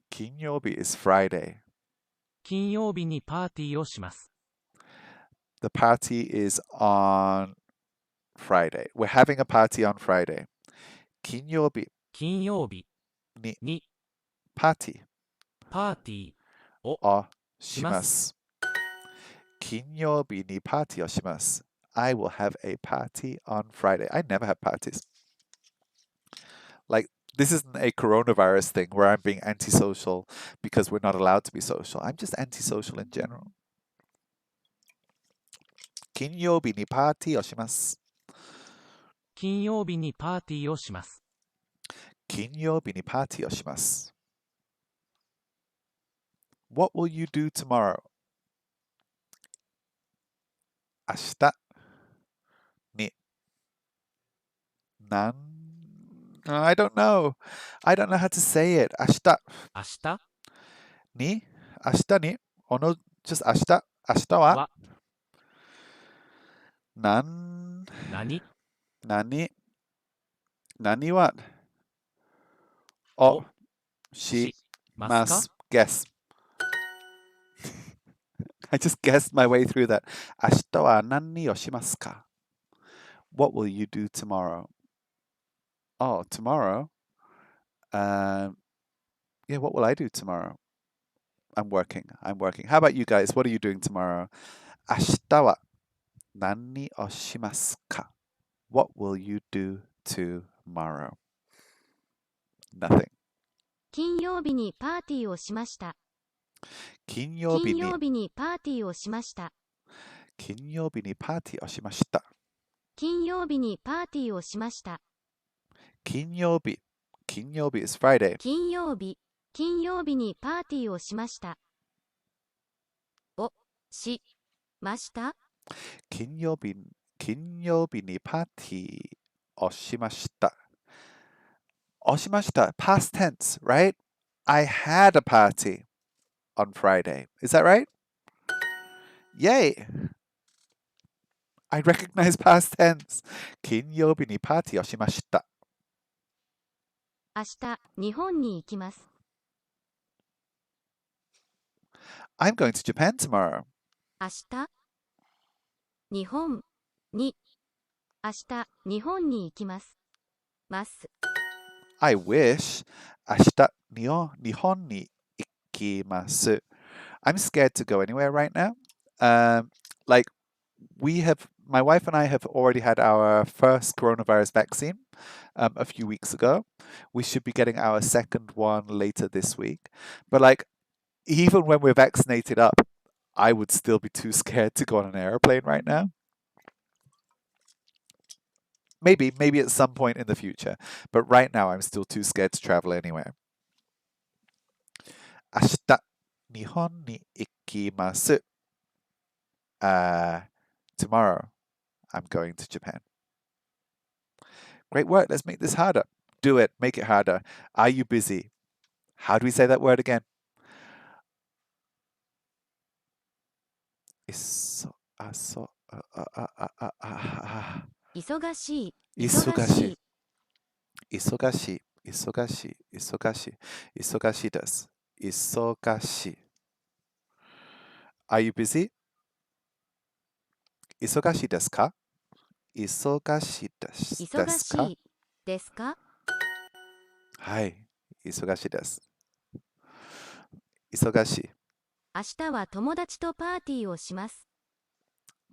金曜日 is Friday. 金曜日にパーティーをします。The party is on Friday. We're having a party on Friday. 金曜日にパーティーパーティーををします。金曜日にパーティーをします。I will have a party on Friday. I never have parties. Like, this isn't a coronavirus thing where I'm being antisocial because we're not allowed to be social. I'm just antisocial in general. 金曜日にパーティーをします。金曜日にパーティーをします。金曜日にパーティーをします。What will you do tomorrow? 明日にI don't know. I don't know how to say it. 明日明日に明日にjust 明日明日はは何はをしまますす。か Guess. I just guessed my way through that. 明日は何をしますか? What will you do tomorrow? Oh, tomorrow? Yeah, what will I do tomorrow? I'm working. How about you guys? What are you doing tomorrow? 明日は何をしますか? What will you do tomorrow? Nothing. 金曜日にパーティーをしました。金曜日に金曜日にパーティーをしました。金曜日にパーティーをしました。金曜日にパーティーをしました。金曜日 is Friday. 金曜日にパーティーをしました。しました。金曜日にパーティーをしました。をしました past tense, right? I had a party on Friday. Is that right? Yay! I recognize past tense. 金曜日にパーティーをしました。明日、日本に行きます。I'm going to Japan tomorrow. 明日、日本に、明日、日本に行きます。I wish 明日日本に行きます。I'm scared to go anywhere right now. Like my wife and I have already had our first coronavirus vaccine a few weeks ago. We should be getting our second one later this week. But like, even when we're vaccinated up, I would still be too scared to go on an airplane right now. Maybe at some point in the future. But right now, I'm still too scared to travel anywhere. 明日、日本に行きます。Tomorrow, I'm going to Japan. Great work. Let's make this harder. Do it. Make it harder. Are you busy? How do we say that word again? 忙しいです。忙しい。Are you busy? 忙しいですか？忙しいですか？はい。忙しいです。忙しい。明日は友達とパーティーをします。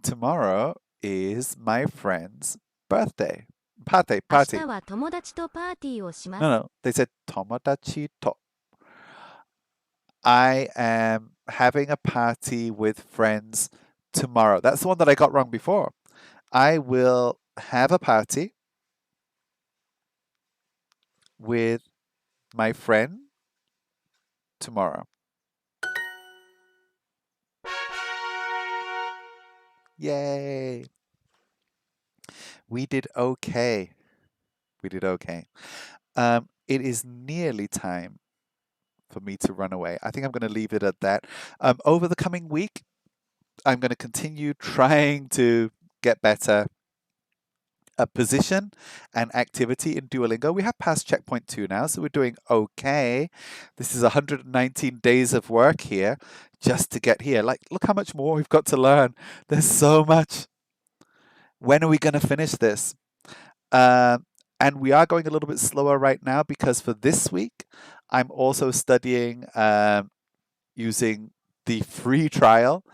Tomorrow is my friend's birthday. Party. 明日は友達とパーティーをします。No, they said 友達と。I am having a party with friends tomorrow. That's the one that I got wrong before. I will have a party with my friend tomorrow. Yay! We did okay. It is nearly time for me to run away. I think I'm going to leave it at that. Over the coming week, I'm going to continue trying to get better at position and activity in Duolingo. We have passed checkpoint 2 now, so we're doing okay. This is 119 days of work here just to get here. Like, look how much more we've got to learn. There's so much. When are we going to finish this? And we are going a little bit slower right now because for this week, I'm also studying using the free trial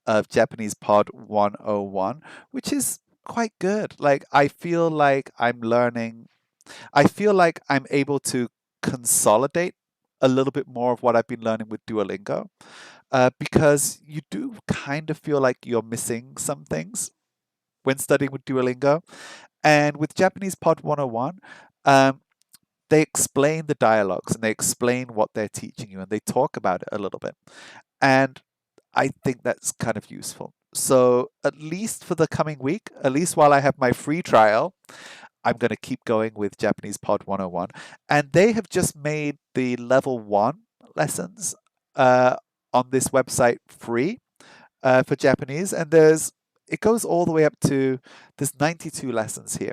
of Japanese Pod 101, which is quite good. Like, I feel like I'm learning, I feel like I'm able to consolidate a little bit more of what I've been learning with Duolingo, because you do kind of feel like you're missing some things when studying with Duolingo. And with Japanese Pod 101, they explain the dialogues and they explain what they're teaching you and they talk about it a little bit. And I think that's kind of useful. So, at least for the coming week, at least while I have my free trial, I'm going to keep going with Japanese Pod 101. And they have just made the level 1 lessons on this website free for Japanese. And it goes all the way up to, there's 92 lessons here.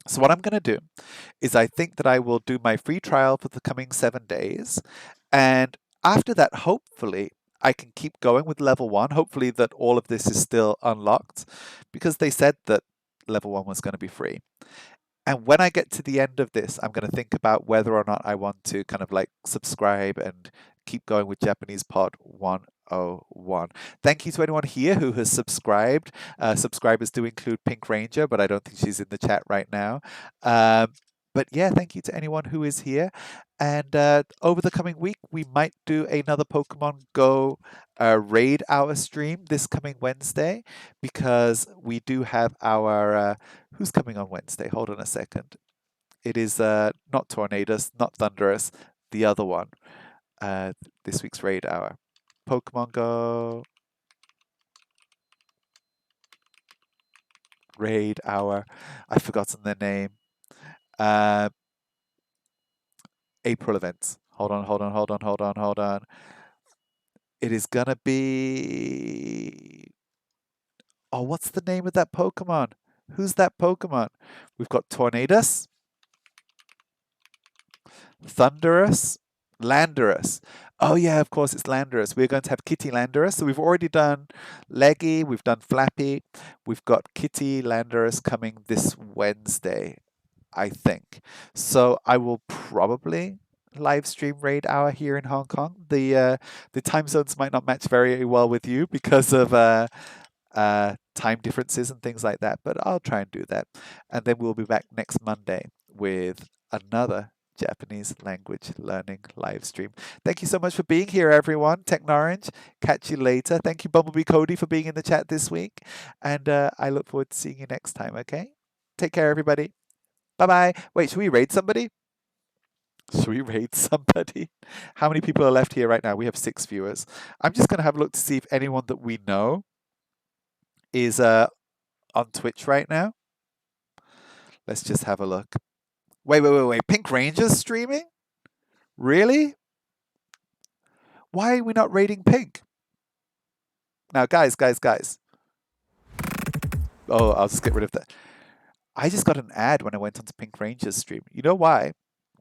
So what I'm going to do is I think that I will do my free trial for the coming 7 days. And after that, hopefully, I can keep going with level 1. Hopefully that all of this is still unlocked because they said that level 1 was going to be free. And when I get to the end of this, I'm going to think about whether or not I want to kind of like subscribe and keep going with Japanese Pod 101. Thank you to anyone here who has subscribed. Subscribers do include Pink Ranger, but I don't think she's in the chat right now. But yeah, thank you to anyone who is here. And over the coming week, we might do another Pokemon Go raid hour stream this coming Wednesday because we do have our... who's coming on Wednesday? Hold on a second. It is not Tornadus, not Thunderous, the other one. This week's raid hour. Pokemon Go raid hour. I've forgotten their name. April events. Hold on. It is gonna be... Oh, what's the name of that Pokemon? Who's that Pokemon? We've got Tornadus, Thunderous, Landorus. Oh yeah, of course it's Landorus. We're going to have Kitty Landorus. So we've already done Leggy, we've done Flappy. We've got Kitty Landorus coming this Wednesday, I think. So I will probably live stream raid hour here in Hong Kong. The time zones might not match very well with you because of time differences and things like that, but I'll try and do that. And then we'll be back next Monday with another Japanese language learning live stream. Thank you so much for being here, everyone. Technorange, catch you later. Thank you, Bumblebee Cody, for being in the chat this week. And I look forward to seeing you next time, okay? Take care, everybody. Bye-bye. Wait, should we raid somebody? Should we raid somebody? How many people are left here right now? We have 6 viewers. I'm just going to have a look to see if anyone that we know is on Twitch right now. Let's just have a look. Wait. Pink Ranger's streaming? Really? Why are we not raiding Pink? Now, guys. Oh, I'll just get rid of that. I just got an ad when I went onto Pink Ranger's stream. You know why?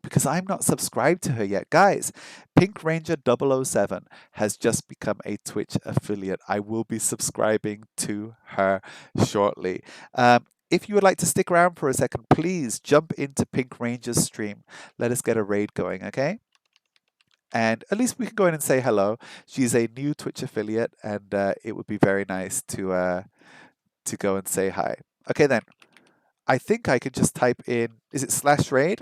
Because I'm not subscribed to her yet. Guys, Pink Ranger 007 has just become a Twitch affiliate. I will be subscribing to her shortly. If you would like to stick around for a second, please jump into Pink Ranger's stream. Let us get a raid going, okay? And at least we can go in and say hello. She's a new Twitch affiliate, and it would be very nice to go and say hi. Okay, then. I think I could just type in, is it /raid?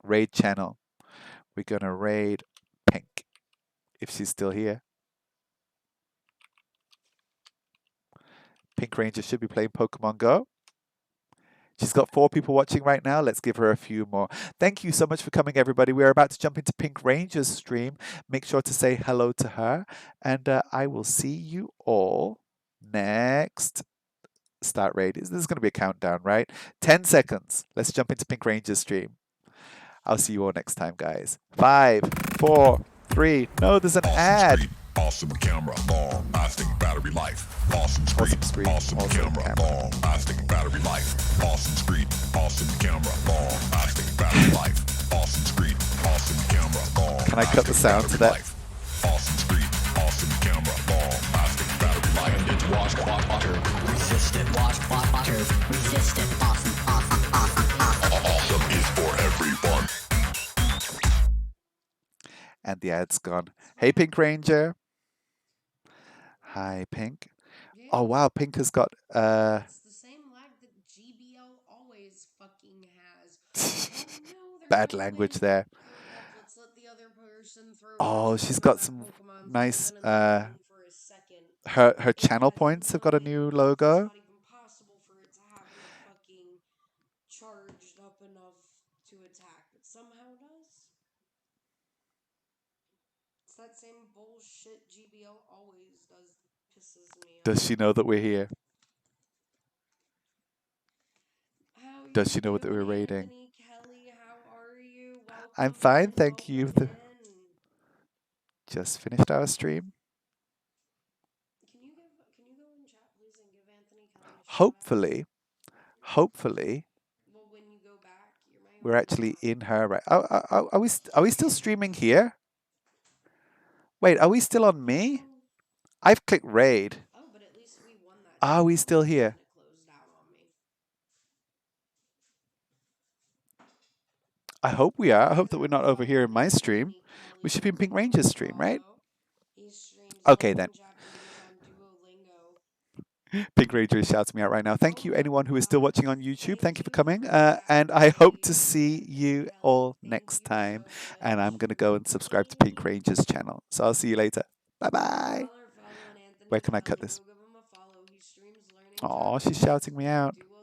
Raid channel. We're going to raid Pink, if she's still here. Pink Ranger should be playing Pokemon Go. She's got 4 people watching right now. Let's give her a few more. Thank you so much for coming, everybody. We're about to jump into Pink Ranger's stream. Make sure to say hello to her. And I will see you all next start raid. This is going to be a countdown, right? 10 seconds. Let's jump into Pink Ranger's stream. I'll see you all next time, guys. 5, 4, 3. No, there's an ad. Awesome camera, long lasting battery life. Awesome screen, awesome camera, long lasting battery life. Awesome screen, awesome camera, long lasting battery life. Awesome screen, awesome camera, long. Can I cut the sound to that? Awesome screen, awesome camera, long lasting battery life. It's wash, water, resistant, wash, water, resistant. Awesome, awesome, awesome, awesome. Awesome is for everyone. And the ad's gone. Hey, Pink Ranger. Hi, Pink. Yeah. Oh, wow. Pink has got... It's the same lag that GBL always fucking has. Oh no, they're bad gonna language win. there. Hurry up, let's let the other person throw Oh, first. she's Oh no, got that some Pokemon's nice... been in the game for a second. her And channel yeah, points have got a new it's logo. not even possible for it to have it fucking charged up enough to attack, but somehow does. It's that same bullshit GBL always does. Pisses me off. Does she know that we're here? How Does you she know that we're doing, raiding? Anthony Kelly? How are you? Welcome. I'm fine, thank you. Welcome in. Just finished our stream. Can you go in chat please and give Anthony Kelly a shout Hopefully, out? Well, when you go back, you're my we're only actually mod. in her. Right? Are we still streaming here? Wait, are we still on me? No. I've clicked raid. Oh, but at least we won that. Are we GBL still match here? and it closed out on me. I hope we are. I hope that we're Everyone not over here in follow my stream. Anthony Kelly. We should be in Pink Give him Ranger's a stream, right? follow. He streams Okay, then. learning Japanese on Duolingo. Pink Ranger is shouting me out right now. Thank you, anyone who is still watching on YouTube. Thank you for coming. that And I hope to review, see Anthony you Kelly. all Thank next you time. so And I'm much. going to go and subscribe to Pink Ranger's channel. So I'll see you later. Bye-bye. Y'all are following Anthony Where can I Kelly. cut this? Go give him a follow. He streams learning Oh, she's Japanese shouting me out. on